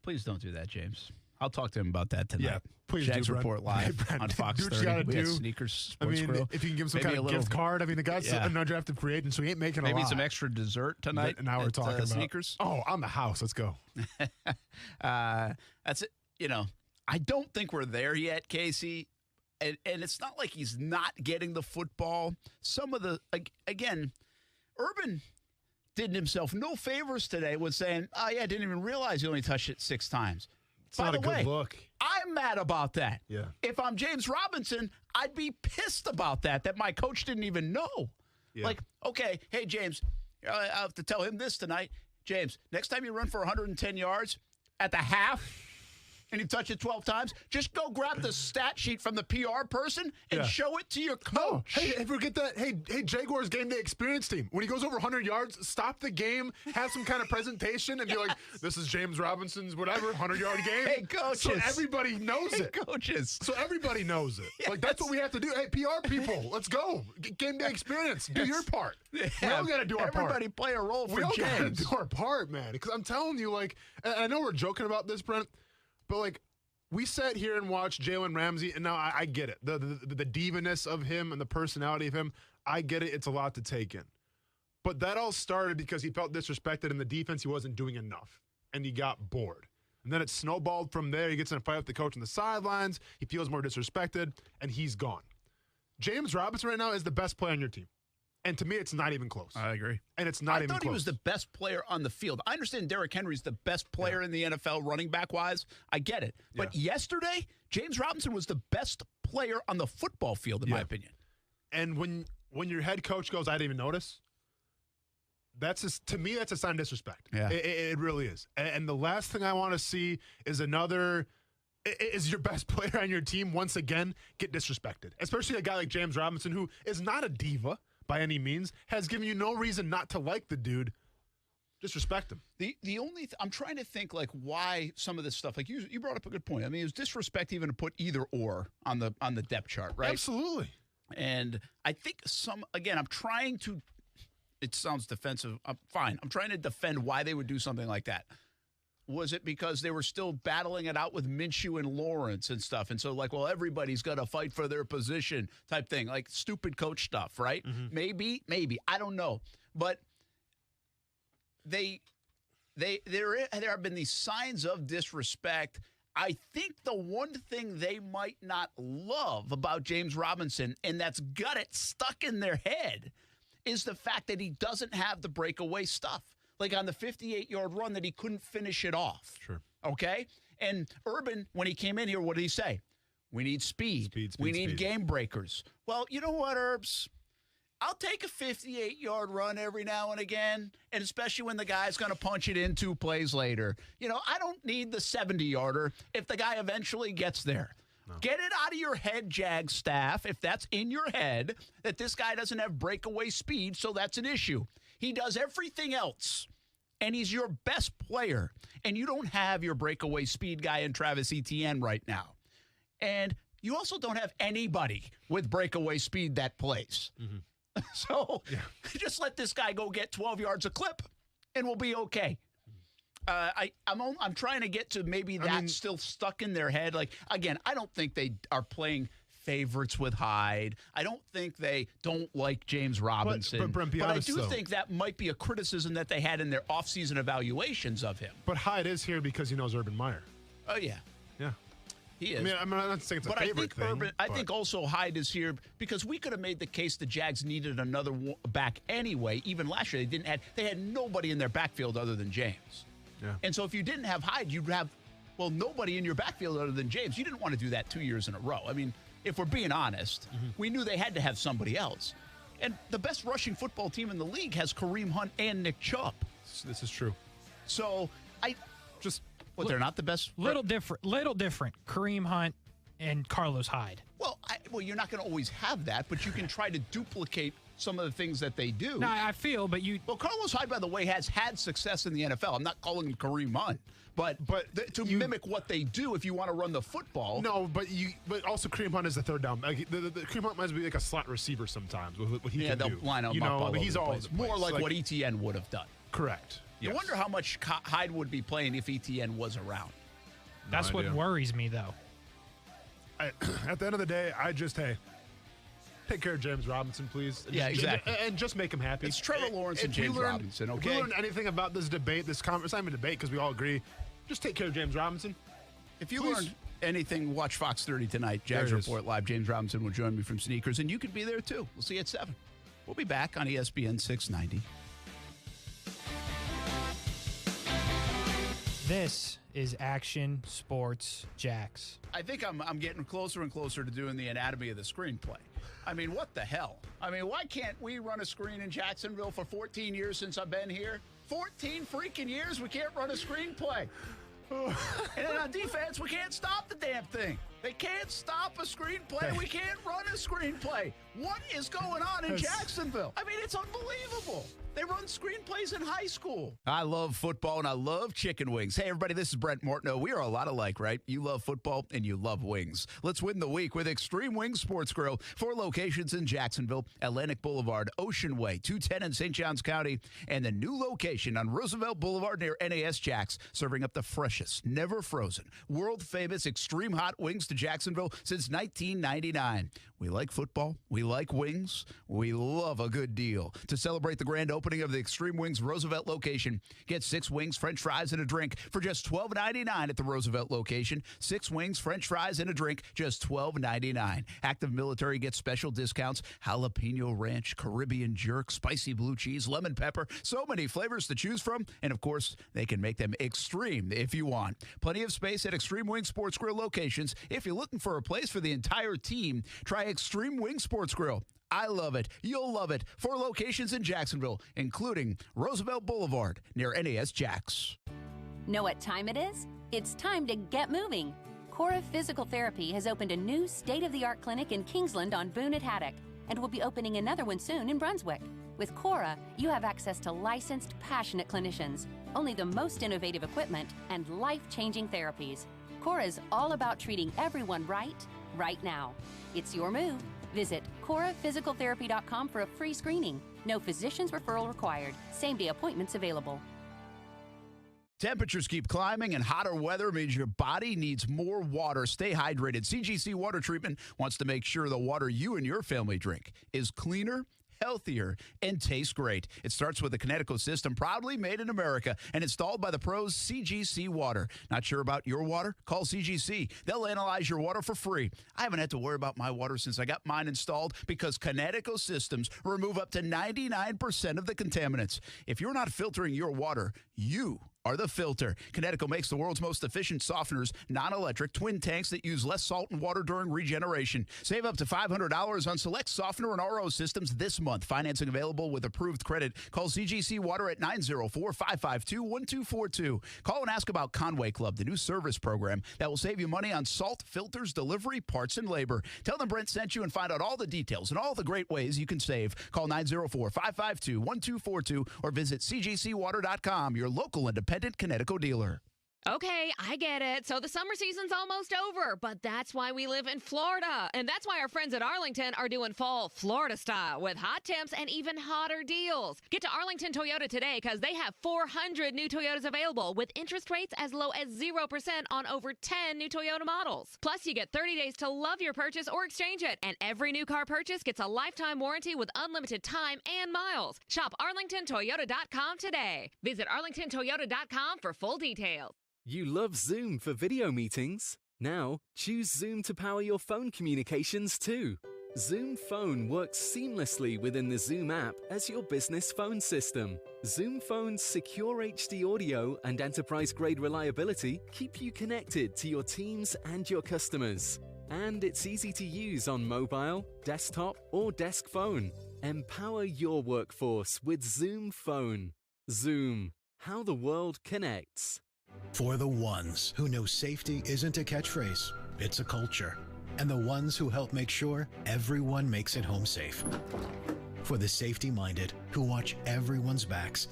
Please don't do that, James. I'll talk to him about that tonight. Yeah, please Jags do, Brent. Report live Brent, on Fox do what you 30. gotta We had do. Sneakers Sports Grill. If you can give him some Maybe kind of gift card. I mean, the guy's an undrafted free agent, so he ain't making a lot. Maybe some extra dessert tonight. Now we're talking about Sneakers. Oh, on the house. Let's go. That's it. I don't think we're there yet, Casey. And it's not like he's not getting the football. Some of the, again, Urban did himself no favors today with saying, oh, yeah, I didn't even realize he only touched it 6 times. It's not a good look. I'm mad about that. Yeah. If I'm James Robinson, I'd be pissed about that my coach didn't even know. Yeah. Like, okay, hey, James, I'll have to tell him this tonight. James, next time you run for 110 yards at the half, and you touch it 12 times, just go grab the stat sheet from the PR person and show it to your coach. Oh, hey, forget that. Hey, Jaguars game day experience team. When he goes over 100 yards, stop the game, have some kind of presentation, and be like, this is James Robinson's whatever, 100-yard game. Hey, coaches. So everybody knows it. Coaches. So everybody knows it. Yes. Like, that's what we have to do. Hey, PR people, let's go. Game day experience. Do your part. We all got to do our part. Everybody play a role for We all James. got to do our part, man. Because I'm telling you, like, and I know we're joking about this, Brent, but, like, we sat here and watched Jalen Ramsey, and now I get it. The diva-ness of him and the personality of him, I get it. It's a lot to take in. But that all started because he felt disrespected in the defense. He wasn't doing enough, and he got bored. And then it snowballed from there. He gets in a fight with the coach on the sidelines. He feels more disrespected, and he's gone. James Robinson right now is the best player on your team. And to me, it's not even close. I agree. And it's not even close. I thought he was the best player on the field. I understand Derrick Henry's the best player in the NFL running back-wise. I get it. But yesterday, James Robinson was the best player on the football field, in my opinion. And when your head coach goes, I didn't even notice, to me, that's a sign of disrespect. Yeah. It really is. And the last thing I want to see is is your best player on your team once again get disrespected. Especially a guy like James Robinson, who is not a diva by any means, has given you no reason not to like the dude. Just respect him. The only I'm trying to think like why some of this stuff, like you brought up a good point. I mean, it was disrespect even to put either or on the depth chart, right? Absolutely. And I think I'm trying to, it sounds defensive. Fine. I'm trying to defend why they would do something like that. Was it because they were still battling it out with Minshew and Lawrence and stuff? And so, like, well, everybody's got to fight for their position type thing, like stupid coach stuff, right? Mm-hmm. Maybe. I don't know. But there have been these signs of disrespect. I think the one thing they might not love about James Robinson, and that's got it stuck in their head, is the fact that he doesn't have the breakaway stuff. Like on the 58-yard run that he couldn't finish it off. Sure. Okay? And Urban, when he came in here, what did he say? We need speed. We need game breakers. Well, you know what, Herbs? I'll take a 58-yard run every now and again, and especially when the guy's going to punch it in 2 plays later. I don't need the 70-yarder if the guy eventually gets there. No. Get it out of your head, Jag staff, if that's in your head, that this guy doesn't have breakaway speed, so that's an issue. He does everything else, and he's your best player, and you don't have your breakaway speed guy in Travis Etienne right now. And you also don't have anybody with breakaway speed that plays. Mm-hmm. So just let this guy go get 12 yards a clip, and we'll be okay. I'm trying to get to maybe that's still stuck in their head. Like, again, I don't think they are playing favorites with Hyde. I don't think they don't like James Robinson. But I do think that might be a criticism that they had in their offseason evaluations of him. But Hyde is here because he knows Urban Meyer. Oh, yeah. Yeah. He is. I mean, I'm not saying it's a favorite thing. I think also Hyde is here because we could have made the case the Jags needed another back anyway. Even last year, they had nobody in their backfield other than James. Yeah. And so if you didn't have Hyde, you'd have, nobody in your backfield other than James. You didn't want to do that 2 years in a row. I mean, if we're being honest, we knew they had to have somebody else. And the best rushing football team in the league has Kareem Hunt and Nick Chubb. This is true. So they're not the best. Little different. Kareem Hunt and Carlos Hyde. Well, you're not going to always have that, but you can try to duplicate some of the things that they do. No, I feel, but Well, Carlos Hyde, by the way, has had success in the NFL. I'm not calling him Kareem Hunt, but to mimic what they do if you want to run the football. No, but also Kareem Hunt is the third down. Like, the Kareem Hunt might be like a slot receiver sometimes with what he can do. Yeah, they'll line him up all over the place. More like what Etienne would have done. Correct. You wonder how much Hyde would be playing if Etienne was around. That's what worries me, though. At the end of the day, take care of James Robinson, please. Yeah, exactly. And just make him happy. It's Trevor Lawrence and James Robinson, okay? If you learned anything about this debate, this conference, it's not even a debate because we all agree, just take care of James Robinson. If you learned anything, watch Fox 30 tonight. Jags Report Live. James Robinson will join me from Sneakers, and you can be there too. We'll see you at 7. We'll be back on ESPN 690. This is Action Sports Jax. I think I'm getting closer and closer to doing the anatomy of the screenplay. I mean, what the hell? I mean, why can't we run a screen in Jacksonville for 14 years since I've been here? 14 freaking years we can't run a screenplay. And then on defense, we can't stop the damn thing. They can't stop a screenplay. We can't run a screenplay. What is going on in Jacksonville? I mean, it's unbelievable. They run screenplays in high school. I love football, and I love chicken wings. Hey, everybody, this is Brent Mortno. We are a lot alike, right? You love football, and you love wings. Let's win the week with Extreme Wings Sports Grill. 4 locations in Jacksonville, Atlantic Boulevard, Ocean Way, 210 in St. Johns County, and the new location on Roosevelt Boulevard near NAS Jax, serving up the freshest, never frozen, world-famous extreme hot wings to Jacksonville since 1999. We like football. We like wings. We love a good deal. To celebrate the grand opening of the Extreme Wings Roosevelt location, get 6 wings, french fries, and a drink for just $12.99 at the Roosevelt location. 6 wings, french fries, and a drink, just $12.99. Active military gets special discounts. Jalapeno ranch, Caribbean jerk, spicy blue cheese, lemon pepper. So many flavors to choose from. And, of course, they can make them extreme if you want. Plenty of space at Extreme Wings Sports Grill locations. If you're looking for a place for the entire team, try Extreme Wings Sports Grill. I love it. You'll love it. 4 locations in Jacksonville, including Roosevelt Boulevard near NAS Jax. Know what time it is? It's time to get moving. Cora Physical Therapy has opened a new state-of-the-art clinic in Kingsland on Boone at Haddock, and will be opening another one soon in Brunswick. With Cora, you have access to licensed, passionate clinicians, only the most innovative equipment, and life-changing therapies. Cora is all about treating everyone right now. It's your move. Visit CoraPhysicalTherapy.com for a free screening. No physician's referral required. Same-day appointments available. Temperatures keep climbing, and hotter weather means your body needs more water. Stay hydrated. CGC Water Treatment wants to make sure the water you and your family drink is cleaner, healthier, and tastes great. It starts with the Connecticut system, proudly made in America and installed by the pros CGC Water. Not sure about your water? Call CGC. They'll analyze your water for free. I haven't had to worry about my water since I got mine installed because Connecticut systems remove up to 99% of the contaminants. If you're not filtering your water, you are the filter. Connecticut makes the world's most efficient softeners, non-electric, twin tanks that use less salt and water during regeneration. Save up to $500 on select softener and RO systems this month. Financing available with approved credit. Call CGC Water at 904-552-1242. Call and ask about Conway Club, the new service program that will save you money on salt, filters, delivery, parts, and labor. Tell them Brent sent you and find out all the details and all the great ways you can save. Call 904-552-1242 or visit cgcwater.com, your local independent Connecticut dealer. Okay, I get it. So the summer season's almost over, but that's why we live in Florida. And that's why our friends at Arlington are doing fall Florida style with hot temps and even hotter deals. Get to Arlington Toyota today because they have 400 new Toyotas available with interest rates as low as 0% on over 10 new Toyota models. Plus, you get 30 days to love your purchase or exchange it. And every new car purchase gets a lifetime warranty with unlimited time and miles. Shop ArlingtonToyota.com today. Visit ArlingtonToyota.com for full details. You love Zoom for video meetings? Now, choose Zoom to power your phone communications too. Zoom Phone works seamlessly within the Zoom app as your business phone system. Zoom Phone's secure HD audio and enterprise-grade reliability keep you connected to your teams and your customers. And it's easy to use on mobile, desktop, or desk phone. Empower your workforce with Zoom Phone. Zoom, how the world connects. For the ones who know safety isn't a catchphrase, it's a culture. And the ones who help make sure everyone makes it home safe. For the safety-minded who watch everyone's backs,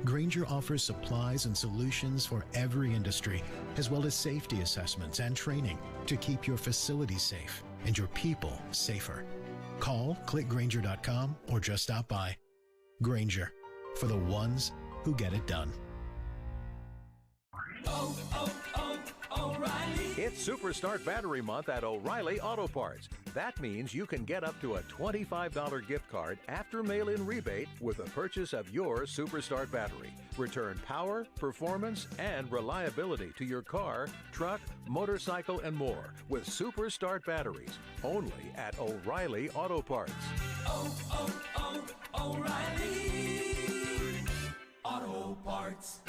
Grainger offers supplies and solutions for every industry, as well as safety assessments and training to keep your facilities safe and your people safer. Call, click Grainger.com, or just stop by. Grainger, for the ones who get it done. It's Superstart Battery Month at O'Reilly Auto Parts. That means you can get up to a $25 gift card after mail-in rebate with the purchase of your Superstart battery. Return power, performance, and reliability to your car, truck, motorcycle, and more with Superstart batteries. Only at O'Reilly Auto Parts. O'Reilly Auto Parts.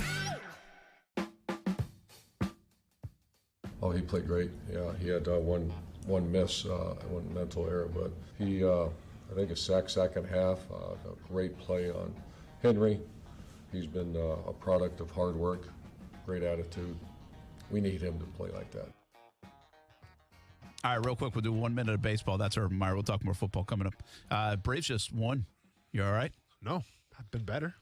Oh, he played great. Yeah, he had one miss, one mental error, but he, I think a second half, a great play on Henry. He's been a product of hard work, great attitude. We need him to play like that. All right, real quick, we'll do 1 minute of baseball. That's our Meyer. We'll talk more football coming up. Braves just won. You all right? No, I've been better.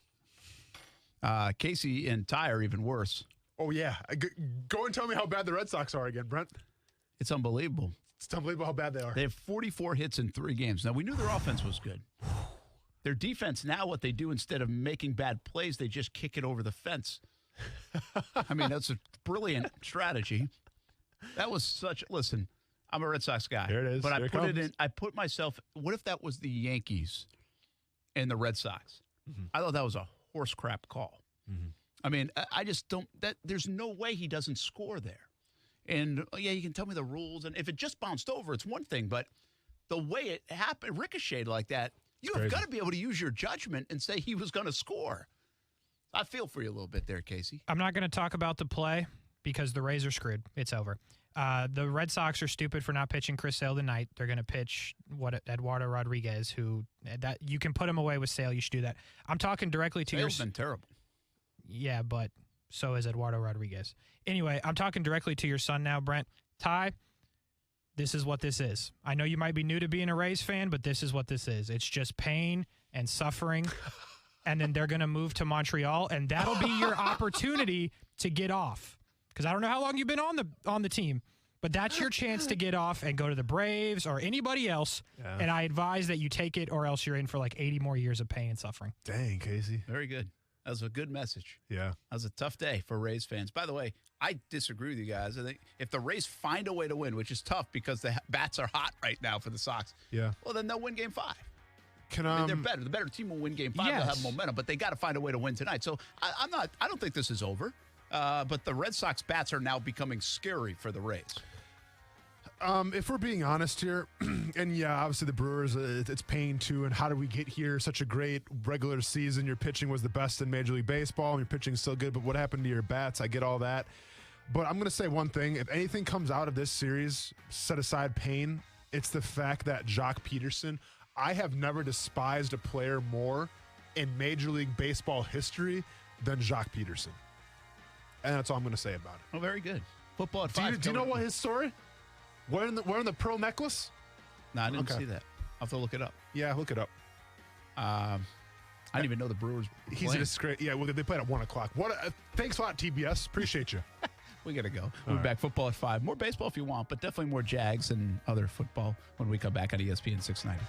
Casey and Ty are even worse. Oh, yeah. Go and tell me how bad the Red Sox are again, Brent. It's unbelievable. It's unbelievable how bad they are. They have 44 hits in 3 games. Now, we knew their offense was good. Their defense, now what they do instead of making bad plays, they just kick it over the fence. I mean, that's a brilliant strategy. That was listen, I'm a Red Sox guy. Here it is. But Here I put myself, what if that was the Yankees and the Red Sox? Mm-hmm. I thought that was a horse crap call. Mm-hmm. I mean, I just don't, there's no way he doesn't score there. And, yeah, you can tell me the rules. And if it just bounced over, it's one thing. But the way it happened, ricocheted like that, you have got to be able to use your judgment and say he was going to score. I feel for you a little bit there, Casey. I'm not going to talk about the play because the Rays are screwed. It's over. The Red Sox are stupid for not pitching Chris Sale tonight. They're going to pitch Eduardo Rodriguez, who that you can put him away with Sale. You should do that. I'm talking directly to Sale's been terrible. Yeah, but so is Eduardo Rodriguez. Anyway, I'm talking directly to your son now, Brent. Ty, this is what this is. I know you might be new to being a Rays fan, but this is what this is. It's just pain and suffering, and then they're going to move to Montreal, and that'll be your opportunity to get off. Because I don't know how long you've been on the team, but that's your chance to get off and go to the Braves or anybody else, and I advise that you take it or else you're in for like 80 more years of pain and suffering. Dang, Casey. Very good. That was a good message. Yeah. That was a tough day for Rays fans. By the way, I disagree with you guys. I think if the Rays find a way to win, which is tough because the bats are hot right now for the Sox, well, then they'll win Game 5. I mean, they're better. The better team will win Game 5. They'll have momentum, but they got to find a way to win tonight. So I don't think this is over. But the Red Sox bats are now becoming scary for the Rays. If we're being honest here, and yeah, obviously the Brewers, it's pain too. And how did we get here? Such a great regular season. Your pitching was the best in Major League Baseball. And your pitching's still good, but what happened to your bats? I get all that. But I'm going to say one thing. If anything comes out of this series, set aside pain, it's the fact that Jock Peterson, I have never despised a player more in Major League Baseball history than Jock Peterson. And that's all I'm going to say about it. Oh, very good. Football at 5. Do you know what his story? Wearing the pearl necklace? No, I didn't see that. I'll have to look it up. Yeah, look it up. I didn't even know the Brewers were He's a disgrace. Yeah, well, they played at 1 o'clock. Thanks a lot, TBS. Appreciate you. We got to go. We'll be back. Football at 5. More baseball if you want, but definitely more Jags and other football when we come back on ESPN 690.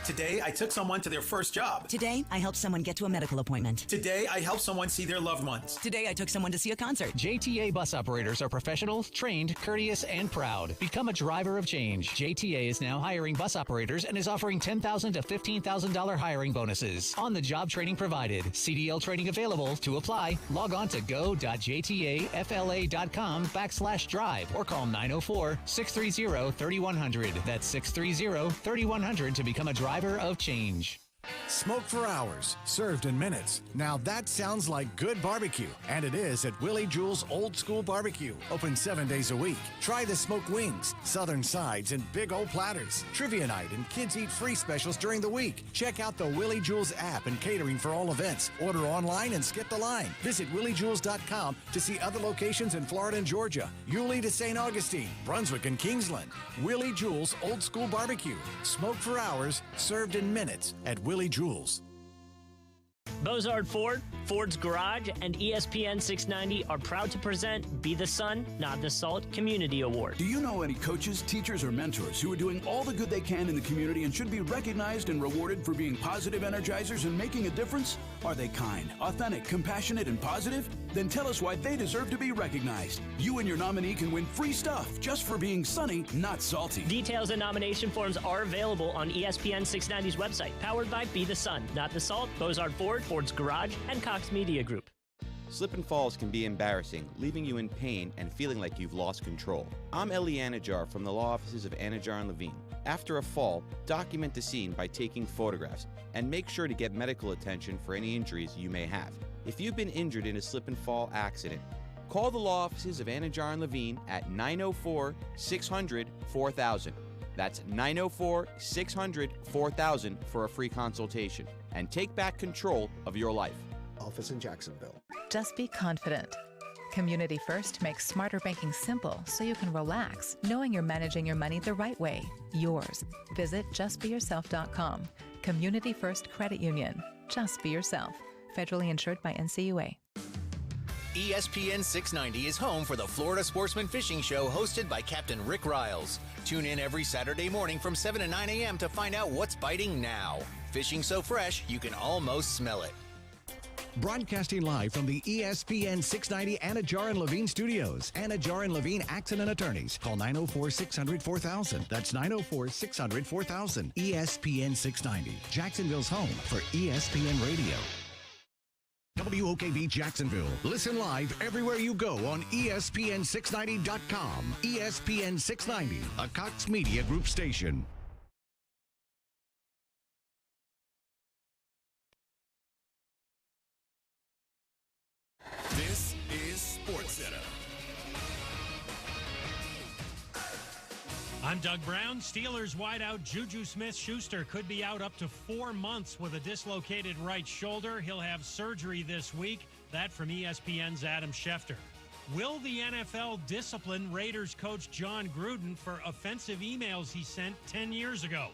Today, I took someone to their first job. Today, I helped someone get to a medical appointment. Today, I helped someone see their loved ones. Today, I took someone to see a concert. JTA bus operators are professional, trained, courteous, and proud. Become a driver of change. JTA is now hiring bus operators and is offering $10,000 to $15,000 hiring bonuses. On-the-job training provided. CDL training available. To apply, log on to go.jtafla.com/drive or call 904-630-3100. That's 630-3100 to become a driver of change. Smoked for hours, served in minutes. Now that sounds like good barbecue. And it is at Willie Jewell's Old School Barbecue. Open 7 days a week. Try the smoked wings, southern sides, and big old platters. Trivia night and kids eat free specials during the week. Check out the Willie Jewell's app and catering for all events. Order online and skip the line. Visit williejewells.com to see other locations in Florida and Georgia. Yulee to St. Augustine, Brunswick, and Kingsland. Willie Jewell's Old School Barbecue. Smoked for hours, served in minutes at Willie Jewell's. Bozard Ford, Ford's Garage, and ESPN 690 are proud to present Be the Sun, Not the Salt Community Award. Do you know any coaches, teachers, or mentors who are doing all the good they can in the community and should be recognized and rewarded for being positive energizers and making a difference? Are they kind, authentic, compassionate, and positive? Then tell us why they deserve to be recognized. You and your nominee can win free stuff just for being sunny, not salty. Details and nomination forms are available on ESPN 690's website. Powered by Be the Sun, Not the Salt, Bozard Ford, Ford's Garage, and Cox Media Group. Slip and falls can be embarrassing, leaving you in pain and feeling like you've lost control. I'm Eli Anajar from the law offices of Anajar and Levine. After a fall, document the scene by taking photographs and make sure to get medical attention for any injuries you may have. If you've been injured in a slip and fall accident, call the law offices of Anajar and Levine at 904-600-4000. That's 904-600-4000 for a free consultation. And take back control of your life. Office in Jacksonville. Just be confident. Community First makes smarter banking simple so you can relax, knowing you're managing your money the right way, yours. Visit justbeyourself.com. Community First Credit Union. Just be yourself. Federally insured by NCUA. ESPN 690 is home for the Florida Sportsman Fishing Show hosted by Captain Rick Riles. Tune in every Saturday morning from 7 to 9 a.m. to find out what's biting now. Fishing so fresh, you can almost smell it. Broadcasting live from the ESPN 690 Anajar and Levine studios. Anajar and Levine Accident Attorneys. Call 904-600-4000. That's 904-600-4000. ESPN 690, Jacksonville's home for ESPN Radio. WOKV Jacksonville. Listen live everywhere you go on ESPN690.com. ESPN 690, a Cox Media Group station. This is SportsCenter. I'm Doug Brown. Steelers wideout Juju Smith-Schuster could be out up to 4 months with a dislocated right shoulder. He'll have surgery this week. That from ESPN's Adam Schefter. Will the NFL discipline Raiders coach John Gruden for offensive emails he sent 10 years ago?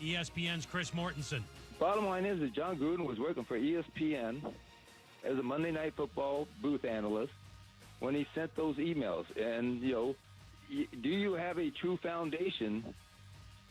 ESPN's Chris Mortensen. Bottom line is that John Gruden was working for ESPN as a Monday Night Football booth analyst when he sent those emails. And, you know, do you have a true foundation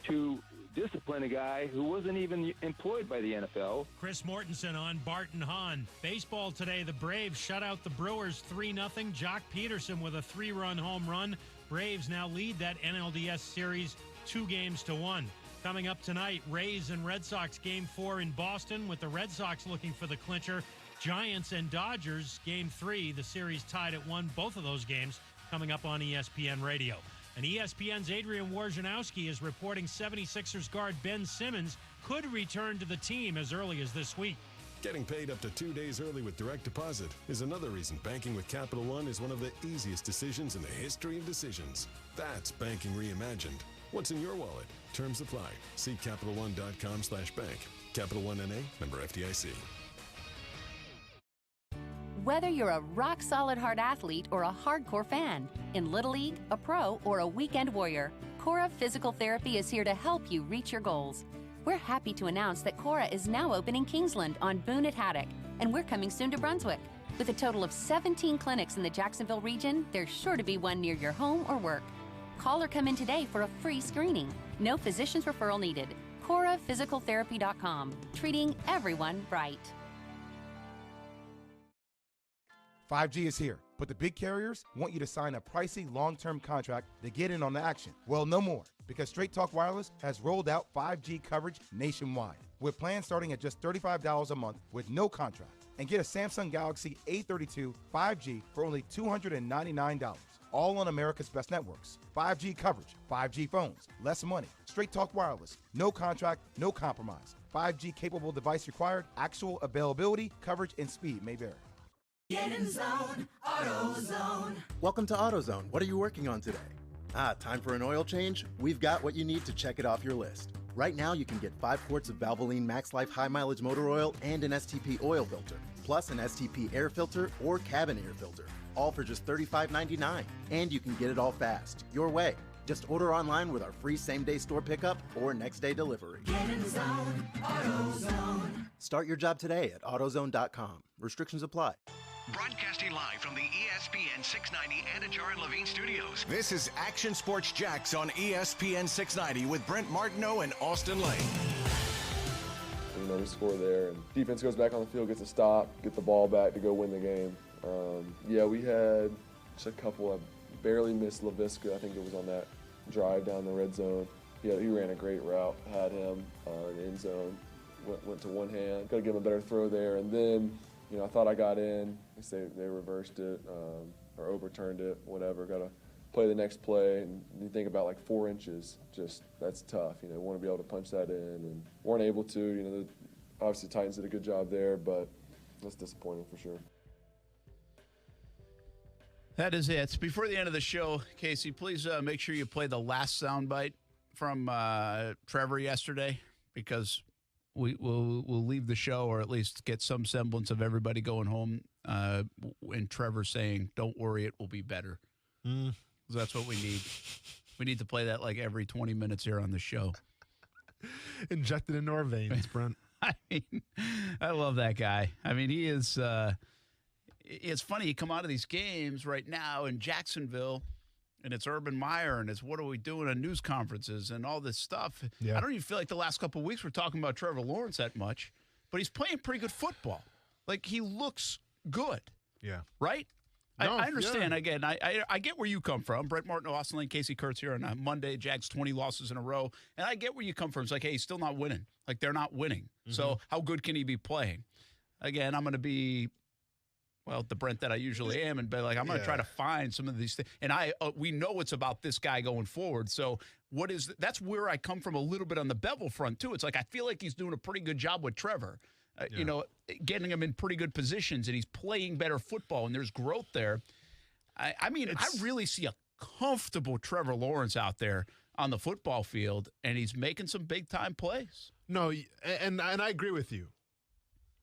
to discipline a guy who wasn't even employed by the NFL? Chris Mortensen on Barton Hahn. Baseball today, the Braves shut out the Brewers 3-0. Jock Peterson with a 3-run home run. Braves now lead that NLDS series 2-1. Coming up tonight, Rays and Red Sox Game 4 in Boston with the Red Sox looking for the clincher. Giants and Dodgers Game 3, the series tied at 1. Both of those games coming up on ESPN Radio. And ESPN's Adrian Wojnarowski is reporting 76ers guard Ben Simmons could return to the team as early as this week. Getting paid up to 2 days early with direct deposit is another reason banking with Capital One is one of the easiest decisions in the history of decisions. That's banking reimagined. What's in your wallet? Terms apply. See CapitalOne.com/bank. Capital One NA, member FDIC. Whether you're a rock-solid hard athlete or a hardcore fan, in Little League, a pro, or a weekend warrior, Cora Physical Therapy is here to help you reach your goals. We're happy to announce that Cora is now open in Kingsland on Boone at Haddock, and we're coming soon to Brunswick. With a total of 17 clinics in the Jacksonville region, there's sure to be one near your home or work. Call or come in today for a free screening. No physician's referral needed. CoraPhysicalTherapy.com. Treating everyone right. 5G is here, but the big carriers want you to sign a pricey long-term contract to get in on the action. Well, no more, because Straight Talk Wireless has rolled out 5G coverage nationwide, with plans starting at just $35 a month with no contract. And get a Samsung Galaxy A32 5G for only $299, all on America's best networks. 5G coverage, 5G phones, less money. Straight Talk Wireless, no contract, no compromise. 5G capable device required, actual availability, coverage, and speed may vary. Get in zone, AutoZone. Welcome to AutoZone. What are you working on today? Time for an oil change? We've got what you need to check it off your list. Right now, you can get 5 quarts of Valvoline Max Life High Mileage Motor Oil and an STP oil filter, plus an STP air filter or cabin air filter, all for just $35.99. And you can get it all fast, your way. Just order online with our free same-day store pickup or next-day delivery. Get in the zone, AutoZone. Start your job today at AutoZone.com. Restrictions apply. Broadcasting live from the ESPN 690 Anajar and Levine studios. This is Action Sports Jax on ESPN 690 with Brent Martineau and Austin Lane. We score there, and defense goes back on the field, gets a stop, get the ball back to go win the game. We had just a couple. I barely missed LaVisca. I think it was on that drive down the red zone. He ran a great route, had him in the end zone, went to one hand. Got to give him a better throw there, and then I thought I got in. They reversed it or overturned it, whatever. Got to play the next play, and you think about like 4 inches. Just that's tough. Want to be able to punch that in, and weren't able to. Obviously Titans did a good job there, but that's disappointing for sure. That is it. Before the end of the show, Casey, please make sure you play the last soundbite from Trevor yesterday, because we'll leave the show, or at least get some semblance of everybody going home, and Trevor saying, "Don't worry, it will be better." That's what we need. We need to play that like every 20 minutes here on the show. Injected into our veins, Brent. I mean, I love that guy. I mean, he is it's funny. You come out of these games right now in Jacksonville, and it's Urban Meyer, and it's what are we doing on news conferences and all this stuff. Yeah. I don't even feel like the last couple of weeks we're talking about Trevor Lawrence that much, but he's playing pretty good football. Like, he looks good. Yeah. Right? No, I understand. Yeah. Again, I get where you come from. Brett Martin, Austin Lane, Casey Kurtz here on a Monday. Jags 20 losses in a row. And I get where you come from. It's like, hey, he's still not winning. Like, they're not winning. Mm-hmm. So how good can he be playing? Again, I'm going to be, the Brent that I usually am, and be like, I'm going to try to find some of these things. And we know it's about this guy going forward. So that's where I come from a little bit on the Bevel front, too. It's like, I feel like he's doing a pretty good job with Trevor. Getting him in pretty good positions, and he's playing better football, and there's growth there. I really see a comfortable Trevor Lawrence out there on the football field, and he's making some big-time plays. No, and I agree with you.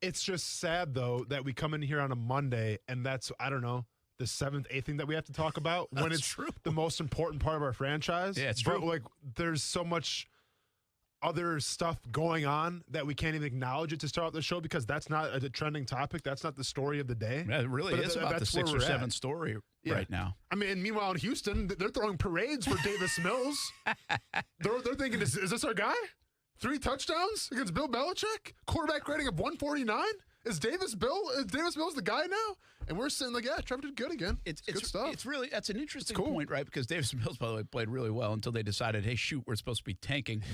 It's just sad, though, that we come in here on a Monday, and that's, I don't know, the 7th, 8th thing that we have to talk about when it's true. The most important part of our franchise. Yeah, it's true. But, there's so much other stuff going on that we can't even acknowledge it to start out the show, because that's not a trending topic. That's not the story of the day. Yeah, it really is about the 6 or 7 story right now. I mean, and meanwhile in Houston, they're throwing parades for Davis Mills. They're thinking, is this our guy? 3 touchdowns against Bill Belichick? Quarterback rating of 149? Is Davis Mills the guy now? And we're saying, Trevor did good again. It's good stuff. That's an interesting point, right? Because Davis Mills, by the way, played really well until they decided, hey, shoot, we're supposed to be tanking.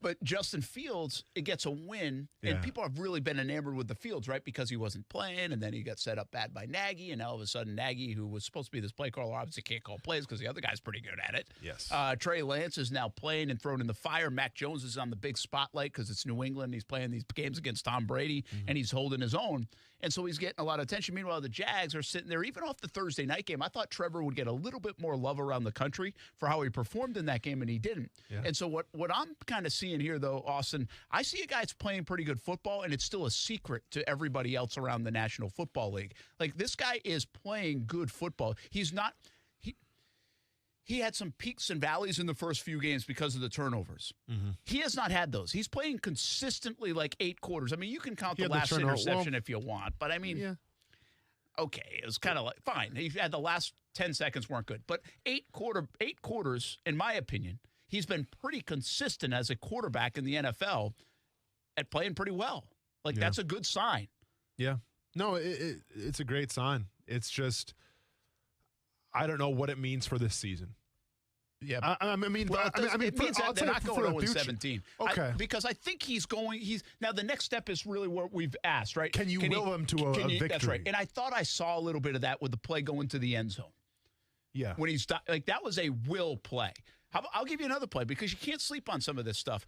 But Justin Fields, it gets a win, and people have really been enamored with the Fields, right? Because he wasn't playing, and then he got set up bad by Nagy, and all of a sudden Nagy, who was supposed to be this play caller, obviously can't call plays because the other guy's pretty good at it. Yes. Trey Lance is now playing and thrown in the fire. Mac Jones is on the big spotlight because it's New England. He's playing these games against Tom Brady, and he's holding his own. And so he's getting a lot of attention. Meanwhile, the Jags are sitting there, even off the Thursday night game. I thought Trevor would get a little bit more love around the country for how he performed in that game, and he didn't. Yeah. And so what I'm kind of seeing here, though, Austin, I see a guy that's playing pretty good football, and it's still a secret to everybody else around the National Football League. Like, this guy is playing good football. He's not – he had some peaks and valleys in the first few games because of the turnovers. Mm-hmm. He has not had those. He's playing consistently 8 quarters. I mean, you can count the last interception if you want, but I mean, okay, it was kind of fine. He had the last 10 seconds weren't good, but 8 quarters, in my opinion, he's been pretty consistent as a quarterback in the NFL at playing pretty well. That's a good sign. Yeah. No, it's a great sign. It's just, I don't know what it means for this season. Yeah, it means that they're not going 0-17. Okay, because I think he's now. The next step is really what we've asked, right? Can you will him to a victory? That's right. And I thought I saw a little bit of that with the play going to the end zone. Yeah, when he's that was a will play. I'll give you another play because you can't sleep on some of this stuff.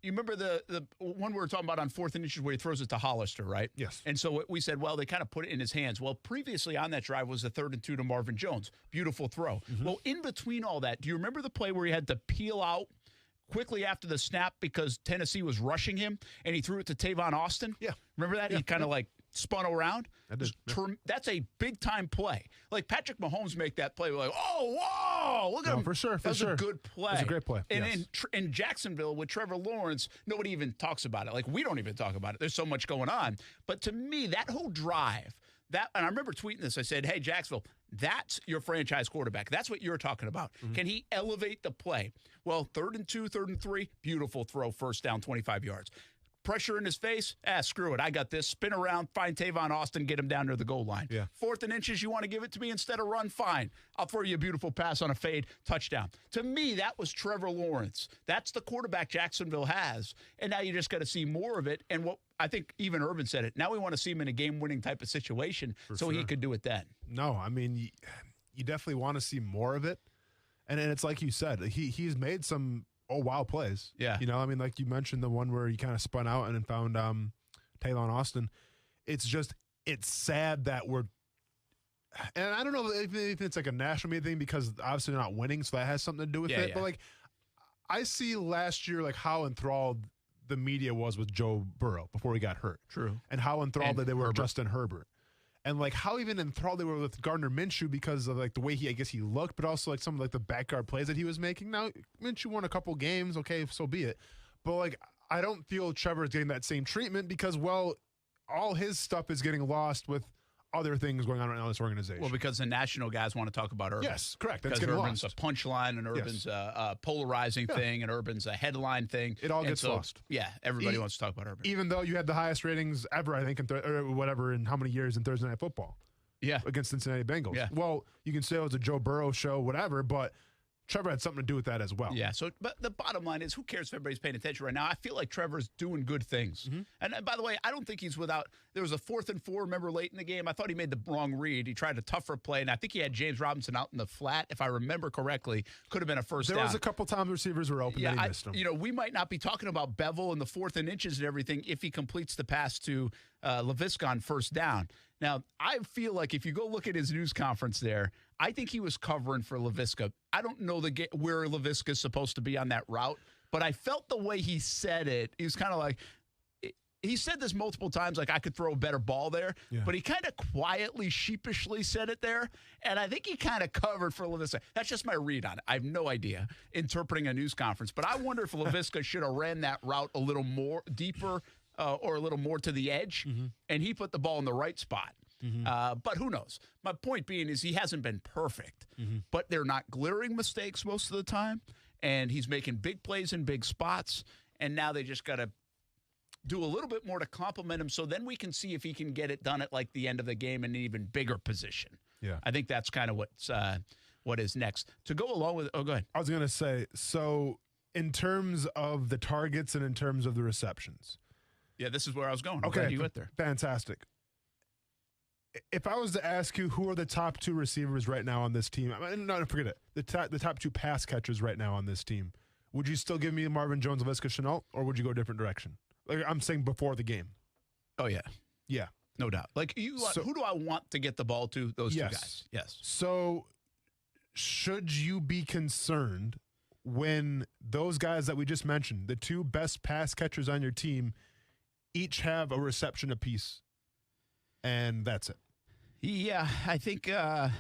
You remember the one we were talking about on 4th and inches where he throws it to Hollister, right? Yes. And so we said, well, they kind of put it in his hands. Well, previously on that drive was the 3rd and 2 to Marvin Jones. Beautiful throw. Mm-hmm. Well, in between all that, do you remember the play where he had to peel out quickly after the snap because Tennessee was rushing him and he threw it to Tavon Austin? Yeah. Remember that? He kind of spun around. That's a big-time play. Like, Patrick Mahomes make that play. We're like, oh, whoa, look at him. For sure, That was a good play. It was a great play, And yes. in Jacksonville with Trevor Lawrence, nobody even talks about it. Like, we don't even talk about it. There's so much going on. But to me, that whole drive, and I remember tweeting this. I said, hey, Jacksonville, that's your franchise quarterback. That's what you're talking about. Mm-hmm. Can he elevate the play? Well, 3rd and 2, 3rd and 3, beautiful throw, first down, 25 yards. Pressure in his face, screw it. I got this. Spin around, find Tavon Austin, get him down near the goal line. Yeah. 4th and inches, you want to give it to me instead of run? Fine. I'll throw you a beautiful pass on a fade, touchdown. To me, that was Trevor Lawrence. That's the quarterback Jacksonville has. And now you just got to see more of it. And what I think even Urban said it. Now we want to see him in a game-winning type of situation he could do it then. No, I mean, you definitely want to see more of it. And it's like you said, he's made some wow plays. Yeah. You know, I mean, like you mentioned the one where he kind of spun out and then found Tavon Austin. It's sad that and I don't know if it's like a national media thing because obviously they're not winning, so that has something to do with it. Yeah. But like, I see last year, like how enthralled the media was with Joe Burrow before he got hurt. True. And how enthralled they were with Justin Herbert. And like how even enthralled they were with Gardner Minshew because of like the way he looked, but also like some of like the backyard plays that he was making. Now Minshew won a couple games, okay, so be it. But like I don't feel Trevor is getting that same treatment because all his stuff is getting lost with other things going on right now in this organization. Well, because the national guys want to talk about Urban. Yes, correct. That's because getting Urban's lost. a punchline and Urban's a polarizing thing and Urban's a headline thing. It all gets lost. Yeah, everybody wants to talk about Urban. Even though you had the highest ratings ever, I think, in how many years in Thursday Night Football. Yeah. Against Cincinnati Bengals. Yeah. Well, you can say it was a Joe Burrow show, whatever, but Trevor had something to do with that as well. Yeah, but the bottom line is, who cares if everybody's paying attention right now? I feel like Trevor's doing good things. Mm-hmm. And by the way, I don't think he's without. There was a 4th and 4, remember, late in the game. I thought he made the wrong read. He tried a tougher play, and I think he had James Robinson out in the flat, if I remember correctly. Could have been a first down. There was a couple times receivers were open and he missed them. You know, we might not be talking about Bevel in the 4th and inches and everything if he completes the pass to Laviska on first down. Now, I feel like if you go look at his news conference there, I think he was covering for Laviska. I don't know where Laviska is supposed to be on that route, but I felt the way he said it. He was kind of like, he said this multiple times, like I could throw a better ball there, but he kind of quietly, sheepishly said it there, and I think he kind of covered for Laviska. That's just my read on it. I have no idea interpreting a news conference, but I wonder if Laviska should have ran that route a little more deeper or a little more to the edge, and he put the ball in the right spot. But who knows? My point being is he hasn't been perfect, but they're not glaring mistakes most of the time, and he's making big plays in big spots, and now they just got to do a little bit more to compliment him so then we can see if he can get it done at like the end of the game in an even bigger position. Yeah. I think that's kind of what is next. To go along with go ahead. I was going to say, so in terms of the targets and in terms of the receptions. Yeah, this is where I was going. Okay, you went there. Fantastic. If I was to ask you who are the top 2 receivers right now on this team, no, forget it. The top 2 pass catchers right now on this team, would you still give me Marvin Jones, Laviska Shenault, or would you go a different direction? Like I'm saying before the game. Oh, yeah. Yeah. No doubt. Like who do I want to get the ball to? Those 2 guys. Yes. So should you be concerned when those guys that we just mentioned, the 2 best pass catchers on your team, each have a reception apiece, and that's it? Yeah, I think the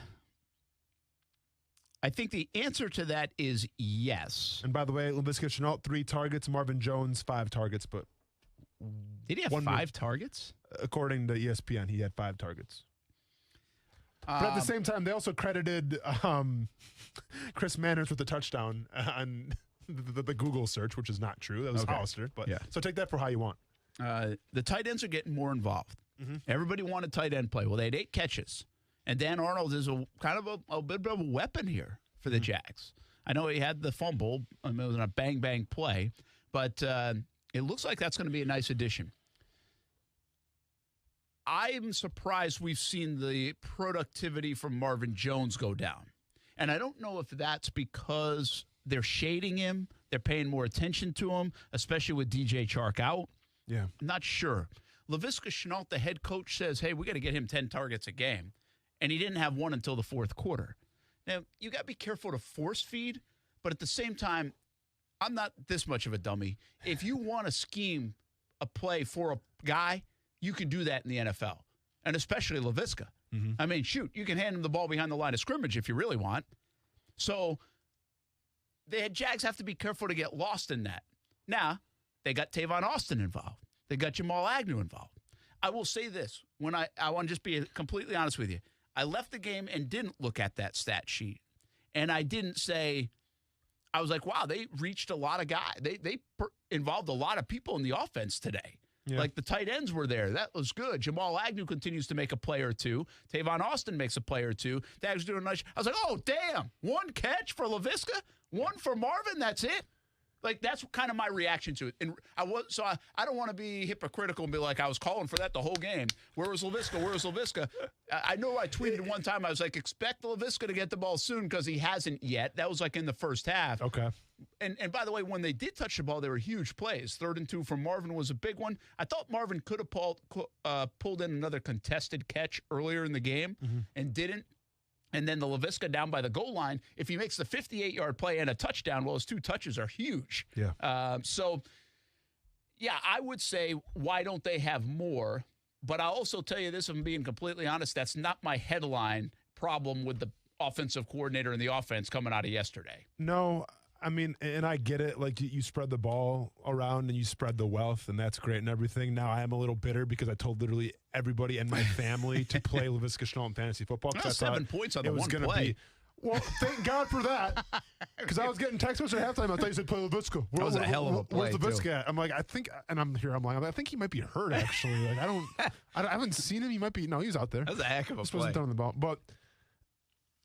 answer to that is yes. And by the way, Laviska Shenault 3 targets, Marvin Jones 5 targets, but did he have 5 targets? According to ESPN, he had 5 targets. But at the same time, they also credited Chris Manners with a touchdown on the Google search, which is not true. That was Hollister. But so take that for how you want. The tight ends are getting more involved. Everybody wanted tight end play. Well, they had 8 catches. And Dan Arnold is kind of a bit of a weapon here for the Jags. I know he had the fumble. I mean, it was a bang play. But it looks like that's going to be a nice addition. I'm surprised we've seen the productivity from Marvin Jones go down. And I don't know if that's because they're shading him, they're paying more attention to him, especially with DJ Chark out. Yeah. I'm not sure. Laviska Shenault, the head coach, says, hey, we got to get him 10 targets a game. And he didn't have one until the 4th quarter. Now, you got to be careful to force feed, but at the same time, I'm not this much of a dummy. If you want to scheme a play for a guy, you can do that in the NFL. and especially Laviska. I mean, shoot, you can hand him the ball behind the line of scrimmage if you really want. So the Jags have to be careful to get lost in that. Now, they got Tavon Austin involved. They got Jamal Agnew involved. I will say this. When I want to just be completely honest with you. I left the game and didn't look at that stat sheet. And I didn't say, I was like, wow, they reached a lot of guys. They involved a lot of people in the offense today. Yeah. Like the tight ends were there. That was good. Jamal Agnew continues to make a play or two. Tavon Austin makes a play or two. Dag's doing a nice. I was like, oh, damn. One catch for Laviska, one for Marvin. That's it. Like, that's kind of my reaction to it. And I don't want to be hypocritical and be like, I was calling for that the whole game. Where was Laviska? Where was Laviska? I know I tweeted one time, I was like, expect Laviska to get the ball soon because he hasn't yet. That was like in the first half. Okay. And by the way, when they did touch the ball, they were huge plays. 3rd and 2 from Marvin was a big one. I thought Marvin could have pulled in another contested catch earlier in the game and didn't. And then the Laviska down by the goal line, if he makes the 58-yard play and a touchdown, well, his 2 touches are huge. Yeah. So, yeah, I would say, why don't they have more? But I'll also tell you this, if I'm being completely honest, that's not my headline problem with the offensive coordinator and the offense coming out of yesterday. No, I mean, and I get it. Like, you spread the ball around and you spread the wealth, and that's great and everything. Now, I am a little bitter because I told literally everybody and my family to play Laviska Shenault in fantasy football. Well, 7 points on the one play. Well, thank God for that. Because I was getting text messages at halftime. I thought you said play Laviska. That was a hell of a play, where's Laviska at? I'm like, I think, and I'm lying. I think he might be hurt, actually. Like, I haven't seen him. He might be, no, he was out there. That was a heck of a play. Wasn't done on the ball. But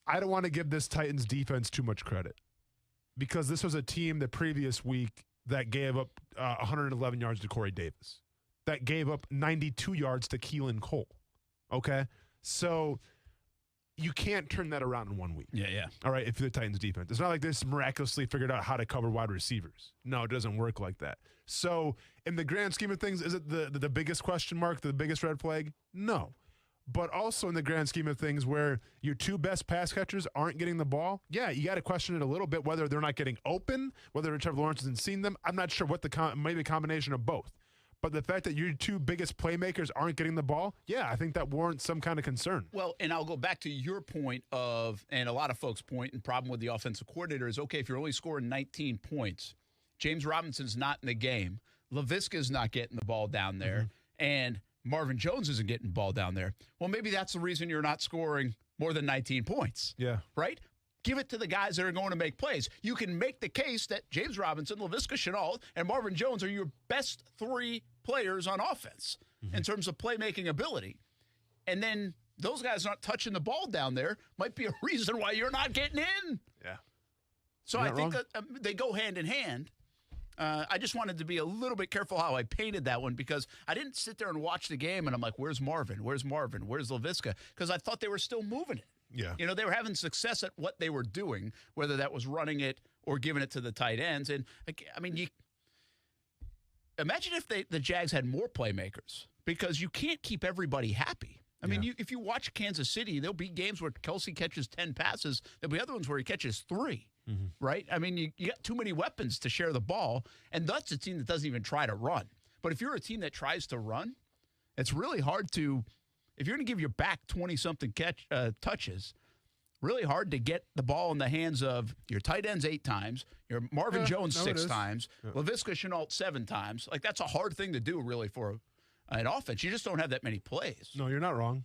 I don't want to give this Titans defense too much credit. Because this was a team the previous week that gave up 111 yards to Corey Davis, that gave up 92 yards to Keelan Cole. Okay? So you can't turn that around in 1 week. Yeah. All right, if you're the Titans defense. It's not like this miraculously figured out how to cover wide receivers. No, it doesn't work like that. So in the grand scheme of things, is it the biggest question mark, the biggest red flag? No. But also in the grand scheme of things where your 2 best pass catchers aren't getting the ball, yeah, you got to question it a little bit, whether they're not getting open, whether Trevor Lawrence hasn't seen them. I'm not sure what maybe a combination of both. But the fact that your 2 biggest playmakers aren't getting the ball, yeah, I think that warrants some kind of concern. Well, and I'll go back to your point of, and a lot of folks' point and problem with the offensive coordinator is, okay, if you're only scoring 19 points, James Robinson's not in the game, Laviska's not getting the ball down there, and Marvin Jones isn't getting the ball down there. Well, maybe that's the reason you're not scoring more than 19 points. Yeah. Right? Give it to the guys that are going to make plays. You can make the case that James Robinson, Laviska Shenault, and Marvin Jones are your best 3 players on offense in terms of playmaking ability. And then those guys not touching the ball down there might be a reason why you're not getting in. Yeah. So I think that they go hand in hand. I just wanted to be a little bit careful how I painted that one because I didn't sit there and watch the game and I'm like, where's Marvin? Where's Marvin? Where's Laviska? Because I thought they were still moving it. Yeah. You know, they were having success at what they were doing, whether that was running it or giving it to the tight ends. And, I mean, imagine if the Jags had more playmakers because you can't keep everybody happy. I mean, if you watch Kansas City, there'll be games where Kelsey catches 10 passes. There'll be other ones where he catches 3. Right? I mean, you got too many weapons to share the ball, and that's a team that doesn't even try to run. But if you're a team that tries to run, it's really hard to, if you're going to give your back 20-something touches, really hard to get the ball in the hands of your tight ends 8 times, your Marvin Jones 6 times, Laviska Shenault 7 times. Like, that's a hard thing to do, really, for an offense. You just don't have that many plays. No, you're not wrong.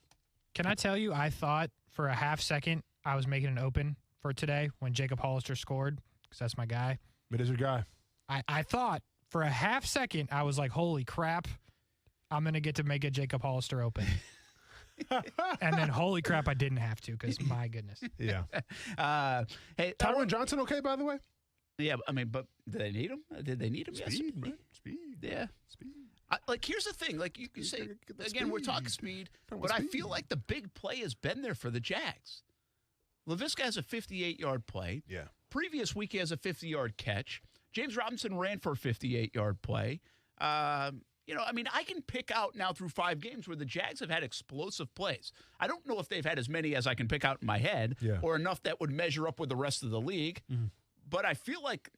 Can I tell you, I thought for a half second I was making an open for today when Jacob Hollister scored, because that's my guy. It is your guy. I thought for a half second, I was like, holy crap, I'm going to get to make a Jacob Hollister open. And then, holy crap, I didn't have to because, my goodness. Yeah. Hey, Tyron Johnson okay, by the way? Yeah, I mean, but did they need him? Did they need him? Speed, yes. man. Speed. Yeah. Speed. Like, here's the thing. Like, you say, again, we're talking speed, but I feel like the big play has been there for the Jags. Laviska has a 58-yard play. Yeah. Previous week, he has a 50-yard catch. James Robinson ran for a 58-yard play. You know, I mean, I can pick out now through 5 games where the Jags have had explosive plays. I don't know if they've had as many as I can pick out in my head or enough that would measure up with the rest of the league. But I feel like,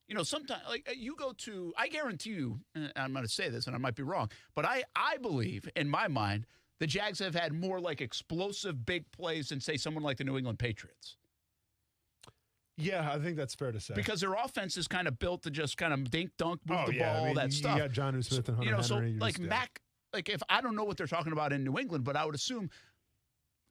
you know, sometimes, like, you go to, I guarantee you, and I'm going to say this and I might be wrong, but I believe in my mind The Jags have had more like explosive big plays than, say, someone like the New England Patriots. Yeah, I think that's fair to say. Because their offense is kind of built to just kind of dink-dunk, move the ball, all that stuff. You got Jonnu Smith and Hunter Henry. So like Mac, like if I don't know what they're talking about in New England, but I would assume,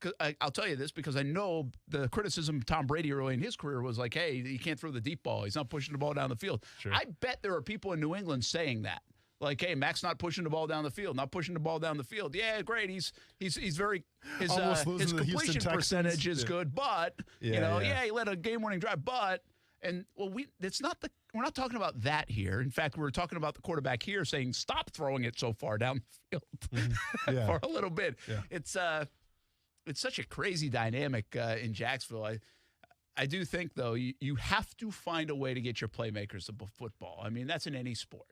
because I'll tell you this because I know the criticism of Tom Brady early in his career was like, hey, you can't throw the deep ball. He's not pushing the ball down the field. Sure. I bet there are people in New England saying that. Like, hey, Mac's not pushing the ball down the field, not pushing the ball down the field. Yeah, great. He's very his completion percentage is good, but he led a game-winning drive. But we're not talking about that here. In fact, we're talking about the quarterback here saying stop throwing it so far down the field for a little bit. Yeah. It's such a crazy dynamic in Jacksonville. I do think though you have to find a way to get your playmakers the football. I mean, that's in any sport.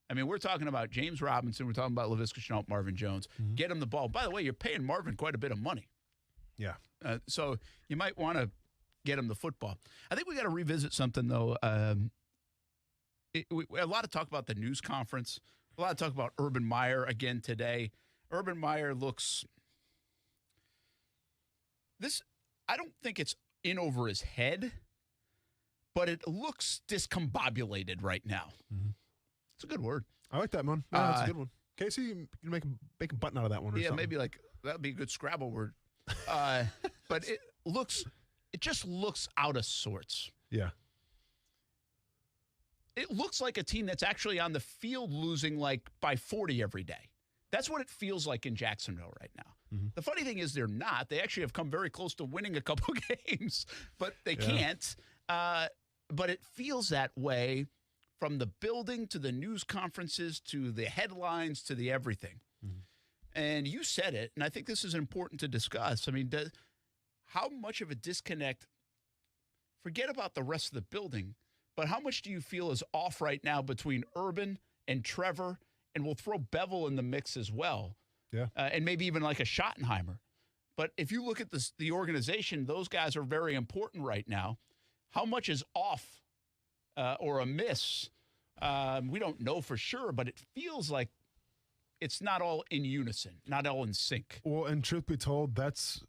I mean, we're talking about James Robinson. We're talking about Laviska Shenault, Marvin Jones. Get him the ball. By the way, you're paying Marvin quite a bit of money. Yeah. So you might want to get him the football. I think we got to revisit something, though. A lot of talk about the news conference. A lot of talk about Urban Meyer again today. Urban Meyer looks I don't think it's in over his head, but it looks discombobulated right now. It's a good word. I like that one. Yeah, that's a good one. Casey, you can make a button out of that one or something. Maybe like that would be a good Scrabble word. But it just looks out of sorts. Yeah. It looks like a team that's actually on the field losing like by 40 every day. That's what it feels like in Jacksonville right now. The funny thing is they're not. They actually have come very close to winning a couple games, but they can't. But it feels that way from the building to the news conferences to the headlines to the everything. And you said it, and I think this is important to discuss. I mean, how much of a disconnect, forget about the rest of the building, but how much do you feel is off right now between Urban and Trevor, and we'll throw Bevel in the mix as well, and maybe even like a Schottenheimer. But if you look at the organization, those guys are very important right now. How much is off or amiss? We don't know for sure, but it feels like it's not all in unison, not all in sync. Well, and truth be told, that's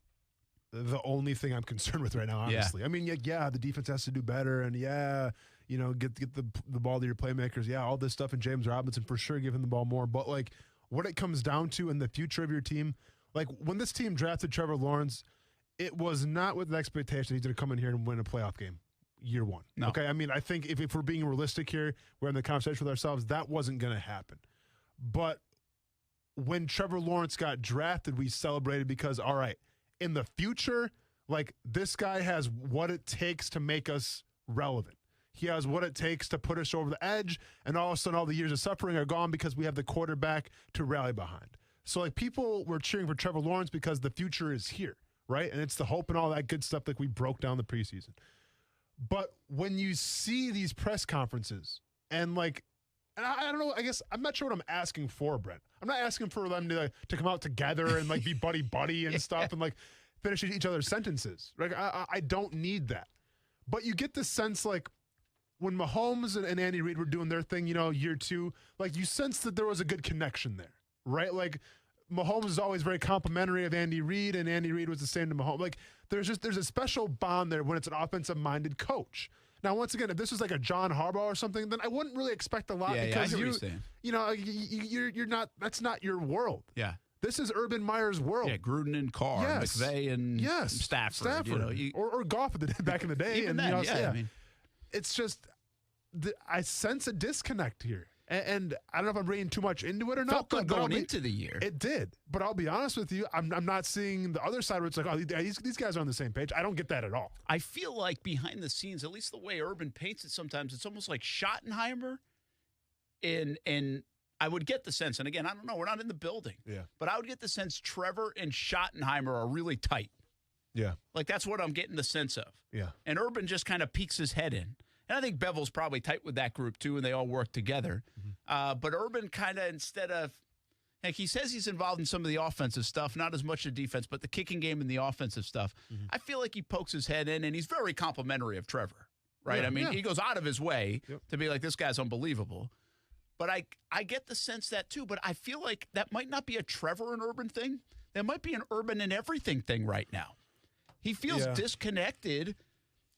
the only thing I'm concerned with right now, honestly. I mean, the defense has to do better, and get the ball to your playmakers. Yeah, all this stuff, and James Robinson for sure give him the ball more. But like what it comes down to in the future of your team, like when this team drafted Trevor Lawrence, it was not with the expectation he's going to come in here and win a playoff game year one. No. Okay, I mean, I think if we're being realistic here, we're in the conversation with ourselves, that wasn't going to happen. But when Trevor Lawrence got drafted, we celebrated because, all right, in the future, like this guy has what it takes to make us relevant. He has what it takes to put us over the edge, and all of a sudden all the years of suffering are gone because we have the quarterback to rally behind. So like people were cheering for Trevor Lawrence because the future is here, right? And it's the hope and all that good stuff like we broke down the preseason. But when you see these press conferences and like, and I don't know, I guess I'm not sure what I'm asking for, Brent. I'm not asking for them to come out together and like be buddy and stuff and like finish each other's sentences. Like I don't need that. But you get the sense like when Mahomes and Andy Reid were doing their thing, year two, like you sense that there was a good connection there, right? Like Mahomes is always very complimentary of Andy Reid, and Andy Reid was the same to Mahomes. Like there's a special bond there when it's an offensive-minded coach. Now, once again, if this was like a John Harbaugh or something, then I wouldn't really expect a lot because you're not. That's not your world. Yeah, this is Urban Meyer's world. Yeah, Gruden and Carr, McVay and Stafford. Or Goff back in the day. Even then, I mean, it's just I sense a disconnect here. And I don't know if I'm reading too much into it or not. Felt good going into the year. It did. But I'll be honest with you, I'm not seeing the other side where it's like, oh, these guys are on the same page. I don't get that at all. I feel like behind the scenes, at least the way Urban paints it sometimes, it's almost like Schottenheimer. And I would get the sense, and again, I don't know, we're not in the building. Yeah. But I would get the sense Trevor and Schottenheimer are really tight. Yeah. Like that's what I'm getting the sense of. Yeah. And Urban just kind of peeks his head in. And I think Bevel's probably tight with that group, too, and they all work together. But Urban kind of, instead of, like he says he's involved in some of the offensive stuff, not as much the defense, but the kicking game and the offensive stuff. I feel like he pokes his head in, and he's very complimentary of Trevor, right? Yeah, I mean, he goes out of his way to be like, this guy's unbelievable. But I get the sense that too, but I feel like that might not be a Trevor and Urban thing. That might be an Urban and everything thing right now. He feels disconnected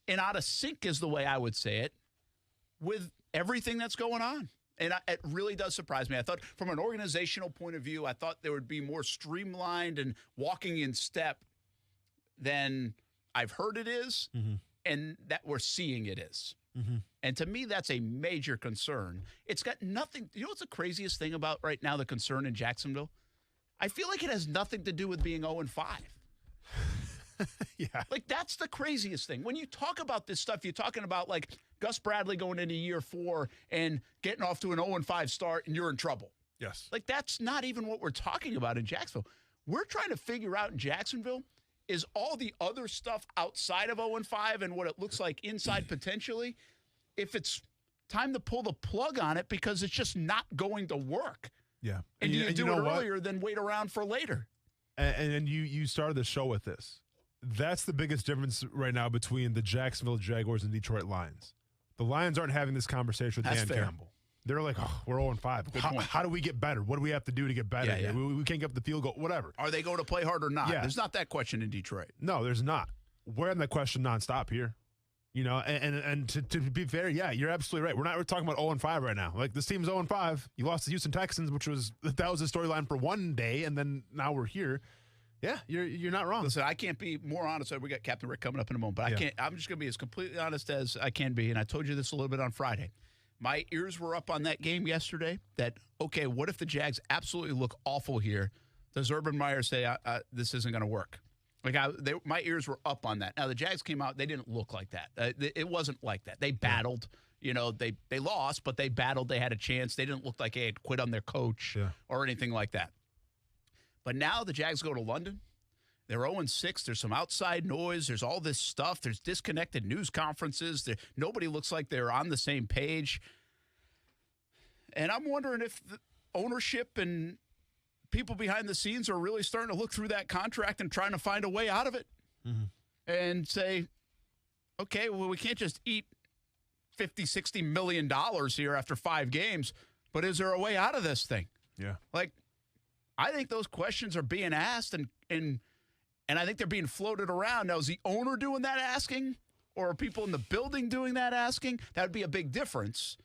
and out of sync is the way I would say it with everything that's going on. And it really does surprise me. I thought from an organizational point of view, I thought there would be more streamlined and walking in step than I've heard it is and that we're seeing it is. And to me, that's a major concern. It's got nothing. You know what's the craziest thing about right now, the concern in Jacksonville? I feel like it has nothing to do with being 0-5. Yeah. Like, that's the craziest thing. When you talk about this stuff, you're talking about, like, Gus Bradley going into year 4 and getting off to an 0-5 start, and you're in trouble. Yes. Like, that's not even what we're talking about in Jacksonville. We're trying to figure out in Jacksonville is all the other stuff outside of 0-5 and what it looks like inside potentially, if it's time to pull the plug on it because it's just not going to work. Yeah. And you do it earlier than wait around for later. And you started the show with this. That's the biggest difference right now between the Jacksonville Jaguars and Detroit Lions. The Lions aren't having this conversation with Dan Campbell. They're like, oh, we're 0-5. How do we get better? What do we have to do to get better? Yeah. We can't get up the field goal, whatever. Are they going to play hard or not? Yeah. There's not that question in Detroit. No, there's not. We're in that question nonstop here. You know, and to be fair, yeah, you're absolutely right. We're talking about 0-5 right now. Like, this team's 0-5. You lost the Houston Texans, that was the storyline for one day, and then now we're here. Yeah, you're not wrong. Listen, I can't be more honest. We got Captain Rick coming up in a moment, but I'm just going to be as completely honest as I can be. And I told you this a little bit on Friday. My ears were up on that game yesterday. That okay, what if the Jags absolutely look awful here? Does Urban Meyer say this isn't going to work? Like my ears were up on that. Now the Jags came out; they didn't look like that. It wasn't like that. They battled. You know, they lost, but they battled. They had a chance. They didn't look like they had quit on their coach or anything like that. But now the Jags go to London. They're 0-6. There's some outside noise. There's all this stuff. There's disconnected news conferences. Nobody looks like they're on the same page. And I'm wondering if the ownership and people behind the scenes are really starting to look through that contract and trying to find a way out of it and say, okay, well, we can't just eat $50-60 million here after 5 games, but is there a way out of this thing? Yeah. Like, I think those questions are being asked, and I think they're being floated around. Now, is the owner doing that asking, or are people in the building doing that asking? That would be a big difference.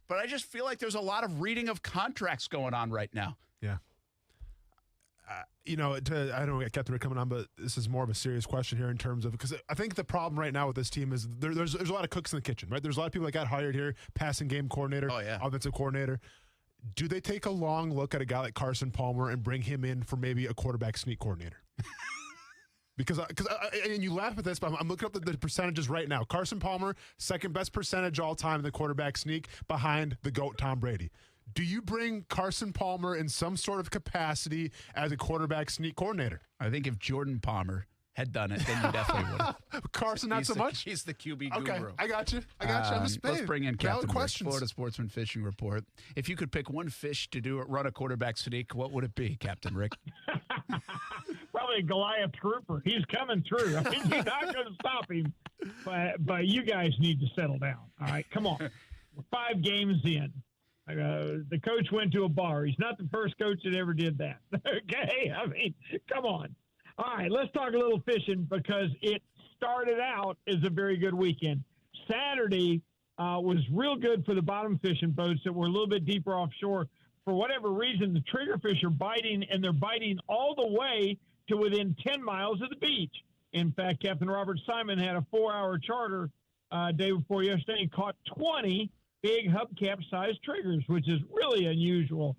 But I just feel like there's a lot of reading of contracts going on right now. Yeah. You know, I don't know, Captain Rick coming on, but this is more of a serious question here in terms of, because I think the problem right now with this team is there's a lot of cooks in the kitchen, right? There's a lot of people that got hired here, passing game coordinator, offensive coordinator. Do they take a long look at a guy like Carson Palmer and bring him in for maybe a quarterback sneak coordinator? Because and you laugh at this, but I'm looking up the percentages right now. Carson Palmer, second best percentage all time in the quarterback sneak behind the GOAT Tom Brady. Do you bring Carson Palmer in some sort of capacity as a quarterback sneak coordinator? I think if Jordan Palmer had done it, then you definitely would have. Carson, not so much? He's the QB guru. Okay, I got you. I'm just let's bring in Captain Rick, questions. Florida Sportsman Fishing Report. If you could pick one fish to run a quarterback sneak, what would it be, Captain Rick? Probably a Goliath Trooper. He's coming through. I mean, you're not going to stop him. But you guys need to settle down. All right, come on. We're 5 games in. The coach went to a bar. He's not the first coach that ever did that. Okay? I mean, come on. All right, let's talk a little fishing because it started out as a very good weekend. Saturday was real good for the bottom fishing boats that were a little bit deeper offshore. For whatever reason, the triggerfish are biting, and they're biting all the way to within 10 miles of the beach. In fact, Captain Robert Simon had a 4-hour charter day before yesterday and caught 20 big hubcap-sized triggers, which is really unusual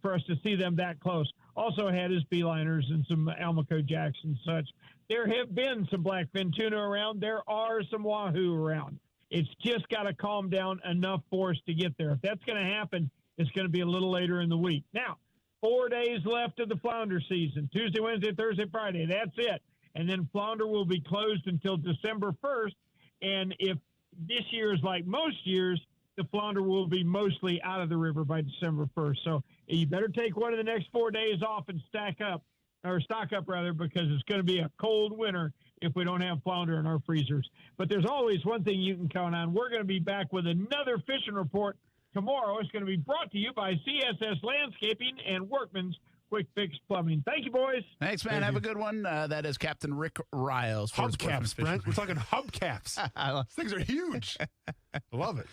for us to see them that close. Also had his beeliners and some Almaco jacks and such. There have been some blackfin tuna around. There are some wahoo around. It's just got to calm down enough for us to get there. If that's going to happen, it's going to be a little later in the week. Now, 4 days left of the flounder season. Tuesday, Wednesday, Thursday, Friday. That's it. And then flounder will be closed until December 1st. And if this year is like most years, the flounder will be mostly out of the river by December 1st. So you better take one of the next 4 days off and stock up, because it's going to be a cold winter if we don't have flounder in our freezers. But there's always one thing you can count on. We're going to be back with another fishing report tomorrow is going to be brought to you by CSS Landscaping and Workman's Quick Fix Plumbing. Thank you, boys. Thanks, man. Have a good one. That is Captain Rick Riles. Hubcaps, Brent. We're talking hubcaps. Things are huge. I love it.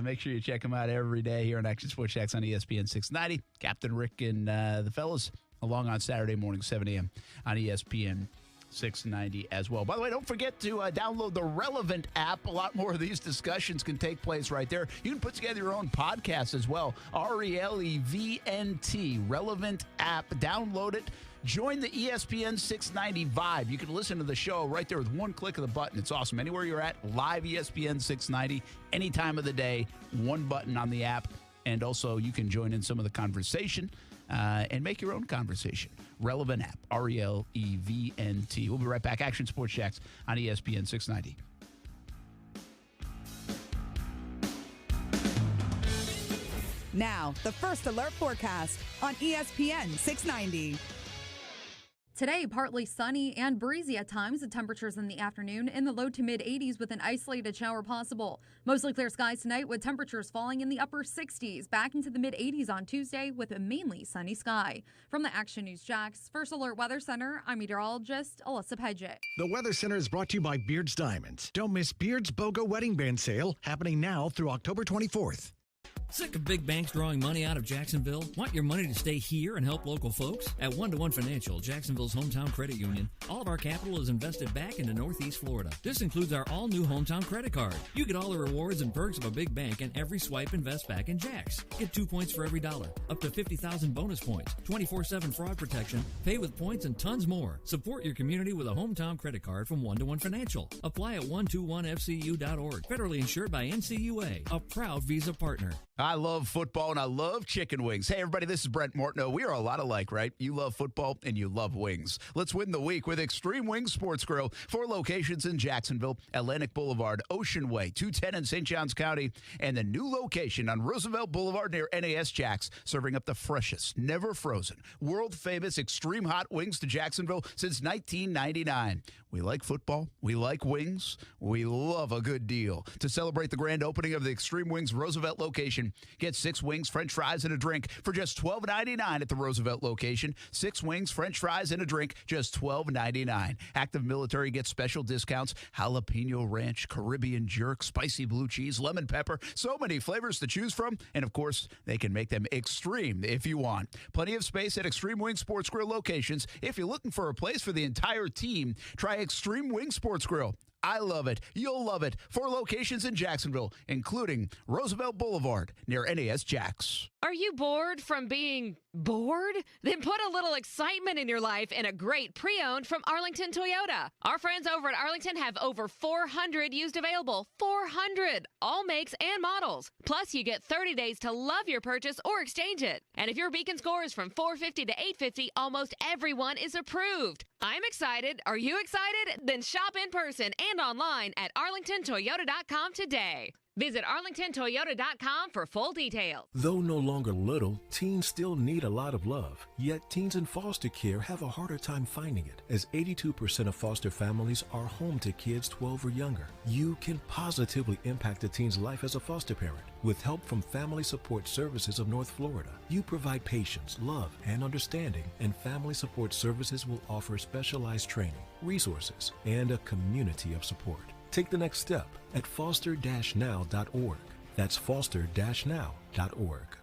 Make sure you check them out every day here on Action Sports Jacks on ESPN 690. Captain Rick and the fellas along on Saturday morning, 7 a.m. on ESPN 690 as well. By the way, don't forget to download the Relevant app. A lot more of these discussions can take place right there. You can put together your own podcast as well. RELEVNT, Relevant app. Download it. Join the ESPN 690 vibe. You can listen to the show right there with one click of the button. It's awesome. Anywhere you're at, live ESPN 690, any time of the day, one button on the app. And also, you can join in some of the conversation and make your own conversation. Relevant app, RELEVNT. We'll be right back. Action Sports Jacks on ESPN 690. Now, the First Alert forecast on ESPN 690. Today, partly sunny and breezy at times. The temperatures in the afternoon in the low to mid 80s with an isolated shower possible. Mostly clear skies tonight with temperatures falling in the upper 60s. Back into the mid 80s on Tuesday with a mainly sunny sky. From the Action News Jacks First Alert Weather Center, I'm meteorologist Alyssa Pedje. The Weather Center is brought to you by Beards Diamonds. Don't miss Beards BOGO Wedding Band Sale happening now through October 24th. Sick of big banks drawing money out of Jacksonville? Want your money to stay here and help local folks? At 1-to-1 Financial, Jacksonville's hometown credit union, all of our capital is invested back into Northeast Florida. This includes our all-new hometown credit card. You get all the rewards and perks of a big bank, and every swipe invests back in Jacks. Get 2 points for every $1, up to 50,000 bonus points, 24/7 fraud protection, pay with points, and tons more. Support your community with a hometown credit card from 1-to-1 Financial. Apply at 121fcu.org. Federally insured by NCUA, a proud Visa partner. I love football and I love chicken wings. Hey, everybody, this is Brent Martineau. We are a lot alike, right? You love football and you love wings. Let's win the week with Extreme Wings Sports Grill. 4 locations in Jacksonville, Atlantic Boulevard, Ocean Way, 210 in St. Johns County, and the new location on Roosevelt Boulevard near NAS Jacks, serving up the freshest, never frozen, world-famous extreme hot wings to Jacksonville since 1999. We like football. We like wings. We love a good deal. To celebrate the grand opening of the Extreme Wings Roosevelt location, get 6 wings, french fries, and a drink for just $12.99 at the Roosevelt location. 6 wings, french fries, and a drink, just $12.99. Active military gets special discounts. Jalapeno ranch, Caribbean jerk, spicy blue cheese, lemon pepper. So many flavors to choose from. And, of course, they can make them extreme if you want. Plenty of space at Extreme Wing Sports Grill locations. If you're looking for a place for the entire team, try Extreme Wing Sports Grill. I love it. You'll love it. 4 locations in Jacksonville, including Roosevelt Boulevard near NAS Jacks. Are you bored from being bored? Then put a little excitement in your life in a great pre-owned from Arlington Toyota. Our friends over at Arlington have over 400 used available. 400! All makes and models. Plus, you get 30 days to love your purchase or exchange it. And if your Beacon score is from 450 to 850, almost everyone is approved. I'm excited. Are you excited? Then shop in person and online at arlingtontoyota.com today. Visit arlingtontoyota.com for full details. Though no longer little, teens still need a lot of love. Yet teens in foster care have a harder time finding it, as 82% of foster families are home to kids 12 or younger. You can positively impact a teen's life as a foster parent with help from Family Support Services of North Florida. You provide patience, love, and understanding, and Family Support Services will offer specialized training, resources, and a community of support. Take the next step at foster-now.org. That's foster-now.org.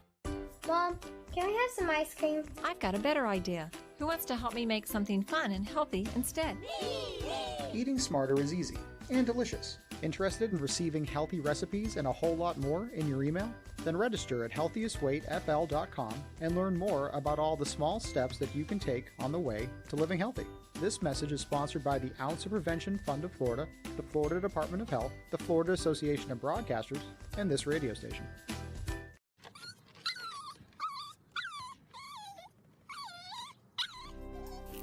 Mom, can I have some ice cream? I've got a better idea. Who wants to help me make something fun and healthy instead? Eating smarter is easy and delicious. Interested in receiving healthy recipes and a whole lot more in your email? Then register at healthiestweightfl.com and learn more about all the small steps that you can take on the way to living healthy. This message is sponsored by the Ounce of Prevention Fund of Florida, the Florida Department of Health, the Florida Association of Broadcasters, and this radio station.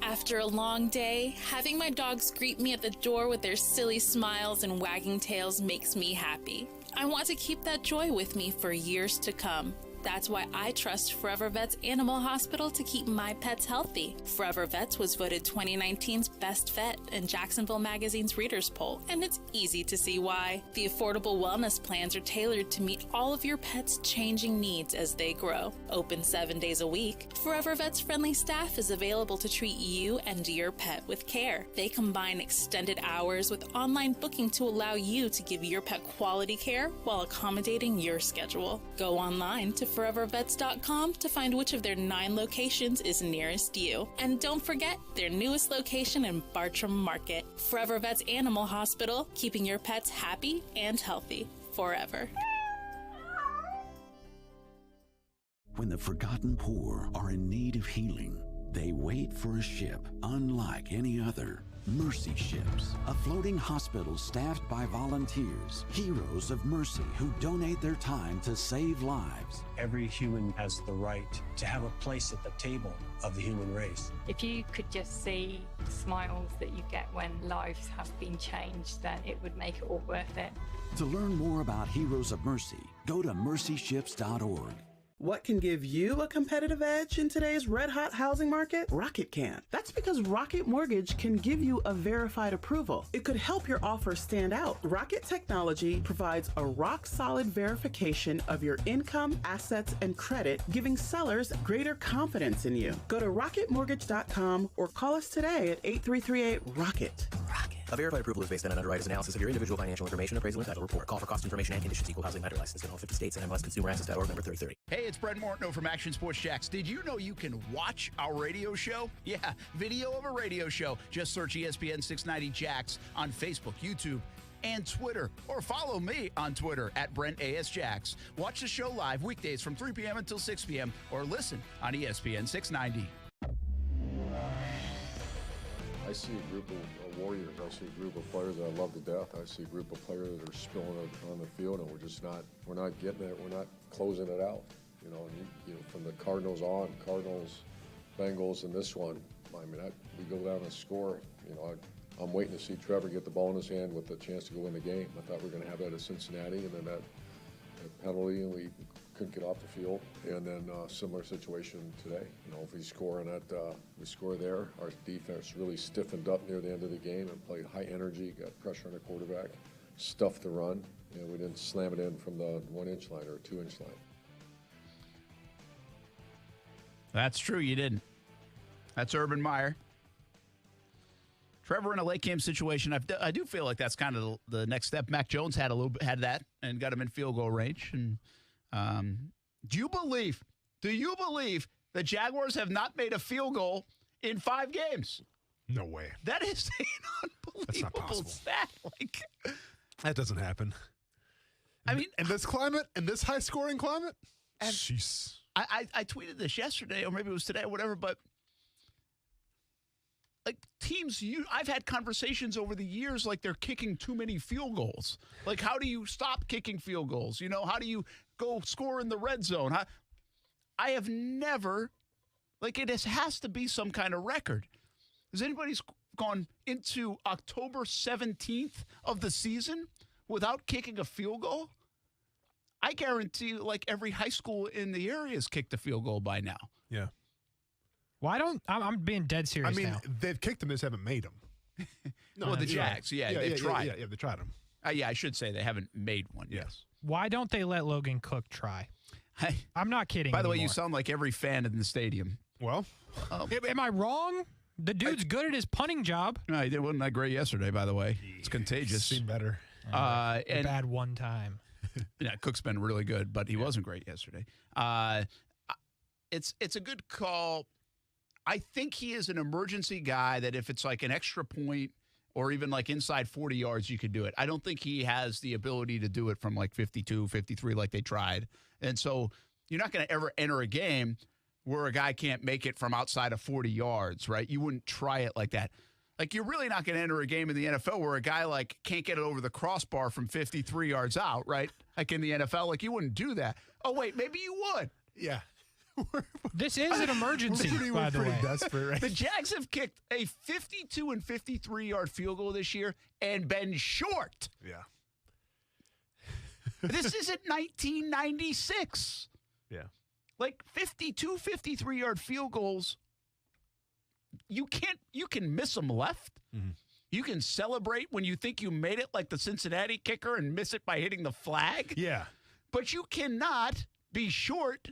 After a long day, having my dogs greet me at the door with their silly smiles and wagging tails makes me happy. I want to keep that joy with me for years to come. That's why I trust Forever Vets Animal Hospital to keep my pets healthy. Forever Vets was voted 2019's best vet in Jacksonville Magazine's Readers Poll, and it's easy to see why. The affordable wellness plans are tailored to meet all of your pet's changing needs as they grow. Open 7 days a week, Forever Vets friendly staff is available to treat you and your pet with care. They combine extended hours with online booking to allow you to give your pet quality care while accommodating your schedule. Go online to forevervets.com to find which of their 9 locations is nearest you. And don't forget their newest location in Bartram Market. Forever Vets Animal Hospital, keeping your pets happy and healthy forever. When the forgotten poor are in need of healing, they wait for a ship unlike any other. Mercy Ships, a floating hospital staffed by volunteers, heroes of mercy who donate their time to save lives. Every human has the right to have a place at the table of the human race. If you could just see the smiles that you get when lives have been changed, then it would make it all worth it. To learn more about Heroes of Mercy, go to mercyships.org. What can give you a competitive edge in today's red-hot housing market? Rocket can. That's because Rocket Mortgage can give you a verified approval. It could help your offer stand out. Rocket Technology provides a rock-solid verification of your income, assets, and credit, giving sellers greater confidence in you. Go to rocketmortgage.com or call us today at 8338-ROCKET. A verified approval is based on an underwriter's analysis of your individual financial information, appraisal, and title report. Call for cost information and conditions. Equal housing lender license in all 50 states and MLSConsumerAccess.org number 3030. Hey, it's Brent Martineau from Action Sports Jacks. Did you know you can watch our radio show? Yeah, video of a radio show. Just search ESPN 690 Jacks on Facebook, YouTube, and Twitter. Or follow me on Twitter at Brent A.S. Jacks. Watch the show live weekdays from 3 p.m. until 6 p.m. or listen on ESPN 690. I see a group of warriors. I see a group of players that I love to death. I see a group of players that are spilling on the field, and we're not getting it. We're not closing it out. You know, and from the Cardinals on, Cardinals, Bengals, and this one, I mean, we go down and score. You know, I'm waiting to see Trevor get the ball in his hand with the chance to go win the game. I thought we were going to have that at Cincinnati, and then that penalty, and we couldn't get off the field. And then similar situation today. You know, if we score on that, we score there. Our defense really stiffened up near the end of the game and played high energy, got pressure on the quarterback, stuffed the run, and we didn't slam it in from the 1-inch line or 2-inch line. That's true, you didn't. That's Urban Meyer. Trevor in a late game situation. I do feel like that's kind of the next step. Mac Jones had that and got him in field goal range. And do you believe the Jaguars have not made a field goal in 5 games? No way. That is an unbelievable stat. Like, that doesn't happen. I mean, in this climate, in this high scoring climate, jeez. I tweeted this yesterday, or maybe it was today, or whatever, but like teams, I've had conversations over the years like they're kicking too many field goals. Like, how do you stop kicking field goals? You know, how do you go score in the red zone? I have never, like, it has to be some kind of record. Has anybody gone into October 17th of the season without kicking a field goal? I guarantee like every high school in the area has kicked a field goal by now. Yeah. I'm being dead serious now. I mean, they've kicked them, just haven't made them. No, the Jags, they've tried. Yeah, they tried them. Yeah, I should say they haven't made one. Yes. Why don't they let Logan Cook try? I'm not kidding. By the way, you sound like every fan in the stadium. Well, am I wrong? The dude's good at his punting job. No, he wasn't that great yesterday, by the way. It's contagious. Seemed better. And bad one time. Yeah, Cook's been really good, but he wasn't great yesterday. It's a good call. I think he is an emergency guy that if it's like an extra point or even like inside 40 yards, you could do it. I don't think he has the ability to do it from like 52, 53 like they tried. And so you're not going to ever enter a game where a guy can't make it from outside of 40 yards, right? You wouldn't try it like that. Like, you're really not going to enter a game in the NFL where a guy, like, can't get it over the crossbar from 53 yards out, right? Like, in the NFL, like, you wouldn't do that. Oh, wait, maybe you would. Yeah. This is an emergency, by the way. Desperate, right? The Jags have kicked a 52 and 53-yard field goal this year and been short. Yeah. This isn't 1996. Yeah. Like 52, 53-yard field goals, you can miss them left. Mm-hmm. You can celebrate when you think you made it like the Cincinnati kicker and miss it by hitting the flag. Yeah. But you cannot be short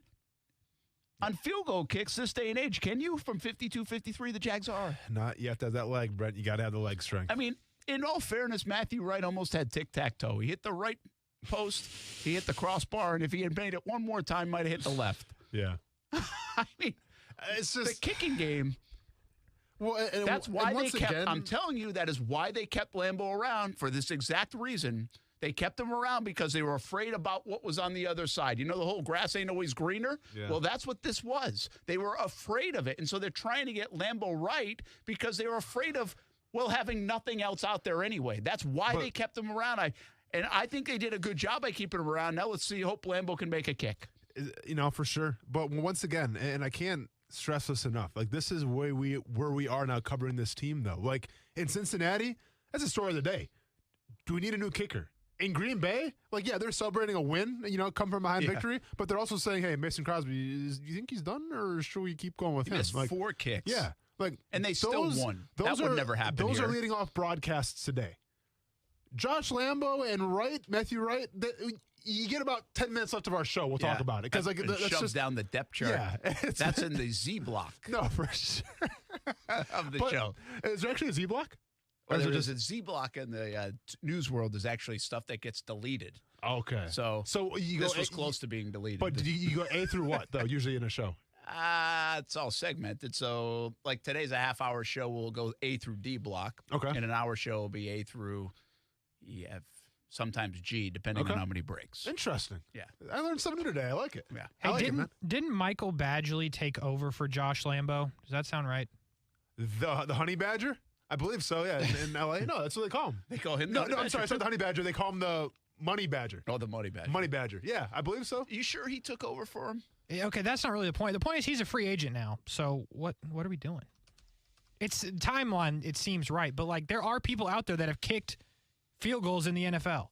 on field goal kicks this day and age, can you? From 52, 53, the Jags are. Not, you have to have that leg, Brent. You got to have the leg strength. I mean, in all fairness, Matthew Wright almost had tic-tac-toe. He hit the right post, he hit the crossbar, and if he had made it one more time, might have hit the left. Yeah. I mean, it's just the kicking game. Well, that's why they kept. Again, I'm telling you, that is why they kept Lambeau around for this exact reason. They kept him around because they were afraid about what was on the other side. You know, the whole grass ain't always greener. Yeah. Well, that's what this was. They were afraid of it, and so they're trying to get Lambeau right because they were afraid of having nothing else out there anyway. That's why they kept him around. I think they did a good job by keeping him around. Now let's see. Hope Lambeau can make a kick. You know, for sure. But once again, and I can't stress this enough. Like, this is where we are now covering this team, though. Like, in Cincinnati, that's the story of the day. Do we need a new kicker? In Green Bay, like, yeah, they're celebrating a win, come from behind victory, but they're also saying, hey, Mason Crosby, do you think he's done, or should we keep going with him? Missed like 4 kicks. Yeah. And they still won. That would never happen Those here. are leading off broadcasts today. Josh Lambeau and Matthew Wright, you get about 10 minutes left of our show. We'll talk about it. Because that's shoved just down the depth chart. Yeah. That's in the Z block. No, for sure. of the show. Is there actually a Z block? Or there's a Z block in the news world. Is actually stuff that gets deleted. Okay. So this was close to being deleted. But you go A through what, though, usually in a show? It's all segmented. So, like, today's a half-hour show. We'll go A through D block. Okay. And an hour show will be A through EF, sometimes G, depending on how many breaks. Interesting. Yeah. I learned something new today. I like it. Yeah. Hey, didn't Michael Badgley take over for Josh Lambeau? Does that sound right? The Honey Badger? I believe so, yeah. In L.A. No, that's what they call him. They call him No, I'm sorry. I said the Honey Badger. They call him the Money Badger. Oh, the Money Badger. Money Badger. Yeah, I believe so. You sure he took over for him? Yeah, okay, that's not really the point. The point is he's a free agent now. So what are we doing? It's timeline, it seems right. But, like, there are people out there that have kicked field goals in the NFL.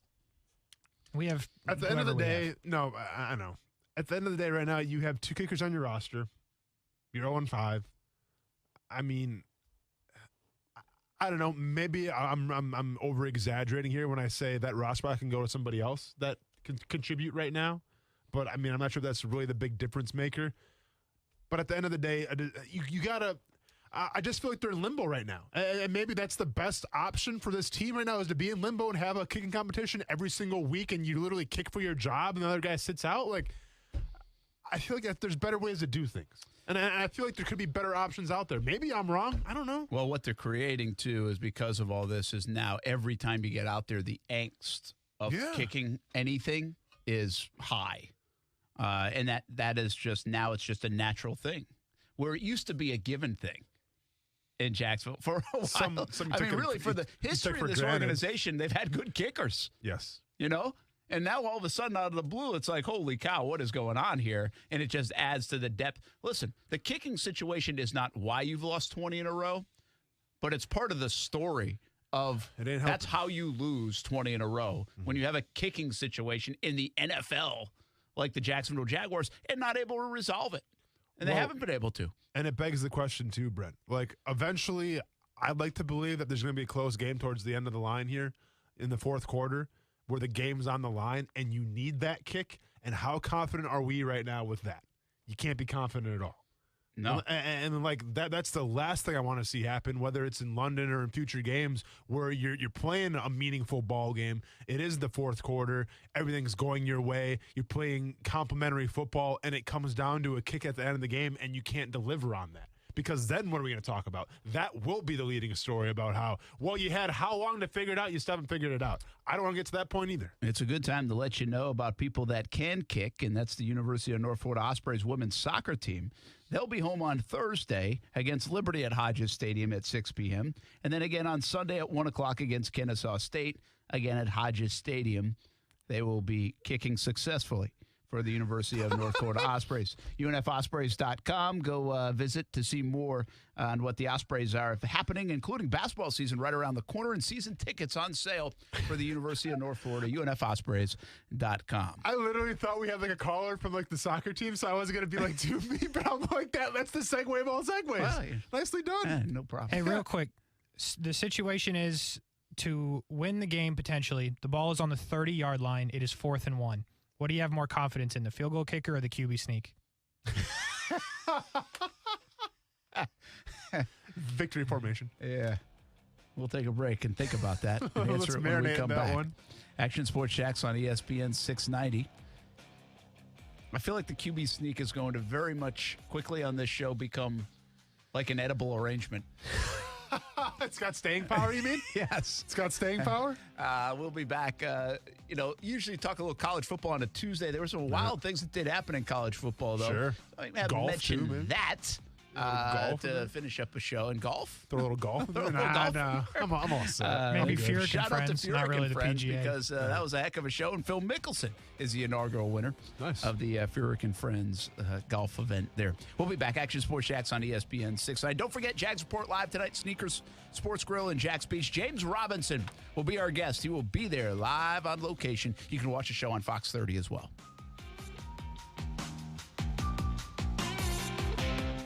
We have. At the end of the day, no, I know. At the end of the day right now, you have 2 kickers on your roster. You're 0-5. I mean, I don't know. Maybe I'm over exaggerating here when I say that roster can go to somebody else that can contribute right now. But I mean, I'm not sure that's really the big difference maker. But at the end of the day, you gotta. I just feel like they're in limbo right now, and maybe that's the best option for this team right now is to be in limbo and have a kicking competition every single week, and you literally kick for your job, and the other guy sits out. Like, I feel like there's better ways to do things. And I feel like there could be better options out there. Maybe I'm wrong. I don't know. Well, what they're creating, too, is because of all this is now every time you get out there, the angst of kicking anything is high. And that is just now it's just a natural thing where it used to be a given thing in Jacksonville for a while. I mean, really, for the history of this organization, they've had good kickers. Yes. And now all of a sudden, out of the blue, it's like, holy cow, what is going on here? And it just adds to the depth. Listen, the kicking situation is not why you've lost 20 in a row, but it's part of the story of that's how you lose 20 in a row. Mm-hmm. When you have a kicking situation in the NFL, like the Jacksonville Jaguars, and not able to resolve it. And they haven't been able to. And it begs the question, too, Brent. Like, eventually, I'd like to believe that there's going to be a close game towards the end of the line here in the fourth quarter, where the game's on the line and you need that kick. And how confident are we right now with that? You can't be confident at all. No. And like that's the last thing I want to see happen, whether it's in London or in future games where you're playing a meaningful ball game. It is the fourth quarter. Everything's going your way. You're playing complimentary football, and it comes down to a kick at the end of the game, and you can't deliver on that. Because then what are we going to talk about? That will be the leading story about how, well, you had how long to figure it out? You still haven't figured it out. I don't want to get to that point either. It's a good time to let you know about people that can kick, and that's the University of North Florida Ospreys women's soccer team. They'll be home on Thursday against Liberty at Hodges Stadium at 6 p.m. And then again on Sunday at 1 o'clock against Kennesaw State, again at Hodges Stadium. They will be kicking successfully for the University of North Florida Ospreys. UNFOspreys.com. Go visit to see more on what the Ospreys are happening, including basketball season right around the corner, and season tickets on sale for the University of North Florida. UNFOspreys.com. I literally thought we had like a caller from like the soccer team, so I wasn't going to be like too mean, but I'm like, that's the segue of all segues. Well, nicely done. No problem. Hey, real quick, the situation is to win the game potentially. The ball is on the 30-yard line. It is 4th and 1. What do you have more confidence in, the field goal kicker or the QB sneak? Victory formation. Yeah. We'll take a break and think about that. And Let's answer it when we marinate come in that back. one. Action Sports Jacks on ESPN 690. I feel like the QB sneak is going to very much quickly on this show become like an edible arrangement. It's got staying power, you mean? Yes. It's got staying power? We'll be back. Usually talk a little college football on a Tuesday. There were some wild things that did happen in college football, though. Sure. I haven't Golf, mentioned too, man. that. Golf to finish up a show. And golf? Throw a little golf? Throw a little golf. Nah, I'm all set. Maybe Furyk and Shout out to friends, Furyk not really and the friends, PGA. because that was a heck of a show. And Phil Mickelson is the inaugural winner of the Furyk and Friends golf event there. We'll be back. Action Sports Jacks on ESPN 6. Don't forget, Jags Report Live tonight, Sneakers Sports Grill in Jax Beach. James Robinson will be our guest. He will be there live on location. You can watch the show on Fox 30 as well.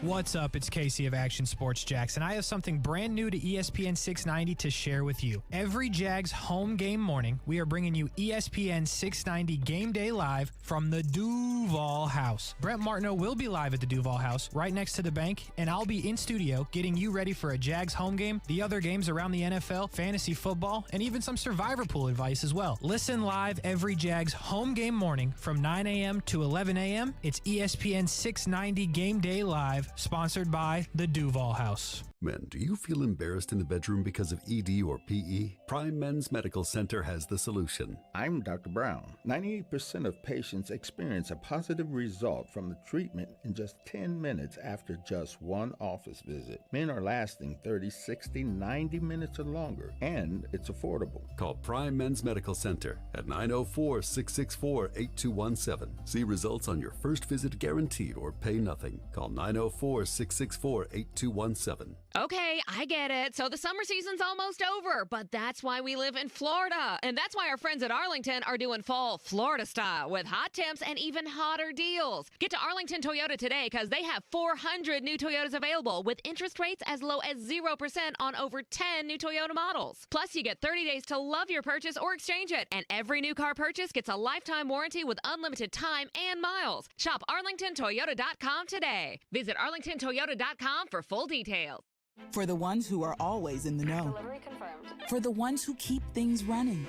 What's up? It's Casey of Action Sports Jacks, and I have something brand new to ESPN 690 to share with you. Every Jags home game morning, we are bringing you ESPN 690 Game Day Live from the Duval House. Brent Martineau will be live at the Duval House, right next to the bank, and I'll be in studio getting you ready for a Jags home game, the other games around the NFL, fantasy football, and even some survivor pool advice as well. Listen live every Jags home game morning from 9 a.m. to 11 a.m. It's ESPN 690 Game Day Live, sponsored by the Duval House. Men, do you feel embarrassed in the bedroom because of ED or PE? Prime Men's Medical Center has the solution. I'm Dr. Brown. 98% of patients experience a positive result from the treatment in just 10 minutes after just one office visit. Men are lasting 30, 60, 90 minutes or longer, and it's affordable. Call Prime Men's Medical Center at 904-664-8217. See results on your first visit guaranteed or pay nothing. Call 904-664-8217. Okay, I get it. So the summer season's almost over, but that's why we live in Florida. And that's why our friends at Arlington are doing fall Florida style with hot temps and even hotter deals. Get to Arlington Toyota today because they have 400 new Toyotas available with interest rates as low as 0% on over 10 new Toyota models. Plus, you get 30 days to love your purchase or exchange it. And every new car purchase gets a lifetime warranty with unlimited time and miles. Shop ArlingtonToyota.com today. Visit ArlingtonToyota.com for full details. For the ones who are always in the know. Delivery confirmed. For the ones who keep things running.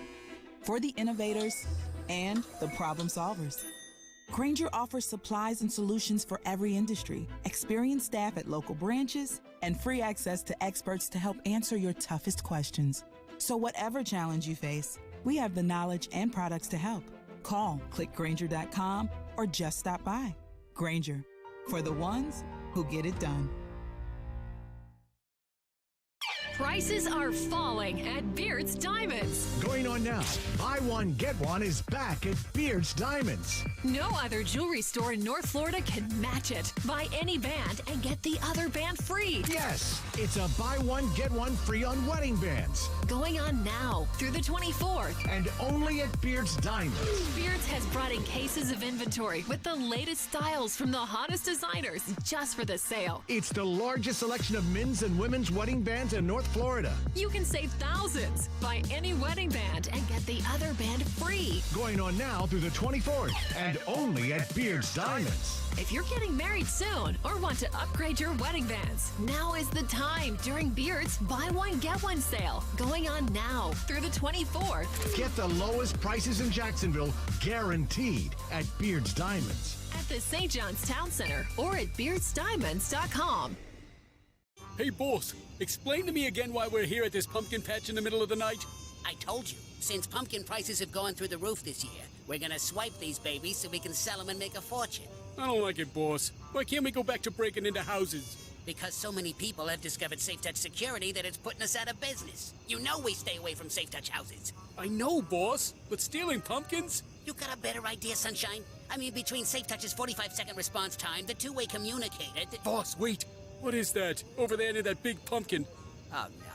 For the innovators and the problem solvers. Grainger offers supplies and solutions for every industry, experienced staff at local branches, and free access to experts to help answer your toughest questions. So whatever challenge you face, we have the knowledge and products to help. Call, click Grainger.com, or just stop by. Grainger, for the ones who get it done. Prices are falling at Beard's Diamonds. Going on now. Buy one, get one is back at Beard's Diamonds. No other jewelry store in North Florida can match it. Buy any band and get the other band free. Yes, it's a buy one, get one free on wedding bands. Going on now through the 24th. And only at Beard's Diamonds. Beard's has brought in cases of inventory with the latest styles from the hottest designers just for the sale. It's the largest selection of men's and women's wedding bands in North Florida. You can save thousands. Buy any wedding band and get the other band free. Going on now through the 24th and only at Beard's Diamonds. If you're getting married soon or want to upgrade your wedding bands, now is the time during Beard's Buy One, Get One sale. Going on now through the 24th. Get the lowest prices in Jacksonville, guaranteed at Beard's Diamonds. At the St. John's Town Center or at beardsdiamonds.com. Hey, boss, explain to me again why we're here at this pumpkin patch in the middle of the night. I told you, since pumpkin prices have gone through the roof this year, we're gonna swipe these babies so we can sell them and make a fortune. I don't like it, boss. Why can't we go back to breaking into houses? Because so many people have discovered Safe Touch security that it's putting us out of business. You know we stay away from Safe Touch houses. I know, boss, but stealing pumpkins? You got a better idea, Sunshine? I mean, between Safe Touch's 45-second response time, the two-way communicator... Boss, wait. What is that? Over there near that big pumpkin. Oh, no.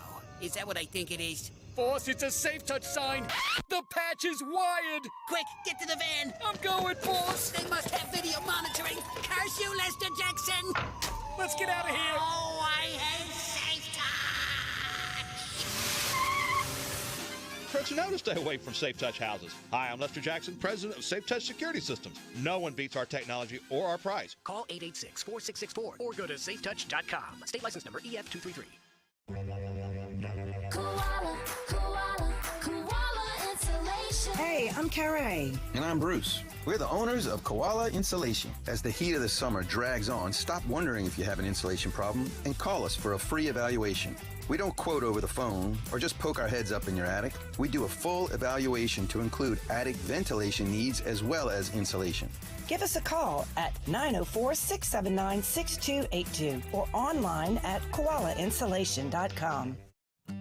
Is that what I think it is? Boss, it's a Safe Touch sign. The patch is wired. Quick, get to the van. I'm going, boss. They must have video monitoring. Curse you, Lester Jackson. Let's get out of here. Oh, I hate Safe Touch. Don't you know to stay away from Safe Touch houses? Hi, I'm Lester Jackson, president of Safe Touch Security Systems. No one beats our technology or our price. Call 886-4664 or go to safetouch.com. State license number EF233. Koala Insulation. Hey, I'm Carrie. And I'm Bruce. We're the owners of Koala Insulation. As the heat of the summer drags on, stop wondering if you have an insulation problem and call us for a free evaluation. We don't quote over the phone or just poke our heads up in your attic. We do a full evaluation to include attic ventilation needs as well as insulation. Give us a call at 904-679-6282 or online at koalainsulation.com.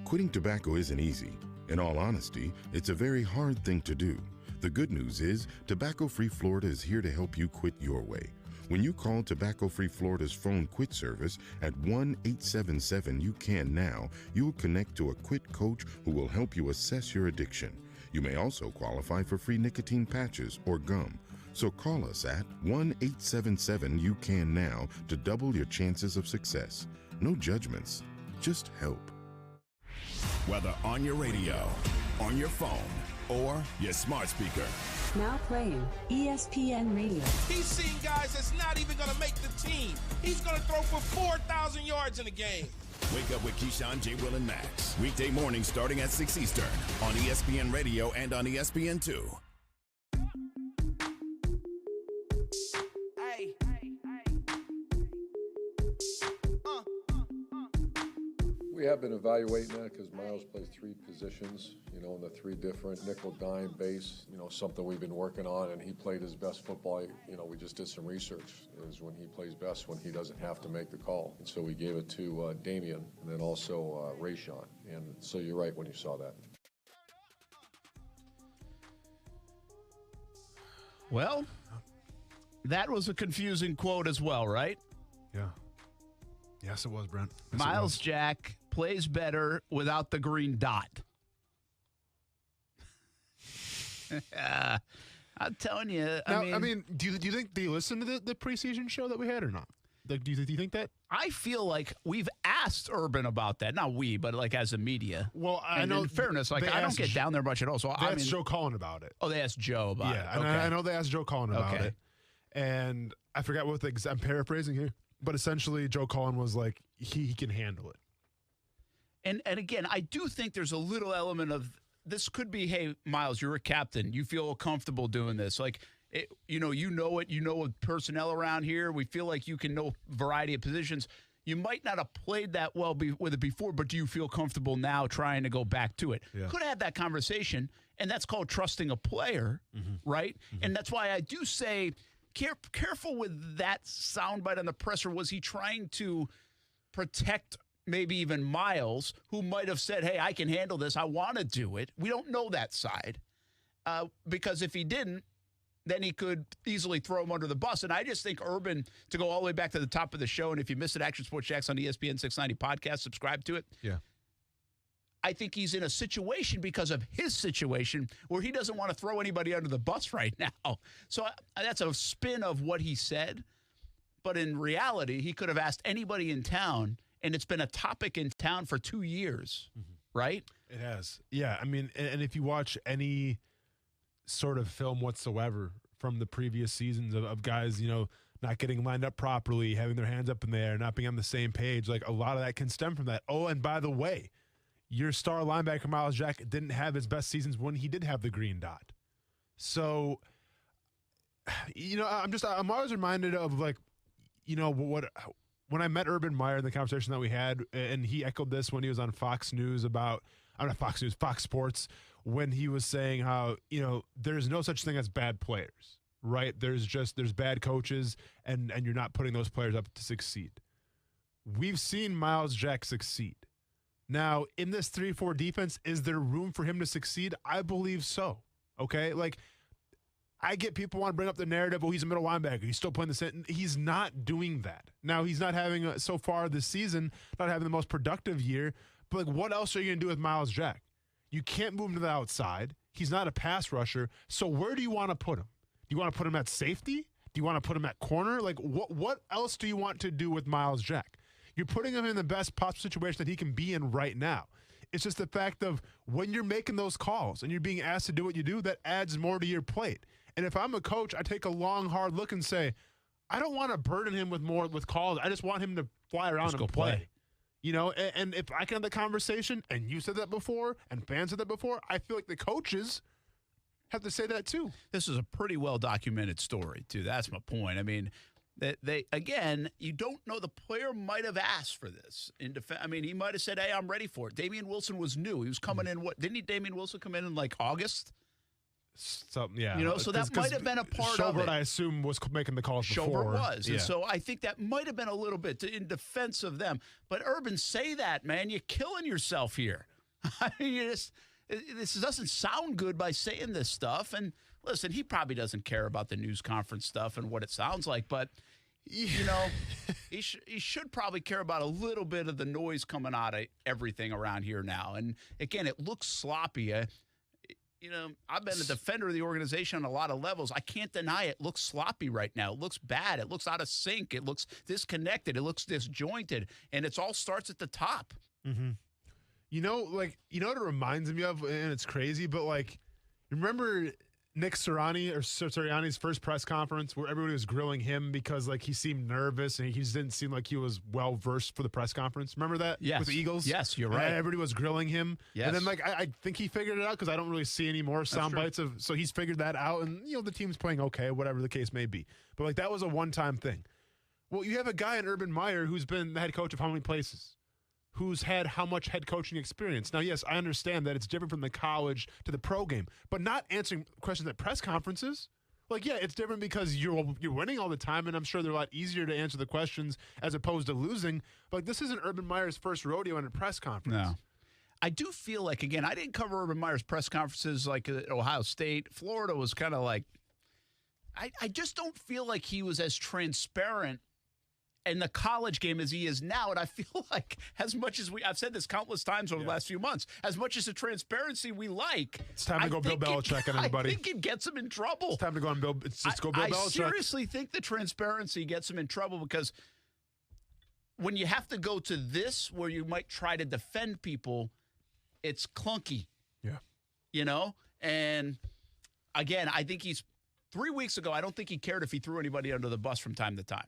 Quitting tobacco isn't easy. In all honesty, it's a very hard thing to do. The good news is Tobacco-Free Florida is here to help you quit your way. When you call Tobacco-Free Florida's phone quit service at 1-877-YOU-CAN-NOW, you'll connect to a quit coach who will help you assess your addiction. You may also qualify for free nicotine patches or gum. So call us at 1-877-YOU-CAN-NOW to double your chances of success. No judgments, just help. Whether on your radio, on your phone, or your smart speaker. Now playing ESPN Radio. He's seen guys that's not even going to make the team. He's going to throw for 4,000 yards in a game. Wake up with Keyshawn, J. Will, and Max. Weekday mornings starting at 6 Eastern on ESPN Radio and on ESPN2. We have been evaluating that because Miles plays three positions, in the three different nickel, dime, base, something we've been working on, and he played his best football. We just did some research, is when he plays best, when he doesn't have to make the call. And so we gave it to Damian and then also Rayshawn. And so you're right when you saw that. Well, that was a confusing quote as well, right? Yeah. Yes, it was, Brent. Yes, Miles Jack plays better without the green dot. I'm telling you. I mean, do you think they listened to the preseason show that we had or not? Like, do you think that? I feel like we've asked Urban about that. Not we, but like as a media. Well, I know. In fairness, like I don't get down there much at all. So they asked Joe Cullen about it. Oh, they asked Joe about it. Yeah, okay. I know they asked Joe Cullen about it. And I forgot what I'm paraphrasing here. But essentially, Joe Cullen was like, he can handle it. And again, I do think there's a little element of this could be, hey, Miles, you're a captain. You feel comfortable doing this. Like, you know personnel around here. We feel like you can know a variety of positions. You might not have played that well with it before, but do you feel comfortable now trying to go back to it? Yeah. Could have had that conversation, and that's called trusting a player, right? Mm-hmm. And that's why I do say – careful with that soundbite on the presser. Was he trying to protect maybe even Miles, who might have said, hey, I can handle this. I want to do it. We don't know that side. Because if he didn't, then he could easily throw him under the bus. And I just think Urban, to go all the way back to the top of the show, and if you missed it, Action Sports Jacks on ESPN 690 podcast, subscribe to it. Yeah. I think he's in a situation because of his situation where he doesn't want to throw anybody under the bus right now. So that's a spin of what he said. But in reality, he could have asked anybody in town, and it's been a topic in town for 2 years, right? It has. Yeah, I mean, and if you watch any sort of film whatsoever from the previous seasons of guys, not getting lined up properly, having their hands up in the air, not being on the same page, like a lot of that can stem from that. Oh, and by the way, your star linebacker, Miles Jack, didn't have his best seasons when he did have the green dot. So, I'm always reminded of when I met Urban Meyer in the conversation that we had, and he echoed this when he was on Fox Sports, when he was saying how, there's no such thing as bad players, right? There's bad coaches, and you're not putting those players up to succeed. We've seen Miles Jack succeed. Now, in this 3-4 defense, is there room for him to succeed? I believe so. Okay? Like, I get people want to bring up the narrative, he's a middle linebacker. He's still playing the same. He's not doing that. Now, he's not having, so far this season, not having the most productive year. But like, what else are you going to do with Myles Jack? You can't move him to the outside. He's not a pass rusher. So where do you want to put him? Do you want to put him at safety? Do you want to put him at corner? Like, what else do you want to do with Myles Jack? You're putting him in the best possible situation that he can be in right now. It's just the fact of when you're making those calls and you're being asked to do what you do, that adds more to your plate. And if I'm a coach, I take a long, hard look and say, I don't want to burden him with calls. I just want him to fly around and play. You know, and if I can have the conversation, and you said that before, and fans said that before, I feel like the coaches have to say that too. This is a pretty well-documented story, too. That's my point. I mean, they again, you don't know. The player might have asked for this. I mean, he might have said, hey, I'm ready for it. Damian Wilson was new. He was coming in, didn't Damian Wilson come in like August? Something, yeah. You know, so that might have been a part of it. I assume, was making the calls before. Schobert was. Yeah. And so I think that might have been a little bit in defense of them. But Urban, say that, man. You're killing yourself here. I mean, this doesn't sound good by saying this stuff. And listen, he probably doesn't care about the news conference stuff and what it sounds like. But, you know, he should probably care about a little bit of the noise coming out of everything around here now. And, again, it looks sloppy. You know, I've been a defender of the organization on a lot of levels. I can't deny it looks sloppy right now. It looks bad. It looks out of sync. It looks disconnected. It looks disjointed. And it all starts at the top. Mm-hmm. You know, like, you know what it reminds me of? And it's crazy, but, like, remember Nick Sirianni's first press conference where everybody was grilling him because, like, he seemed nervous and he just didn't seem like he was well-versed for the press conference. Remember that? Yes. With the Eagles? Yes, you're right. And everybody was grilling him. Yes. And then, like, I think he figured it out because I don't really see any more sound bites of, so he's figured that out. And, you know, the team's playing okay, whatever the case may be. But, like, that was a one-time thing. Well, you have a guy in Urban Meyer who's been the head coach of how many places? Who's had how much head coaching experience. Now, yes, I understand that it's different from the college to the pro game, but not answering questions at press conferences. Like, yeah, it's different because you're winning all the time, and I'm sure they're a lot easier to answer the questions as opposed to losing. But like, this isn't Urban Meyer's first rodeo in a press conference. No. I do feel like, again, I didn't cover Urban Meyer's press conferences like at Ohio State. Florida was kind of like, I just don't feel like he was as transparent in the college game as he is now. And I feel like as much as I've said this countless times over the last few months, as much as the transparency we like, it's time to go Bill Belichick on everybody. I think it gets him in trouble. It's time to go on Bill. It's just go Bill Belichick. I seriously think the transparency gets him in trouble because when you have to go to this where you might try to defend people, it's clunky. Yeah. You know? And again, I think 3 weeks ago, I don't think he cared if he threw anybody under the bus from time to time.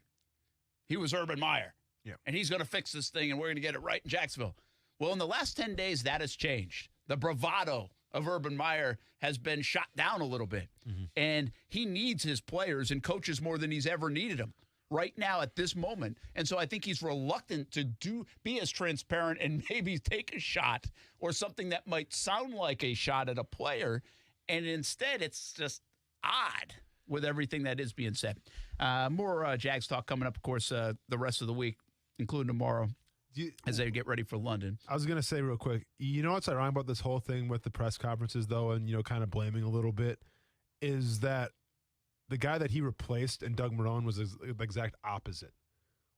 He was Urban Meyer. Yeah. And he's going to fix this thing, and we're going to get it right in Jacksonville. Well, in the last 10 days, that has changed. The bravado of Urban Meyer has been shot down a little bit. Mm-hmm. And he needs his players and coaches more than he's ever needed them right now at this moment. And so I think he's reluctant to be as transparent and maybe take a shot or something that might sound like a shot at a player. And instead, it's just odd with everything that is being said. More Jags talk coming up, of course, the rest of the week, including tomorrow, as they get ready for London. I was going to say real quick, you know what's ironic about this whole thing with the press conferences, though, and, you know, kind of blaming a little bit, is that the guy that he replaced and Doug Marrone was the exact opposite,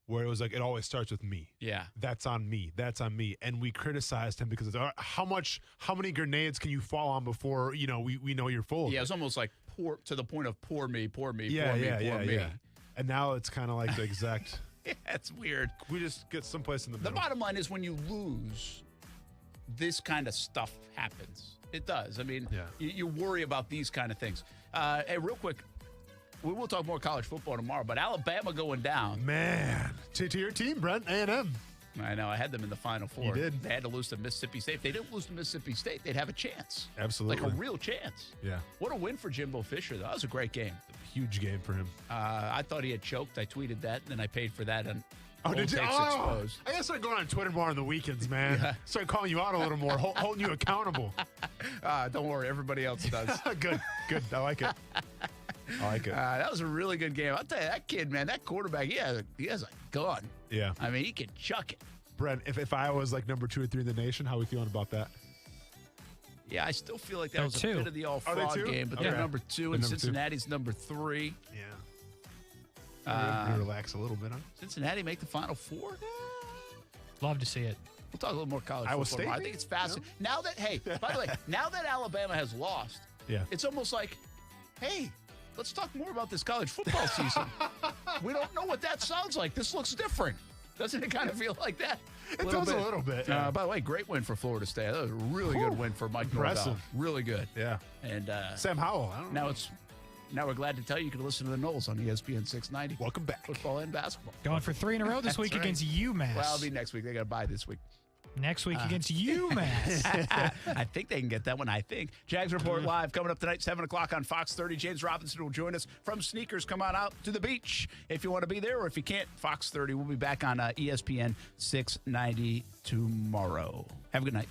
where it was like, it always starts with me. Yeah. That's on me. That's on me. And we criticized him because it's, how many grenades can you fall on before, you know, we know you're full of it? It was almost like to the point of poor me. Yeah. And now it's kind of like the exact. Yeah, it's weird. We just get someplace in the middle. The bottom line is when you lose, this kind of stuff happens. It does. I mean, you worry about these kind of things. Hey, real quick, we will talk more college football tomorrow, but Alabama going down. Man, to your team, Brent, A&M. I know. I had them in the Final Four. You did. They had to lose to Mississippi State. If they didn't lose to Mississippi State, they'd have a chance. Absolutely. Like a real chance. Yeah. What a win for Jimbo Fisher, though. That was a great game. Huge game for him. I thought he had choked. I tweeted that, and then I paid for that. And did you? Exposed. I gotta start going on Twitter more on the weekends, man. Yeah. Start calling you out a little more, holding you accountable. Don't worry. Everybody else does. Good. I like it. That was a really good game. I'll tell you, that kid, man, that quarterback, he has a gun. Yeah. I mean, he can chuck it. Brent, if I was like number 2 or 3 in the nation, how are we feeling about that? Yeah, I still feel like that was a two. bit of the all-fraud game, but they're number 2, and Cincinnati's number 3. Yeah. Relax a little bit, huh? Cincinnati make the Final Four? Love to see it. We'll talk a little more college Iowa football. State, I think it's fascinating. Now that, by the way, now that Alabama has lost, it's almost like, hey, let's talk more about this college football season. We don't know what that sounds like. This looks different. Doesn't it kind of feel like that? It does a little bit. Yeah. By the way, great win for Florida State. That was a really good win for Mike Norvell. Really good. Yeah. And Sam Howell. I don't know. Now we're glad to tell you can listen to the Knowles on ESPN 690. Welcome back. Football and basketball. Going for 3 in a row this week against UMass. Well, it'll be next week. They got to bye this week. Next week against UMass. I think they can get that one, Jags Report Live coming up tonight, 7 o'clock on Fox 30. James Robinson will join us from Sneakers. Come on out to the beach if you want to be there, or if you can't, Fox 30. We'll be back on ESPN 690 tomorrow. Have a good night.